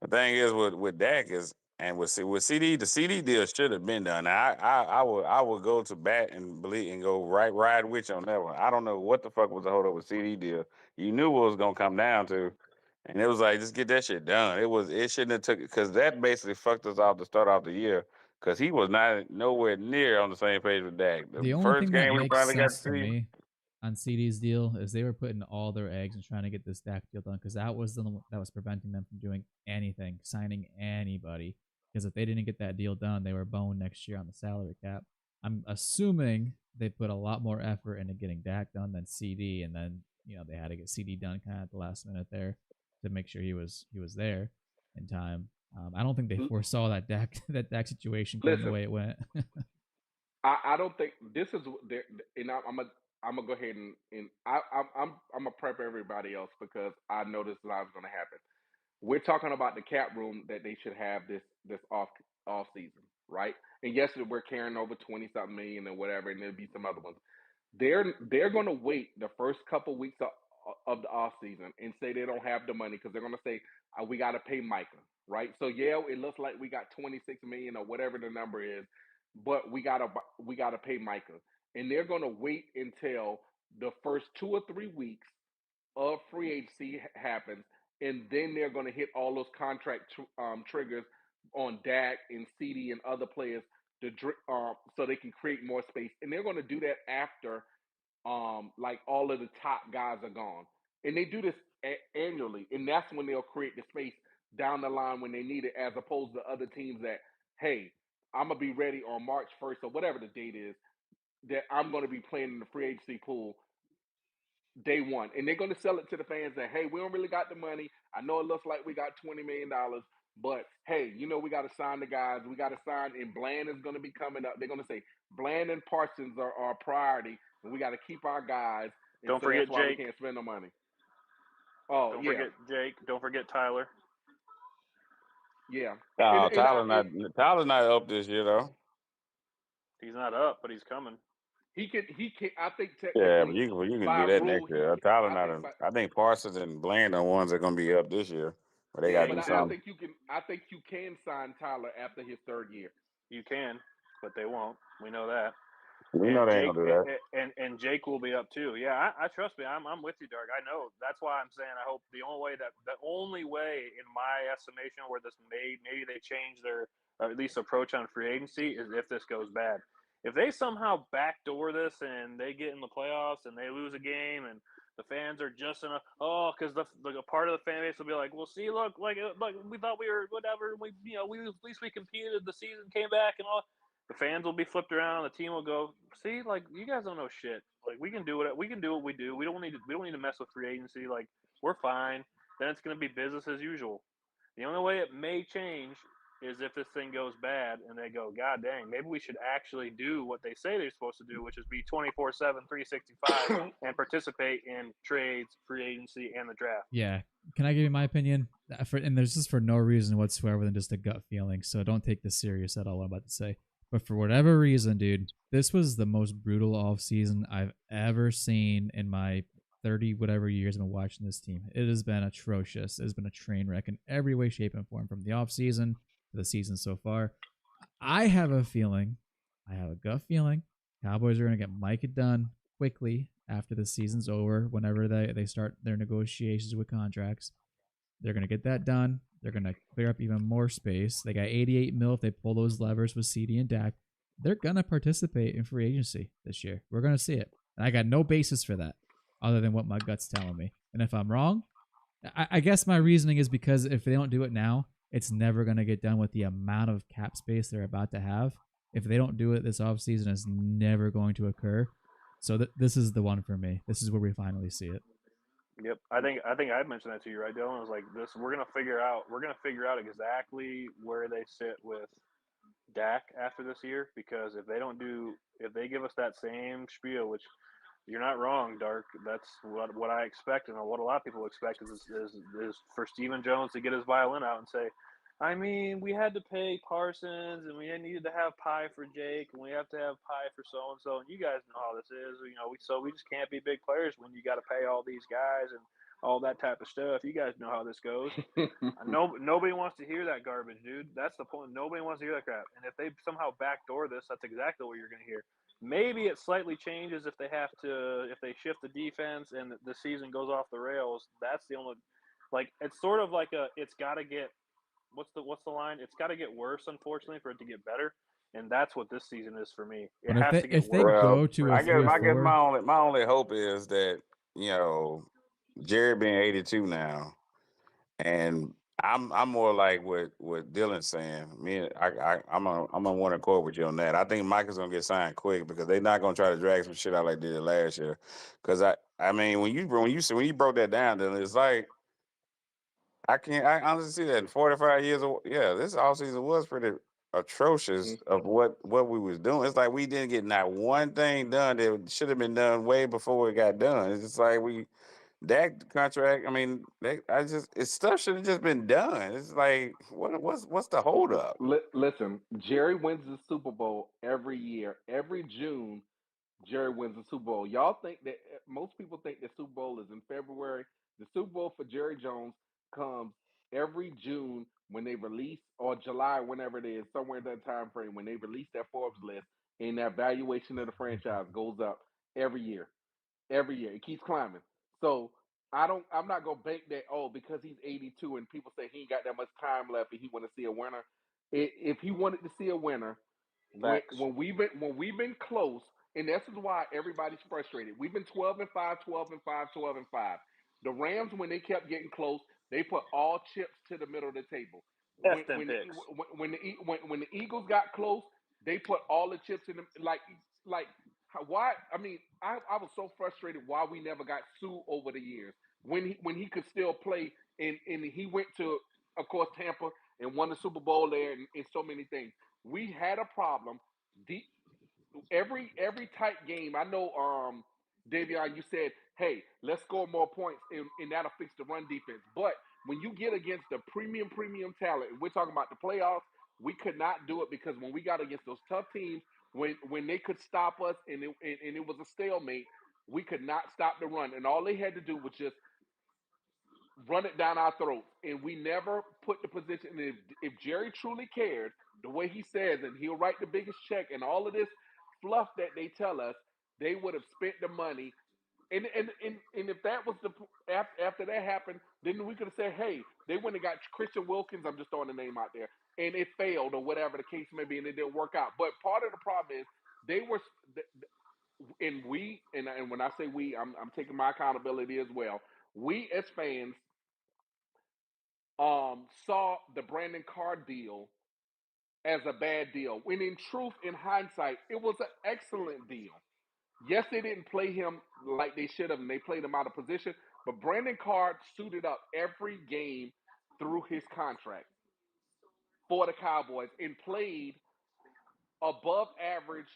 the thing is with Dak is and with CD, the CD deal should have been done. Now, I would go to bat and believe and go ride with you on that one. I don't know what the fuck was the hold up with CD deal. You knew what it was gonna come down to, and it was like just get that shit done. It shouldn't have took because that basically fucked us off to start off the year because he was not nowhere near on the same page with Dak. The The only first thing that game we makes finally got to sense to see. me on CD's deal is they were putting all their eggs and trying to get this Dak deal done because that was that was preventing them from doing anything, signing anybody. Because if they didn't get that deal done, they were boned next year on the salary cap. I'm assuming they put a lot more effort into getting Dak done than CD, and then they had to get CD done kind of at the last minute there to make sure he was there in time. I don't think they foresaw that Dak situation going the way it went. I don't think this is and I'm gonna go ahead and I'm gonna prep everybody else because I know this is not going to happen. We're talking about the cap room that they should have this off season, right? And yes, we're carrying over 20 something million or whatever, and there'll be some other ones. They're going to wait the first couple weeks of the off season and say they don't have the money because they're going to say we got to pay Micah, right? So yeah, it looks like we got 26 million or whatever the number is, but we gotta pay Micah, and they're going to wait until the first 2 or 3 weeks of free agency happens, and then they're going to hit all those contract triggers on Dak and CD and other players so they can create more space. And they're going to do that after like all of the top guys are gone. And they do this annually, and that's when they'll create the space down the line when they need it, as opposed to other teams that, hey, I'm gonna be ready on March 1st or whatever the date is that I'm going to be playing in the free agency pool day one, and they're going to sell it to the fans that, hey, we don't really got the money. I know it looks like we got $20 million, but hey, we got to sign the guys. We got to sign, and Bland is going to be coming up. They're going to say Bland and Parsons are our priority, and we got to keep our guys. And Don't so forget that's why Jake. We can't spend no money. Oh, Don't yeah. forget Jake. Don't forget Tyler. Yeah. No, Tyler's not up this year though. He's not up, but he's coming. He can. I think Yeah, technically, but you can by do that rule, next year. I think Parsons and Bland are ones that are going to be up this year, but they got to but do I something. think you can. I think you can sign Tyler after his third year. You can, but they won't. We know that. We know they ain't gonna do that. And Jake will be up too. Yeah, I trust me. I'm with you, Dirk. I know. That's why I'm saying I hope the only way in my estimation where this maybe they change their or at least approach on free agency is if this goes bad. If they somehow backdoor this and they get in the playoffs and they lose a game and the fans are just enough, because the part of the fan base will be like, well, see, look, like we thought we were whatever. We at least we competed. The season came back and all. The fans will be flipped around. The team will go, see, like you guys don't know shit. Like we can do what we do. We don't need to mess with free agency. Like we're fine. Then it's going to be business as usual. The only way it may change is if this thing goes bad and they go, God dang, maybe we should actually do what they say they're supposed to do, which is be 24/7, 365, and participate in trades, free agency, and the draft. Yeah. Can I give you my opinion? And there's just for no reason whatsoever than just a gut feeling. So don't take this serious at all, what I'm about to say. But for whatever reason, dude, this was the most brutal offseason I've ever seen in my 30 whatever years I've been watching this team. It has been atrocious. It has been a train wreck in every way, shape, and form, from the offseason to the season so far. I have a gut feeling, Cowboys are going to get Micah done quickly after the season's over, whenever they start their negotiations with contracts. They're going to get that done. They're going to clear up even more space. They got 88 mil if they pull those levers with CD and Dak. They're going to participate in free agency this year. We're going to see it. And I got no basis for that other than what my gut's telling me. And if I'm wrong, I guess my reasoning is because if they don't do it now, it's never going to get done with the amount of cap space they're about to have. If they don't do it this offseason, it's never going to occur. So this is the one for me. This is where we finally see it. Yep, I think I mentioned that to you, right, Dylan? I was like, this. We're gonna figure out exactly where they sit with Dak after this year, because if they give us that same spiel, which you're not wrong, Dark. That's what I expect, and what a lot of people expect is for Stephen Jones to get his violin out and say, I mean, we had to pay Parsons, and we needed to have pie for Jake, and we have to have pie for so and so, and you guys know how this is. So we just can't be big players when you got to pay all these guys and all that type of stuff. You guys know how this goes. Nobody wants to hear that garbage, dude. That's the point. Nobody wants to hear that crap. And if they somehow backdoor this, that's exactly what you're going to hear. Maybe it slightly changes if they shift the defense and the season goes off the rails. That's the only, it's sort of like it's got to get, what's the line? It's got to get worse, unfortunately, for it to get better. And that's what this season is for me. It But has to get if they worse. go to a I guess 3-4, my only hope is that Jerry being 82 now, and I'm more like what Dylan's saying. I'm gonna want to quote with you on that. I think Mike is gonna get signed quick because they're not gonna try to drag some shit out like they did last year. Because I mean when you broke that down, then it's like I honestly see that in 45 years. This offseason was pretty atrocious of what we was doing. It's like we didn't get not one thing done that should have been done way before it got done. It's just like that contract. I mean, stuff should have just been done. It's like what's the holdup? Listen, Jerry wins the Super Bowl every year. Every June, Jerry wins the Super Bowl. Y'all think that most people think the Super Bowl is in February. The Super Bowl for Jerry Jones comes every June when they release, or July, whenever it is, somewhere in that time frame when they release that Forbes list, and that valuation of the franchise goes up every year. Every year it keeps climbing. So I'm not gonna bank that, because he's 82 and people say he ain't got that much time left and he want to see a winner. If he wanted to see a winner, when we've been close, and this is why everybody's frustrated. We've been 12-5, 12-5, 12-5. The Rams, when they kept getting close, they put all chips to the middle of the table. F them picks. When the Eagles got close, they put all the chips in them. Why? I mean, I was so frustrated why we never got Sue over the years when he could still play, and he went to, of course, Tampa and won the Super Bowl there, and so many things. We had a problem. Every tight game, I know, Davion, you said, hey, let's score more points, and that'll fix the run defense. But when you get against the premium talent, and we're talking about the playoffs, we could not do it, because when we got against those tough teams, when they could stop us and it was a stalemate, we could not stop the run. And all they had to do was just run it down our throats. And we never put the position. And if Jerry truly cared, the way he says, and he'll write the biggest check and all of this fluff that they tell us, they would have spent the money. And if that was after that happened, then we could have said, hey, they went and got Christian Wilkins. I'm just throwing the name out there, and it failed or whatever the case may be, and it didn't work out. But part of the problem is they were, and when I say we, I'm taking my accountability as well. We as fans saw the Brandon Carr deal as a bad deal, when in truth, in hindsight, it was an excellent deal. Yes, they didn't play him like they should have, and they played him out of position. But Brandon Carr suited up every game through his contract for the Cowboys and played above average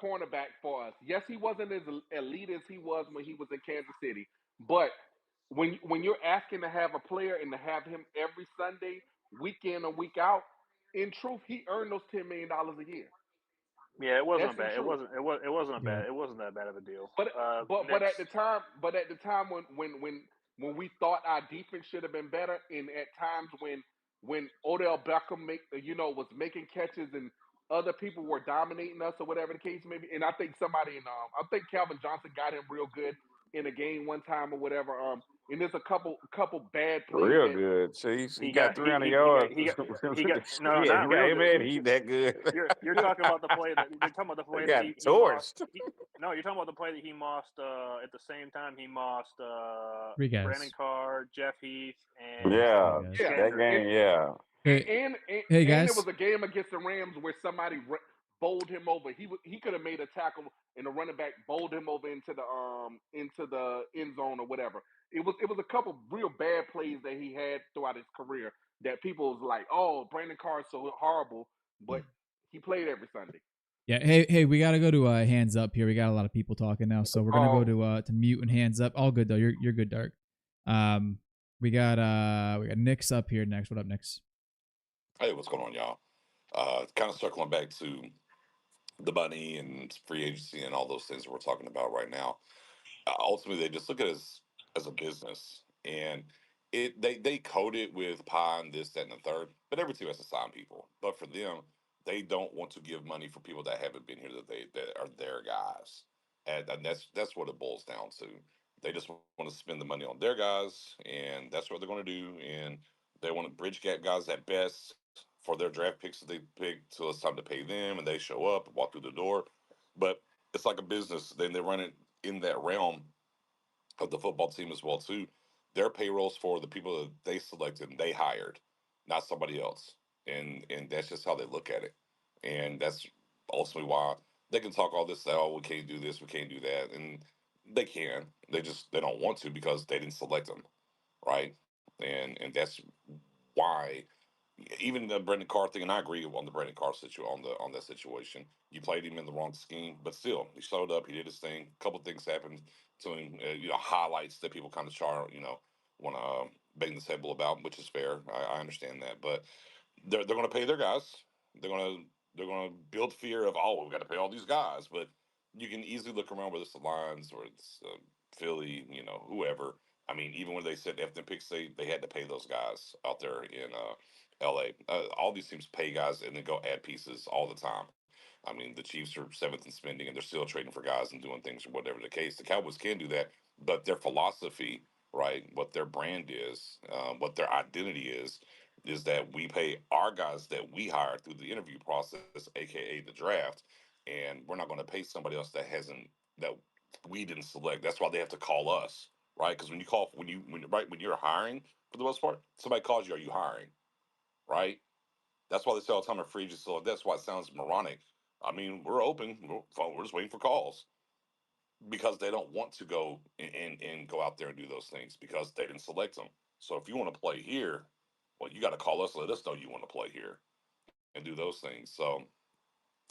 cornerback for us. Yes, he wasn't as elite as he was when he was in Kansas City, but when you're asking to have a player and to have him every Sunday, week in and week out, in truth, he earned those $10 million a year. Yeah, it wasn't That's bad. It true. wasn't. It wasn't bad. It wasn't that bad of a deal. But at Next, the time when we thought our defense should have been better, and at times when Odell Beckham was making catches and other people were dominating us or whatever the case may be, and I think somebody I think Calvin Johnson got him real good in a game one time or whatever. and there's a couple bad plays. Real that, good. See, he got got 300 yards. he got no, Yeah, not he got, real hey man, good. he that good. You're talking about the play that you're talking about the He play that got he lost. torched. No, you're talking about the play that he lost at the same time he lost Three Brandon guys. Carr, Jeff Heath, Yeah, and Yeah, three guys. yeah, that Chandra. game. Yeah, Hey, and hey there guys. was a game against the Rams where somebody bowled him over. He could have made a tackle, and the running back bowled him over into the end zone or whatever. It was a couple real bad plays that he had throughout his career that people was like, oh, Brandon Carr's so horrible, but he played every Sunday. Yeah, hey, we gotta go to hands up here. We got a lot of people talking now, so we're gonna go to mute and hands up. All good though. You're good, Dark. We got Nick's up here next. What up, Nick's? Hey, what's going on, y'all? Kind of circling back to the money and free agency and all those things that we're talking about right now. Ultimately, they just look at it as a business, and they code it with pie and this, that, and the third. But every team has to sign people. But for them, they don't want to give money for people that haven't been here that are their guys, and that's what it boils down to. They just want to spend the money on their guys, and that's what they're going to do. And they want to bridge gap guys at best for their draft picks that they pick till it's time to pay them, and they show up and walk through the door. But it's like a business. Then they run it in that realm of the football team as well too. Their payrolls for the people that they selected and they hired, not somebody else. And that's just how they look at it. And that's ultimately why they can talk all this, say, oh, we can't do this, we can't do that. And they can. They don't want to because they didn't select them. Right. And that's why even the Brendan Carr thing, and I agree on the Brendan Carr on that situation. You played him in the wrong scheme, but still, he showed up. He did his thing. A couple things happened to him. Highlights that people kind of want to bang the table about, which is fair. I understand that, but they're going to pay their guys. They're going to build fear of, oh, we've got to pay all these guys, but you can easily look around whether it's the Lions or it's Philly, whoever. I mean, even when they said F them picks, they had to pay those guys out there in LA. All these teams pay guys and then go add pieces all the time. I mean, the Chiefs are seventh in spending and they're still trading for guys and doing things or whatever the case. The Cowboys can do that, but their philosophy, right, what their brand is, what their identity is that we pay our guys that we hire through the interview process, aka the draft, and we're not going to pay somebody else that we didn't select. That's why they have to call us, right? Because when you're hiring for the most part, somebody calls you, are you hiring? Right? That's why they say all the time a free agent. So that's why it sounds moronic. I mean, we're open. We're just waiting for calls because they don't want to go and go out there and do those things because they didn't select them. So if you want to play here, well, you got to call us, let us know you want to play here and do those things. So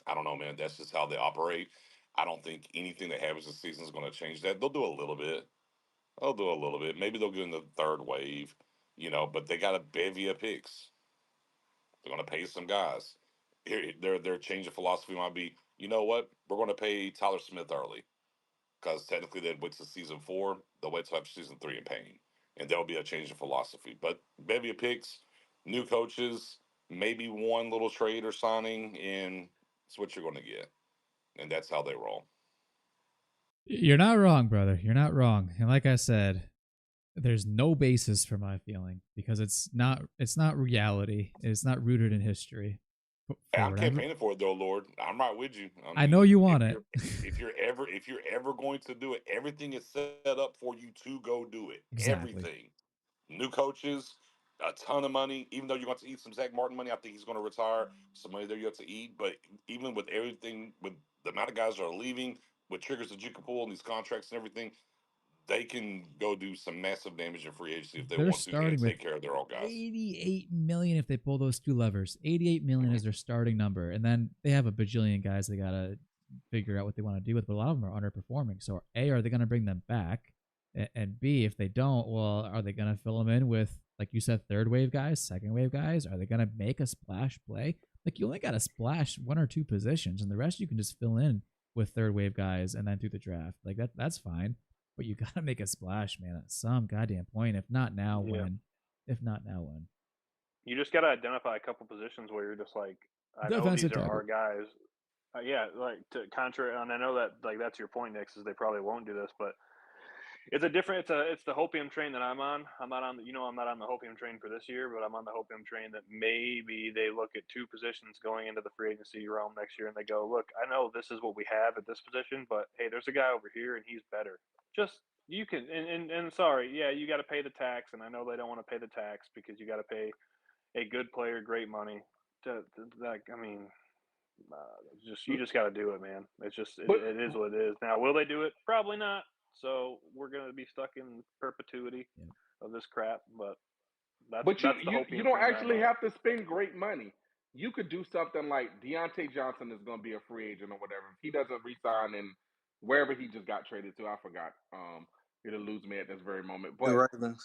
I don't know, man. That's just how they operate. I don't think anything that happens this season is going to change that. They'll do a little bit. They'll do a little bit. Maybe they'll get in the third wave, but they got a bevy of picks. They're going to pay some guys. Here, their change of philosophy might be, you know what? We're going to pay Tyler Smith early because technically they'd wait to season 4. They'll wait till after season 3 and pay him, and there'll be a change of philosophy. But bevy of picks, new coaches, maybe one little trade or signing, and it's what you're going to get, and that's how they roll. You're not wrong, brother. You're not wrong. And like I said, there's no basis for my feeling because it's not reality. It's not rooted in history. I'm campaigning for it though, Lord. I'm right with you. I know you want it. If you're ever going to do it, everything is set up for you to go do it. Exactly. Everything. New coaches, a ton of money. Even though you're going to eat some Zach Martin money, I think he's going to retire. Some money there you have to eat. But even with everything, with the amount of guys that are leaving, with triggers that you can pull and these contracts and everything, they can go do some massive damage in free agency if they want to and take care of their own guys. 88 million if they pull those two levers. 88 million is their starting number, and then they have a bajillion guys they gotta figure out what they want to do with. But a lot of them are underperforming. So A, are they gonna bring them back? And B, if they don't, well, are they gonna fill them in with, like you said, third wave guys, second wave guys? Are they gonna make a splash play? Like, you only gotta splash one or two positions, and the rest you can just fill in with third wave guys and then through the draft. Like that's fine. But you gotta make a splash, man, at some goddamn point. If not now, when? If not now, when? You just got to identify a couple positions where you're just like, I know Defensive these are tackle. our guys. Yeah, like to contrary, and I know that like that's your point, Nick, is they probably won't do this, but It's a different. It's the hopium train that I'm on. I'm not on. I'm not on the hopium train for this year, but I'm on the hopium train that maybe they look at two positions going into the free agency realm next year, and they go, "Look, I know this is what we have at this position, but hey, there's a guy over here, and he's better. Just you can." And sorry, yeah, you got to pay the tax, and I know they don't want to pay the tax because you got to pay a good player great money. I mean, you just got to do it, man. It's just But it is what it is. Now, will they do it? Probably not. So we're gonna be stuck in perpetuity of this crap. But But that's the you hopium don't train that I'm actually on. have to spend great money. You could do something like Deontay Johnson is going to be a free agent or whatever. If he doesn't resign in wherever he just got traded to, I forgot. It'll lose me at this very moment. The But Ravens.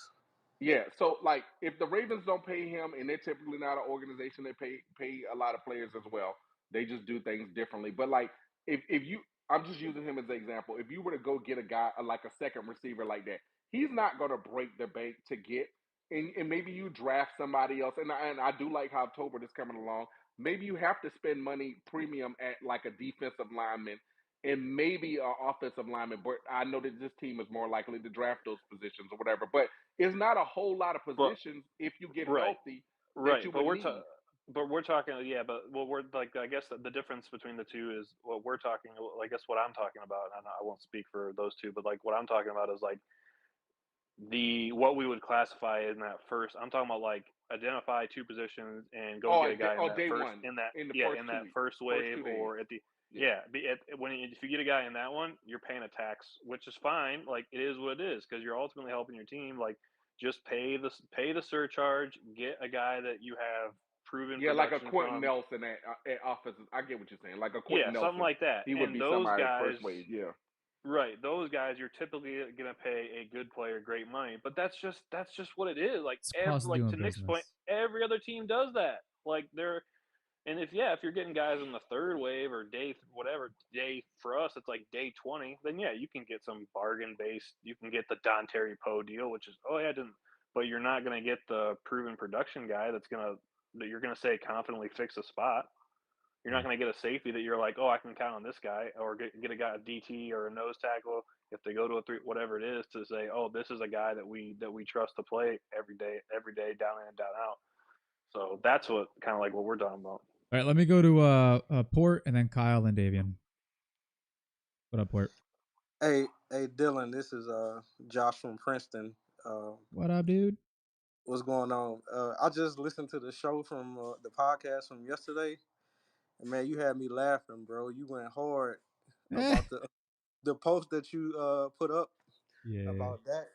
yeah, so like if the Ravens don't pay him, and they're typically not an organization that pay a lot of players as well, they just do things differently. But like if you, I'm just using him as an example. If you were to go get a guy like a second receiver like that, he's not going to break the bank to get. And maybe you draft somebody else. And I do like how Tolbert is coming along. Maybe you have to spend money premium at like a defensive lineman and maybe an offensive lineman. But I know that this team is more likely to draft those positions or whatever. But it's not a whole lot of But positions if you get right, healthy that right. you would need. But we're talking, yeah. But what we're like, I guess the difference between the two is what we're talking. I guess what I'm talking about, and I won't speak for those two, but like what I'm talking about is like the what we would classify in that first. I'm talking about like identify two positions and go get a guy in that Day first one in the in first that 2 weeks, first first wave 2 days. or at the Yeah. if you get a guy in that one, you're paying a tax, which is fine. Like it is what it is because you're ultimately helping your team. Like just pay the surcharge, get a guy that you have proven Yeah, like a production Quentin from. Nelson at offensive. I get what you're saying. Like a Yeah, Quentin something Nelson, like that. he would And be those somebody guys, first wave. Yeah. right, those guys you're typically going to pay a good player great money, but that's just what it is. Like It's cost of like doing to Nick's point, business. every other team does that. Like they're and if you're getting guys in the third wave or day for us it's like day 20, then yeah, you can get some bargain based. You can get the Don Terry Poe deal, which is oh yeah, I didn't, but you're not going to get the proven production guy that you're going to say confidently fix a spot. You're not going to get a safety that you're like, oh, I can count on this guy, or get a guy a DT or a nose tackle if they go to a three, whatever it is, to say, oh, this is a guy that we trust to play every day, down in and down out. So that's what kind of like what we're talking about. All right, let me go to Port and then Kyle and Davian. What up, Port? Hey, Dylan. This is Josh from Princeton. What up, dude? What's going on? I just listened to the show from the podcast from yesterday, and man, you had me laughing, bro. You went hard about the post that you put up about that.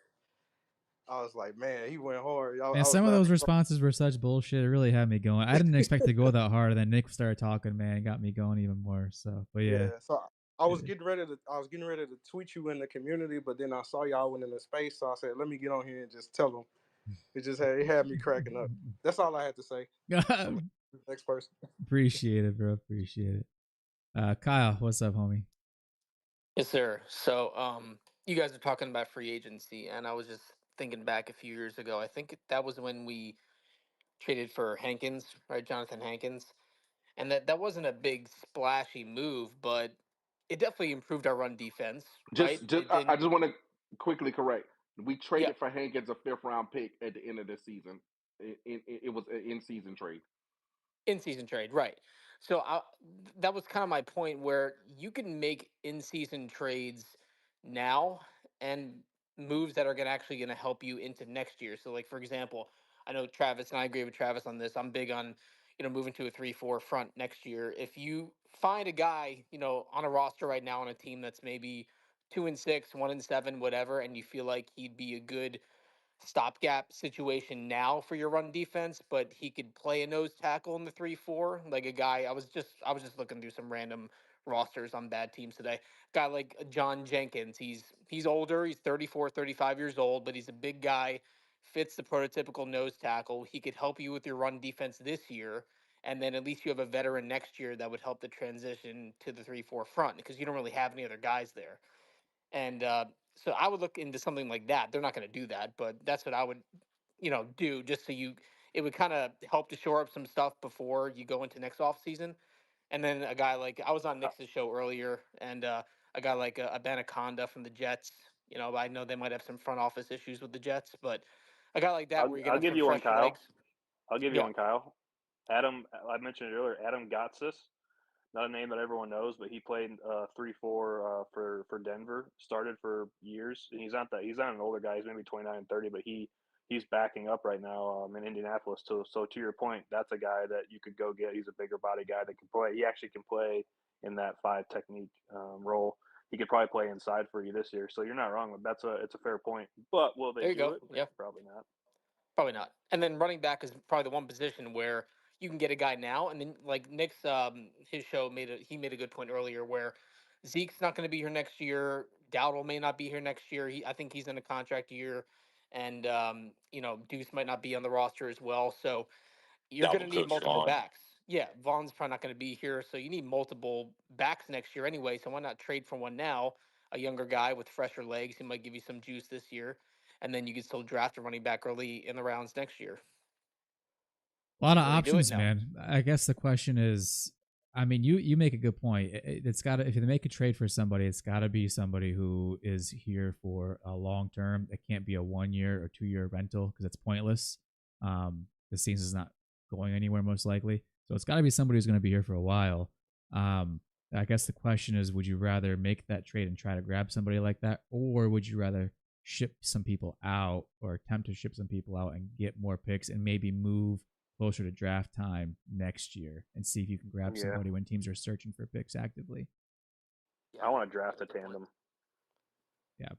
I was like, man, he went hard. I And was some of those laughing. responses were such bullshit. It really had me going. I didn't expect to go that hard. And then Nick started talking, man, it got me going even more. So, but yeah. So I was getting ready to tweet you in the community, but then I saw y'all went into space, so I said, let me get on here and just tell them. It had me cracking up. That's all I had to say. Next person. Appreciate it, bro. Appreciate it. Kyle, what's up, homie? Yes, sir. So, you guys are talking about free agency, and I was just thinking back a few years ago. I think that was when we traded for Hankins, right? Jonathan Hankins. And that wasn't a big splashy move, but it definitely improved our run defense, right? It I didn't. just want to quickly correct. We Yeah, traded for Hankins a 5th round pick at the end of the season. It was an in season trade. in season trade, right? So that was kind of my point where you can make in season trades now and moves that are going to help you into next year. So, like for example, I know Travis and I agree with Travis on this. I'm big on moving to a 3-4 front next year. If you find a guy on a roster right now on a team that's maybe 2-6, 1-7, whatever, and you feel like he'd be a good stopgap situation now for your run defense, but he could play a nose tackle in the 3-4. Like a guy, I was just looking through some random rosters on bad teams today. Guy like John Jenkins, he's older, he's 34, 35 years old, but he's a big guy, fits the prototypical nose tackle. He could help you with your run defense this year. And then at least you have a veteran next year that would help the transition to the 3-4 front because you don't really have any other guys there. And so I would look into something like that. They're not going to do that, but that's what I would, do just so it would kind of help to shore up some stuff before you go into next off season. And then a guy like I was on Nick's show earlier, and a guy like a Anaconda from the Jets. I know they might have some front office issues with the Jets, but a guy like that where you're I'll gonna have give some you one, fresh Kyle. legs. I'll give you Yeah. one, Kyle. I mentioned it earlier. Adam Gotsis, not a name that everyone knows, but he played 3-4 for Denver. Started for years, and he's not an older guy. He's maybe 29, 30, but he's backing up right now in Indianapolis too. So to your point, that's a guy that you could go get. He's a bigger body guy that can play. He actually can play in that 5 technique role. He could probably play inside for you this year. So you're not wrong. It's a fair point. But will they There you do go. it? Yeah. Probably not. Probably not. And then running back is probably the one position where you can get a guy now. And then like Nick's his show made a good point earlier where Zeke's not going to be here next year. Dowdle may not be here next year. I think he's in a contract year, and Deuce might not be on the roster as well. So you're going to Dalvin need Cook's multiple gone. backs. Yeah, Vaughn's probably not going to be here, so you need multiple backs next year anyway. So why not trade for one now? A younger guy with fresher legs who might give you some juice this year, and then you can still draft a running back early in the rounds next year. A lot of Will you do it? options, No. man. I guess the question is, I mean, you make a good point. It's got to, if you make a trade for somebody, it's got to be somebody who is here for a long term. It can't be a 1 year or 2 year rental because it's pointless. The season is not going anywhere most likely, so it's got to be somebody who's going to be here for a while. I guess the question is, would you rather make that trade and try to grab somebody like that, or would you rather ship some people out or attempt to ship some people out and get more picks and maybe move closer to draft time next year and see if you can grab somebody when teams are searching for picks actively? Yeah, I want to draft a tandem. Yeah.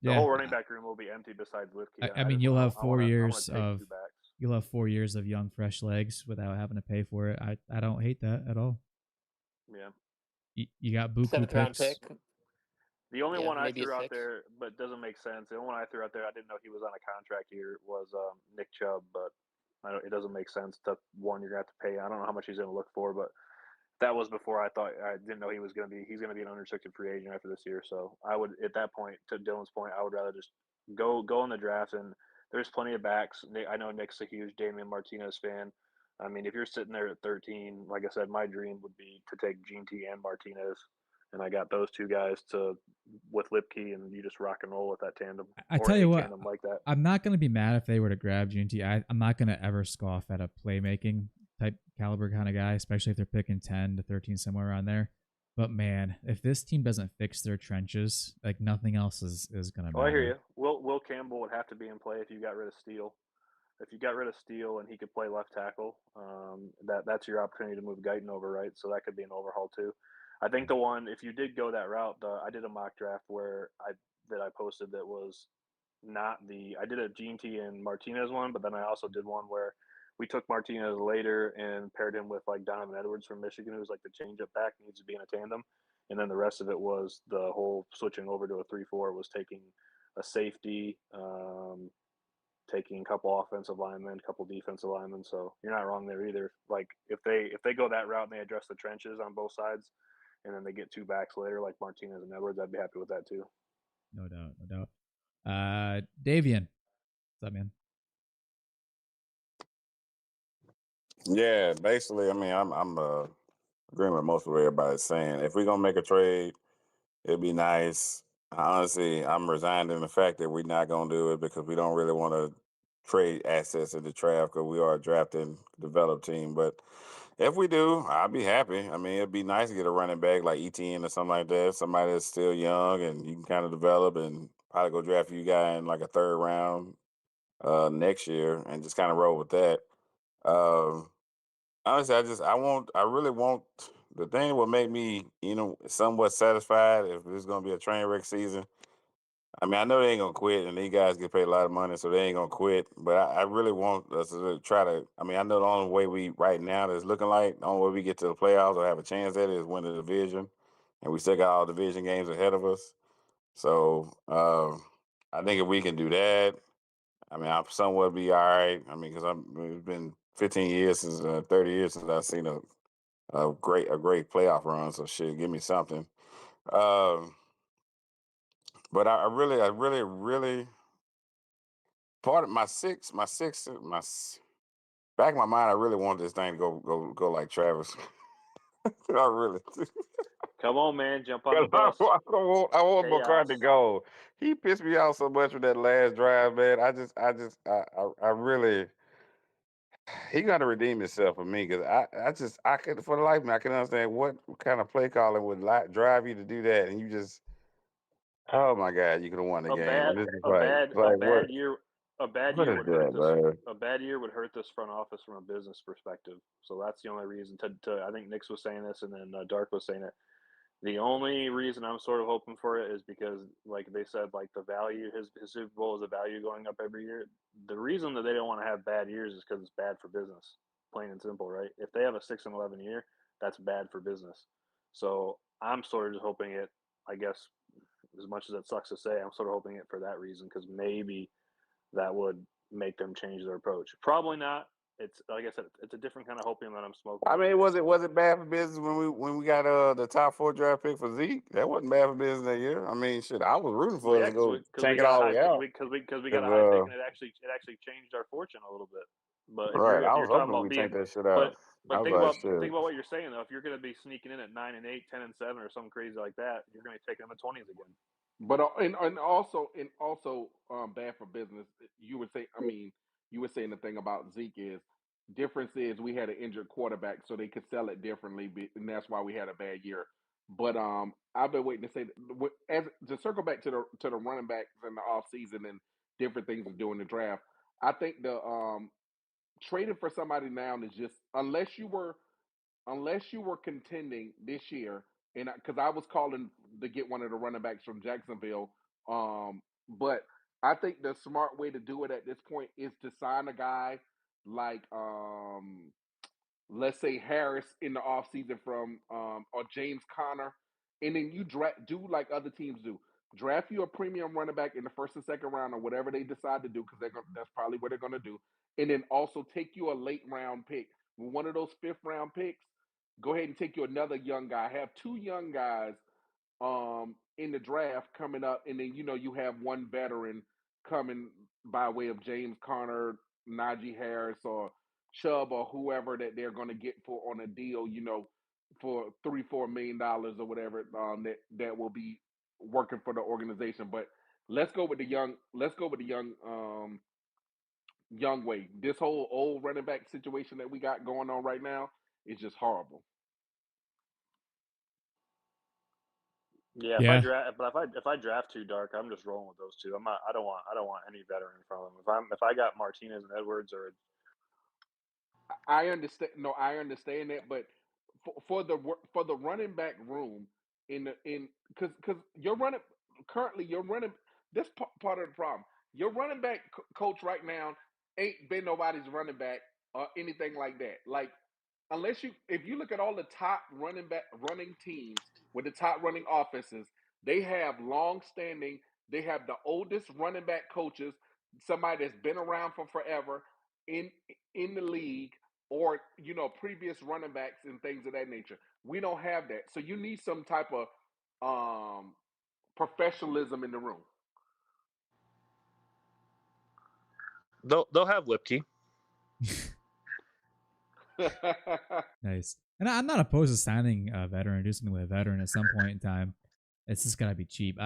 The whole running back room will be empty besides Lipke. I mean, you'll have 4 years of 2 backs. You'll have 4 years of young, fresh legs without having to pay for it. I don't hate that at all. Yeah. You got buku 7th round picks. pick. The only one I maybe a threw out 6. there, but doesn't make sense. The only one I threw out there, I didn't know he was on a contract here, was Nick Chubb, but it doesn't make sense. That's one you're gonna have to pay. I don't know how much he's gonna look for, but that was before I didn't know he's gonna be an unrestricted free agent after this year. So I would, at that point, to Dylan's point, I would rather just go in the draft, and there's plenty of backs. I know Nick's a huge Damian Martinez fan. I mean, if you're sitting there at 13, like I said, my dream would be to take G&T and Martinez, and I got those two guys with Lipke, and you just rock and roll with that tandem. I tell you what, tandem like that. I'm not going to be mad if they were to grab G&T. I'm not going to ever scoff at a playmaking type caliber kind of guy, especially if they're picking 10 to 13, somewhere around there. But man, if this team doesn't fix their trenches, like nothing else is going to matter. Oh, I hear you. Will Campbell would have to be in play if you got rid of Steele. If you got rid of Steele and he could play left tackle, that's your opportunity to move Guyton over, right? So that could be an overhaul too. I think the one, if you did go that route, I did a mock draft where I posted that was not I did a G&T and Martinez one, but then I also did one where we took Martinez later and paired him with like Donovan Edwards from Michigan, who's like the change-up back, needs to be in a tandem. And then the rest of it was the whole switching over to a 3-4 was taking a safety, taking a couple offensive linemen, a couple defensive linemen. So you're not wrong there either. Like if they go that route and they address the trenches on both sides, and then they get 2 backs later like Martinez and Edwards, I'd be happy with that too. No doubt. Davian, what's up, man? Yeah, basically, I mean, I'm agreeing with most of what everybody's saying. If we're gonna make a trade, it'd be nice. Honestly, I'm resigned in the fact that we're not gonna do it because we don't really want to trade assets in the draft because we are a drafting developed team. But if we do, I'll be happy. I mean, it'd be nice to get a running back like ETN or something like that, somebody that's still young and you can kind of develop and probably go draft you guy in like a 3rd round next year and just kind of roll with that. Honestly, I really want the thing that will make me, somewhat satisfied if it's gonna be a train wreck season. I mean, I know they ain't gonna quit, and these guys get paid a lot of money, so they ain't gonna quit. But I really want us to try to. I mean, I know the only way we right now that's looking like the only way we get to the playoffs or have a chance at it is win the division, and we still got all division games ahead of us. So I think if we can do that, I mean, I'm somewhat be all right. I mean, because it's been 15 years since 30 years since I've seen a great playoff run. So shit, give me something. Um, but I really part of back of my mind, I really want this thing to go like Travis. I really. Come on, man, jump on the 'Cause bus. I want McCarthy to Chaos. go. He pissed me off so much with that last drive, man. I really. He got to redeem himself for me because I could for the life of me I can understand what kind of play calling would drive you to do that, and you just oh my god, you could have won the A game, bad, and it's just a bad, a like bad year. A bad what year is would hurt that, this. man? A bad year would hurt this front office from a business perspective. So that's the only reason. I think Nix was saying this, and then Dark was saying it. The only reason I'm sort of hoping for it is because, like they said, like the value, his Super Bowl is a value going up every year. The reason that they don't want to have bad years is because it's bad for business, plain and simple, right? If they have a 6-11 year, that's bad for business. So I'm sort of just hoping it. I guess as much as it sucks to say, I'm sort of hoping it for that reason because maybe that would make them change their approach. Probably not. It's like I said, it's a different kind of hoping that I'm smoking. I mean, was it bad for business when we got the top 4 draft pick for Zeke? That wasn't bad for business that year. I mean, shit, I was rooting for Well, us yeah, to go because we tank it got a all the high way out. because we got a high pick, Cause and it actually changed our fortune a little bit. But right, I if was you're talking hoping about we take being, that shit but out. I was like, think shit. about what you're saying though. If you're going to be sneaking in at 9-8, 10-7, or something crazy like that, you're going to be taking them at 20s again. But and also bad for business. You would say. I mean, you were saying the thing about Zeke is difference is we had an injured quarterback, so they could sell it differently, and that's why we had a bad year. But I've been waiting to say as to circle back to the running backs in the off season and different things of doing the draft. I think the trading for somebody now is just unless you were contending this year, and because I was calling to get one of the running backs from Jacksonville, but I think the smart way to do it at this point is to sign a guy like let's say Harris in the offseason from or James Conner, and then you do like other teams do. Draft you a premium running back in the first and second round or whatever they decide to do, because that's probably what they're gonna do. And then also take you a late round pick. One of those fifth round picks, go ahead and take you another young guy. Have two young guys in the draft coming up, and then you have one veteran coming by way of James Conner, Najee Harris, or Chubb, or whoever that they're going to get for on a deal, for $3-4 million or whatever, that will be working for the organization. But let's go with the young. Let's go with the young way. This whole old running back situation that we got going on right now is just horrible. Yeah, Yeah. if I draft too dark, I'm just rolling with those two. I'm not. I don't want any veteran from them. If I got Martinez and Edwards or I understand. No, I understand that, but for the running back room in because you're running currently you're running this part of the problem. Your running back coach right now ain't been nobody's running back or anything like that. Like unless if you look at all the top running teams with the top running offenses, they have long standing. They have the oldest running back coaches, somebody that's been around for forever in in the league, or previous running backs and things of that nature. We don't have that, so you need some type of professionalism in the room. they'll have Lipke. Nice. And I'm not opposed to signing a veteran, do something with a veteran at some point in time. It's just gotta be cheap.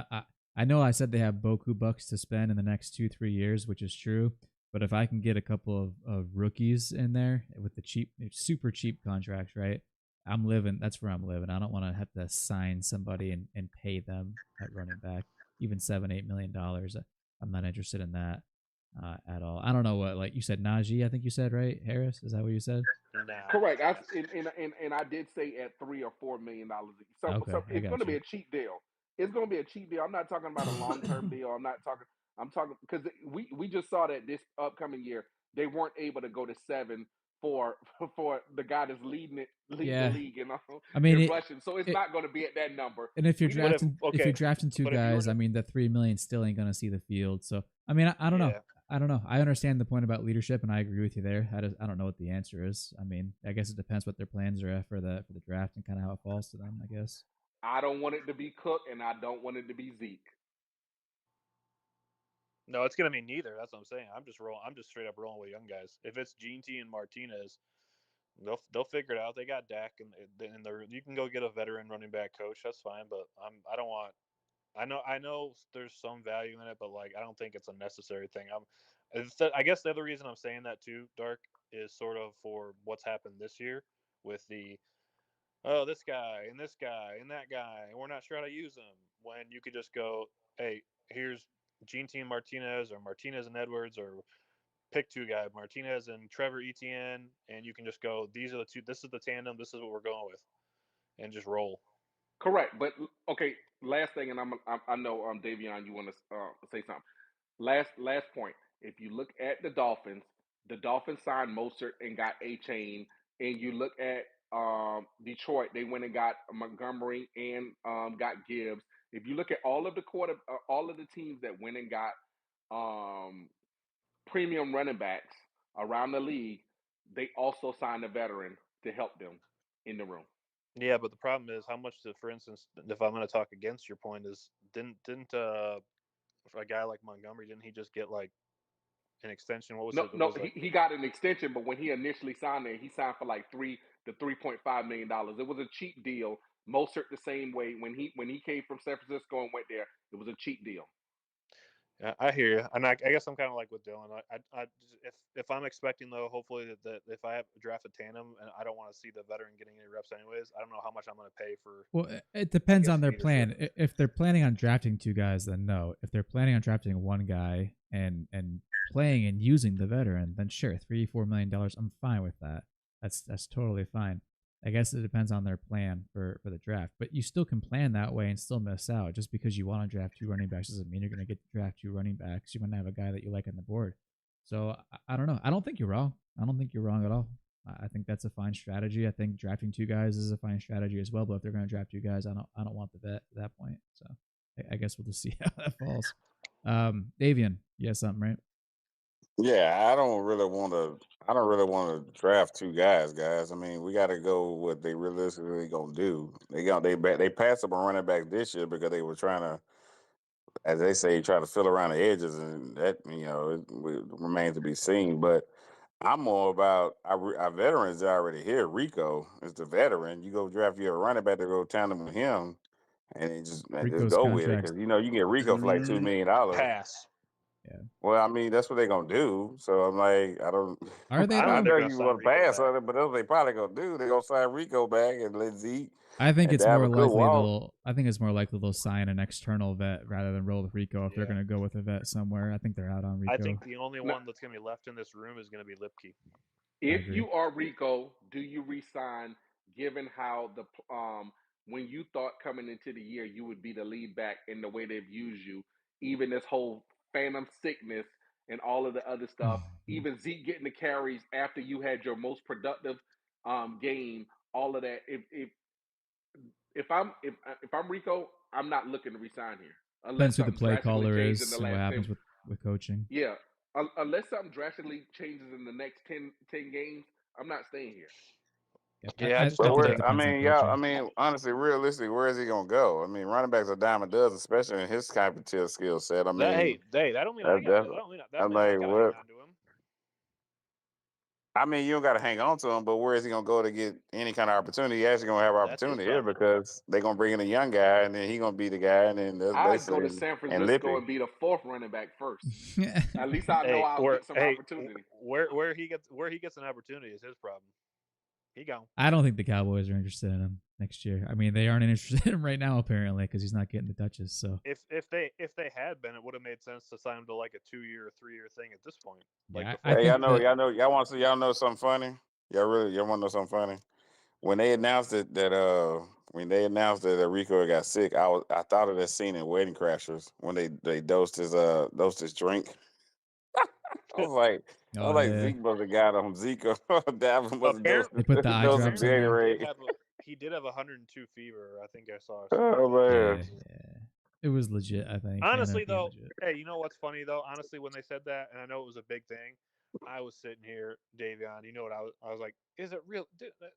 I know I said they have Boku bucks to spend in the next 2-3 years, which is true. But if I can get a couple of rookies in there with the cheap, super cheap contracts, right? I'm living. That's where I'm living. I don't want to have to sign somebody and pay them at running back, even $7-8 million. I'm not interested in that at all. I don't know what, like you said, Najee. I think you said, right, Harris. Is that what you said? Nah. Correct. And I did say at $3 or $4 million. Okay, So I it's going got to be you. a cheap deal. It's going to be a cheap deal. I'm not talking about a long term deal. I'm talking because we just saw that this upcoming year they weren't able to go to 7 for the guy that's leading Yeah, the league I mean in it. rushing. So it's not going to be at that number. And if you're We need drafting, if you're okay, drafting two but if you were guys, to I mean, the 3 million still ain't gonna see the field. So I mean, I don't know. Yeah. I don't know. I understand the point about leadership, and I agree with you there. I don't know what the answer is. I mean, I guess it depends what their plans are for the draft and kind of how it falls to them. I guess. I don't want it to be Cook, and I don't want it to be Zeke. No, it's gonna be neither. That's what I'm saying. I'm just straight up rolling with young guys. If it's Gene T and Martinez, They'll figure it out. They got Dak, and you can go get a veteran running back coach. That's fine, but I don't want. I know there's some value in it, but like I don't think it's a necessary thing. I guess the other reason I'm saying that too, Dark, is sort of for what's happened this year with the this guy and this guy and that guy, and we're not sure how to use them. When you could just go, hey, here's Gene Team Martinez or Martinez and Edwards, or pick two guy, Martinez and Trevor Etienne, and you can just go, these are the two. This is the tandem. This is what we're going with, and just roll. Correct, but okay. Last thing, and I know Davion, you want to say something. Last point. If you look at the Dolphins signed Mostert and got A Chain, and you look at Detroit, they went and got Montgomery and got Gibbs. If you look at all of the teams that went and got um, premium running backs around the league, they also signed a veteran to help them in the room. Yeah, but the problem is how much. For instance, if I'm going to talk against your point, is didn't a guy like Montgomery, didn't he just get like an extension? What was No, it? It no, was like he got an extension, but when he initially signed there, he signed for like $3.5 million. It was a cheap deal. Mostert the same way when he came from San Francisco and went there, it was a cheap deal. I hear you, and I guess I'm kind of like with Dylan. If I'm expecting though, hopefully that if I have drafted tandem and I don't want to see the veteran getting any reps anyways, I don't know how much I'm going to pay for. Well, it depends on their leadership. plan. If they're planning on drafting two guys, then no. If they're planning on drafting one guy and playing and using the veteran, then sure, $3-4 million, I'm fine with that. That's totally fine. I guess it depends on their plan for the draft, but you still can plan that way and still miss out. Just because you want to draft two running backs doesn't mean you're going to get to draft two running backs. You want to have a guy that you like on the board. So I don't know. I don't think you're wrong. I don't think you're wrong at all. I think that's a fine strategy. I think drafting two guys is a fine strategy as well. But if they're going to draft two guys, I don't want the vet at that point. So I guess we'll just see how that falls. Davian, you have something, right? Yeah, I don't really want to draft two guys. I mean, we got to go what they realistically gonna do. They passed up on running back this year because they were trying to, as they say, try to fill around the edges, and that it remains to be seen. But I'm more about our veterans are already here. Rico is the veteran. You go draft you a running back to go tandem with him, and just Rico's go with it contract's because you can get Rico for like $2 million. Pass. Yeah. Well, I mean, that's what they're gonna do. So I'm like, I don't. Are they I don't I though? think they're know going to you sign want to Rico pass back. on it, but that's what they probably gonna do. They're gonna sign Rico back and let Zeke I think and it's to have more a good likely walk. they'll sign an external vet rather than roll with Rico if they're Yeah. going to go with a vet somewhere. I think they're out on I Rico. think the only Now, one that's going to be left in this room is going to be Lipke. I if agree. you are Rico, do you resign? Given how when you thought coming into the year you would be the lead back in the way they've used you, even this whole phantom sickness and all of the other stuff, even Zeke getting the carries after you had your most productive game, all of that. If I'm Rico, I'm not looking to resign here unless Depends who the something play drastically caller changed in is the and what last 10. happens with coaching. Yeah, unless something drastically changes in the next 10 games, I'm not staying here. Yep. Yeah, I just I But don't think it think. depends on coaching. honestly, realistically, where is he gonna go? I mean, running backs are dime a dozen, especially in his type of skill set. I That mean, that don't mean I got. That I'm don't mean I like, got to hang what? on to him. I mean, you don't got to hang on to him, but where is he gonna go to get any kind of opportunity? He actually gonna have That's his opportunity here problem. because they're gonna bring in a young guy, and then he gonna be the guy, and then that's I'd go basically to San and Francisco Lippy. and be the fourth running back first. At least I know I'll get some opportunity. Where he gets an opportunity is his problem. He gone. I don't think the Cowboys are interested in him next year. I mean, they aren't interested in him right now apparently because he's not getting the touches. So If they had been, it would have made sense to sign him to like a 2-year or 3-year thing at this point. Like yeah, before. I Hey, think that y'all want to y'all know something funny? Y'all want to know something funny? When they announced that Rico got sick, I thought of that scene in Wedding Crashers when they dosed his drink. I was like, oh yeah, Zeke must have got him. Zeke or Davin must have dosed they put the eye dosed him drops in there. He did have 102 fever. I think I saw. Oh man. Yeah, it was legit. I think. Honestly, though, hey, you know what's funny though? Honestly, when they said that, and I know it was a big thing, I was sitting here, Davion. You know what I was like? Is it real?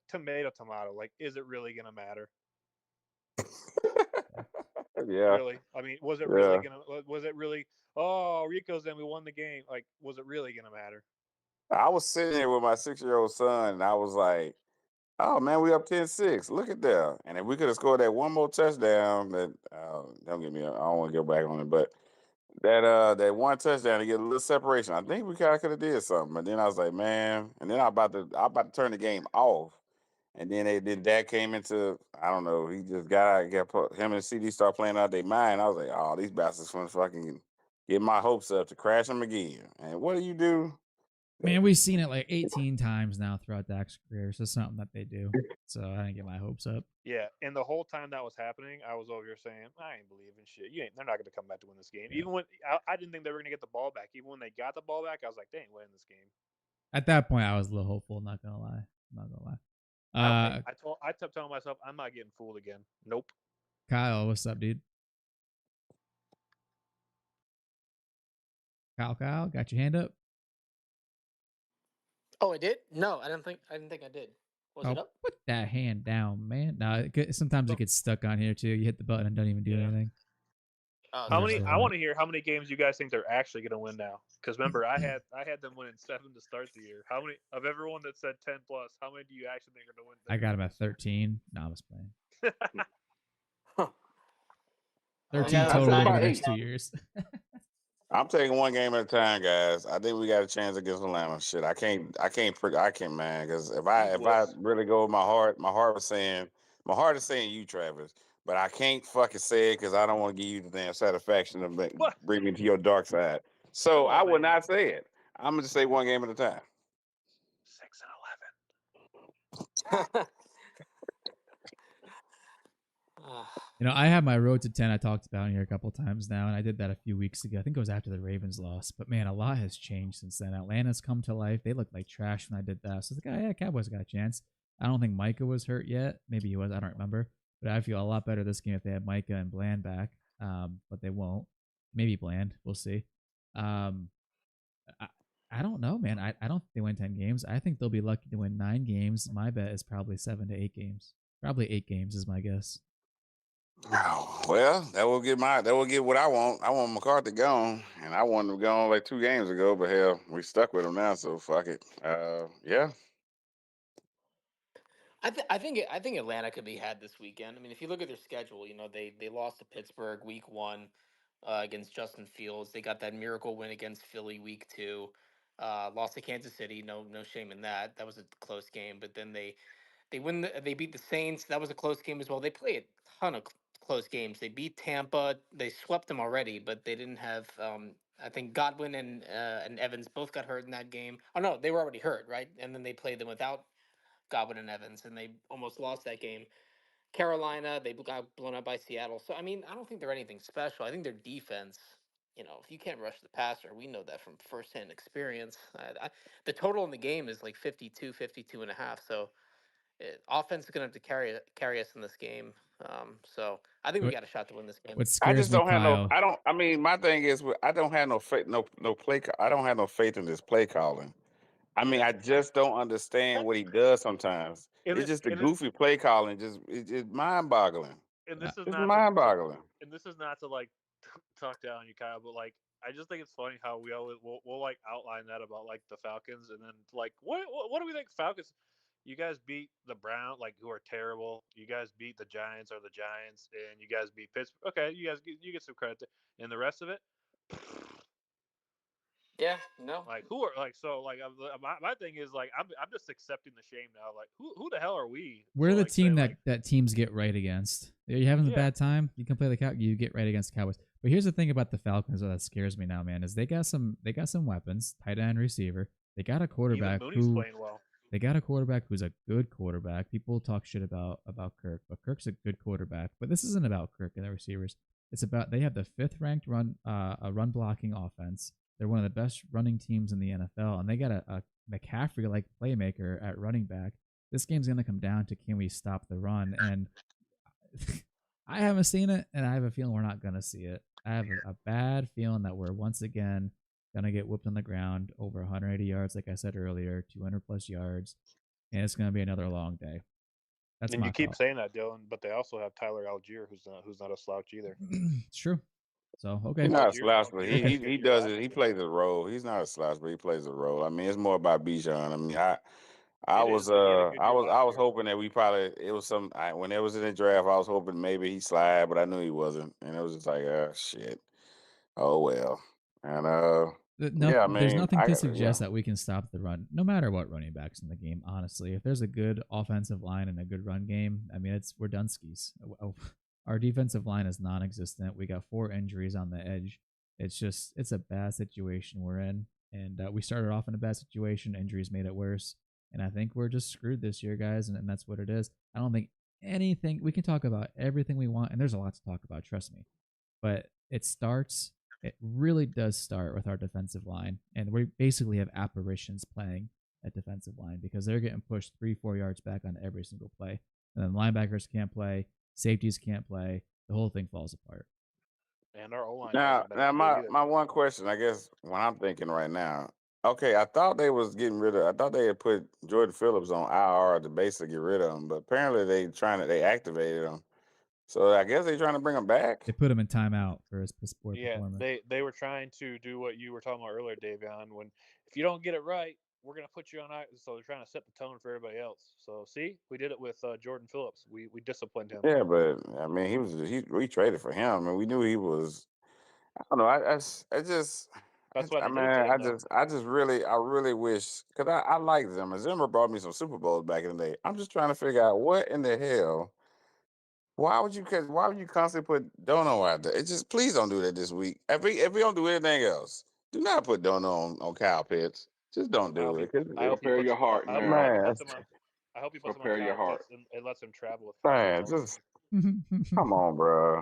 Tomato. Like, is it really gonna matter? Yeah. Really? I mean, was it really gonna? Was it really? Oh, Rico's then we won the game. Like, was it really gonna matter? I was sitting here with my 6-year-old son, and I was like, "Oh man, we up 10-6. Look at that! And if we could have scored that one more touchdown, that don't get me. I don't want to go back on it, but that one touchdown to get a little separation, I think we kind of could have did something. But then I was like, man, and then I about to turn the game off, and then Dad came into, I don't know, he just him and CD start playing out their mind. I was like, oh, these bastards want to fucking get my hopes up to crash them again. And what do? Man, we've seen it like 18 times now throughout Dak's career. So it's something that they do. So I didn't get my hopes up. Yeah, and the whole time that was happening, I was over here saying, I ain't believing shit. They're not going to come back to win this game. Yeah. Even when I didn't think they were going to get the ball back. Even when they got the ball back, I was like, they ain't winning this game. At that point, I was a little hopeful. Not gonna lie. I kept telling myself, I'm not getting fooled again. Nope. Kyle, what's up, dude? Kyle, got your hand up? Oh, I did? No, I didn't think I did. Was it up? Put that hand down, man. No, sometimes it gets stuck on here too. You hit the button and don't even do anything. I want to hear how many games you guys think they're actually going to win now. Because remember, I had them winning 7 to start the year. How many of everyone that said 10 plus? How many do you actually think are going to win? I got them at 13. No, I was playing. 13 total over the next 2 years. I'm taking one game at a time, guys. I think we got a chance against Atlanta. Shit, I can't, man. Because if I really go with my heart is saying you, Travis. But I can't fucking say it because I don't want to give you the damn satisfaction of bring me to your dark side. So I would not say it. I'm gonna just say one game at a time. 6 and 11. I have my road to 10 I talked about here a couple times now, and I did that a few weeks ago. I think it was after the Ravens loss. But man, a lot has changed since then. Atlanta's come to life. They looked like trash when I did that. So Cowboys got a chance. I don't think Micah was hurt yet. Maybe he was. I don't remember. But I feel a lot better this game if they had Micah and Bland back. But they won't. Maybe Bland. We'll see. I don't know, man. I don't think they win 10 games. I think they'll be lucky to win 9 games. My bet is probably 7 to 8 games. Probably 8 games is my guess. Oh, well, that will get what I want. I want McCarthy gone, and I wanted him gone like 2 games ago. But hell, we stuck with him now, so fuck it. Yeah. I think Atlanta could be had this weekend. I mean, if you look at their schedule, they lost to Pittsburgh week 1 against Justin Fields. They got that miracle win against Philly week 2. Lost to Kansas City. No shame in that. That was a close game. But then they beat the Saints. That was a close game as well. They play a ton of close games. They beat Tampa. They swept them already, but they didn't have. I think Godwin and Evans both got hurt in that game. Oh no, they were already hurt, right? And then they played them without Godwin and Evans, and they almost lost that game. Carolina, they got blown out by Seattle. So I mean, I don't think they're anything special. I think their defense. If you can't rush the passer, we know that from firsthand experience. The total in the game is like 52 and a half. So offense is going to have to carry us in this game. So I think we got a shot to win this game. What scares me, Kyle, I mean, my thing is, I don't have no faith, no play. I don't have no faith in this play calling. I mean, I just don't understand what he does sometimes. It's just the goofy play calling. It's mind-boggling. And this is mind-boggling. And this is not to like talk down on you, Kyle, but like I just think it's funny how we always we'll like outline that about like the Falcons, and then like what do we think Falcons? You guys beat the Browns, like, who are terrible. You guys beat the Giants, or the Giants, and you guys beat Pittsburgh. Okay, you get some credit, and the rest of it. Yeah, no. Like, who are like so like my thing is like I'm just accepting the shame now. Like, who the hell are we? We're the team that teams get right against. You're having a bad time, you can play the Cowboys. You get right against the Cowboys. But here's the thing about the Falcons that scares me now, man, is they got some weapons, tight end, receiver. They got a quarterback They got a quarterback who's a good quarterback. People talk shit about Kirk, but Kirk's a good quarterback. But this isn't about Kirk and the receivers. It's about they have the 5th ranked run blocking offense. They're one of the best running teams in the NFL, and they got a McCaffrey like playmaker at running back. This game's gonna come down to can we stop the run, and I haven't seen it, and I have a feeling we're not gonna see it. I have a bad feeling that we're once again gonna get whooped on the ground over 180 yards, like I said earlier, 200 plus yards, and it's gonna be another long day. That's and you keep saying that, Dylan, but they also have Tyler Algier, who's not a slouch either. It's true. So okay. He's Oh, not a so slouch, but you're Okay. he you're does it. He laughing at plays him. a role. He's not a slouch, but he plays a role. I mean, it's more about Bijan. I mean, It is, but he had a good year I last was year. hoping that we probably it was some when it was in the draft. I was hoping maybe he slide, but I knew he wasn't, and it was just like, shit. Oh well, and yeah, I There's mean, nothing to yeah. suggest that we can stop the run, no matter what running backs in the game. Honestly, if there's a good offensive line and a good run game, I mean, we're done skis. Our defensive line is non-existent. We got 4 injuries on the edge. It's a bad situation we're in, and we started off in a bad situation. Injuries made it worse, and I think we're just screwed this year, guys. And that's what it is. I don't think anything. We can talk about everything we want, and there's a lot to talk about. Trust me, but it really does start with our defensive line, and we basically have apparitions playing at defensive line because they're getting pushed 3-4 yards back on every single play, and then linebackers can't play, safeties can't play, the whole thing falls apart. And our O line Now, hasn't been that good either. my one question, I guess, what I'm thinking right now. Okay, I thought they was getting rid of. I thought they had put Jordan Phillips on IR to basically get rid of him, but apparently they activated him. So I guess they trying to bring him back. They put him in timeout for his poor Yeah, performance. they were trying to do what you were talking about earlier, Davion. When if you don't get it right, we're gonna put you on. So they're trying to set the tone for everybody else. So see, we did it with Jordan Phillips. We disciplined him. Yeah, but I mean, we traded for him, and we knew he was. I don't know. That's why I they mean, did it to him, though. I really wish because I like Zimmer. Zimmer brought me some Super Bowls back in the day. I'm just trying to figure out what in the hell. Why would you constantly put Dono out there? It just please don't do that this week. If we don't do anything else, do not put Dono on Kyle Pitts. Just don't I hope do he it. 'Cause I hope he Prepare puts your heart I hope he now. man, puts him on. I hope he puts him on Prepare your Kyle heart. Pitts and lets him travel with Fournette man, all just season. come on, bro.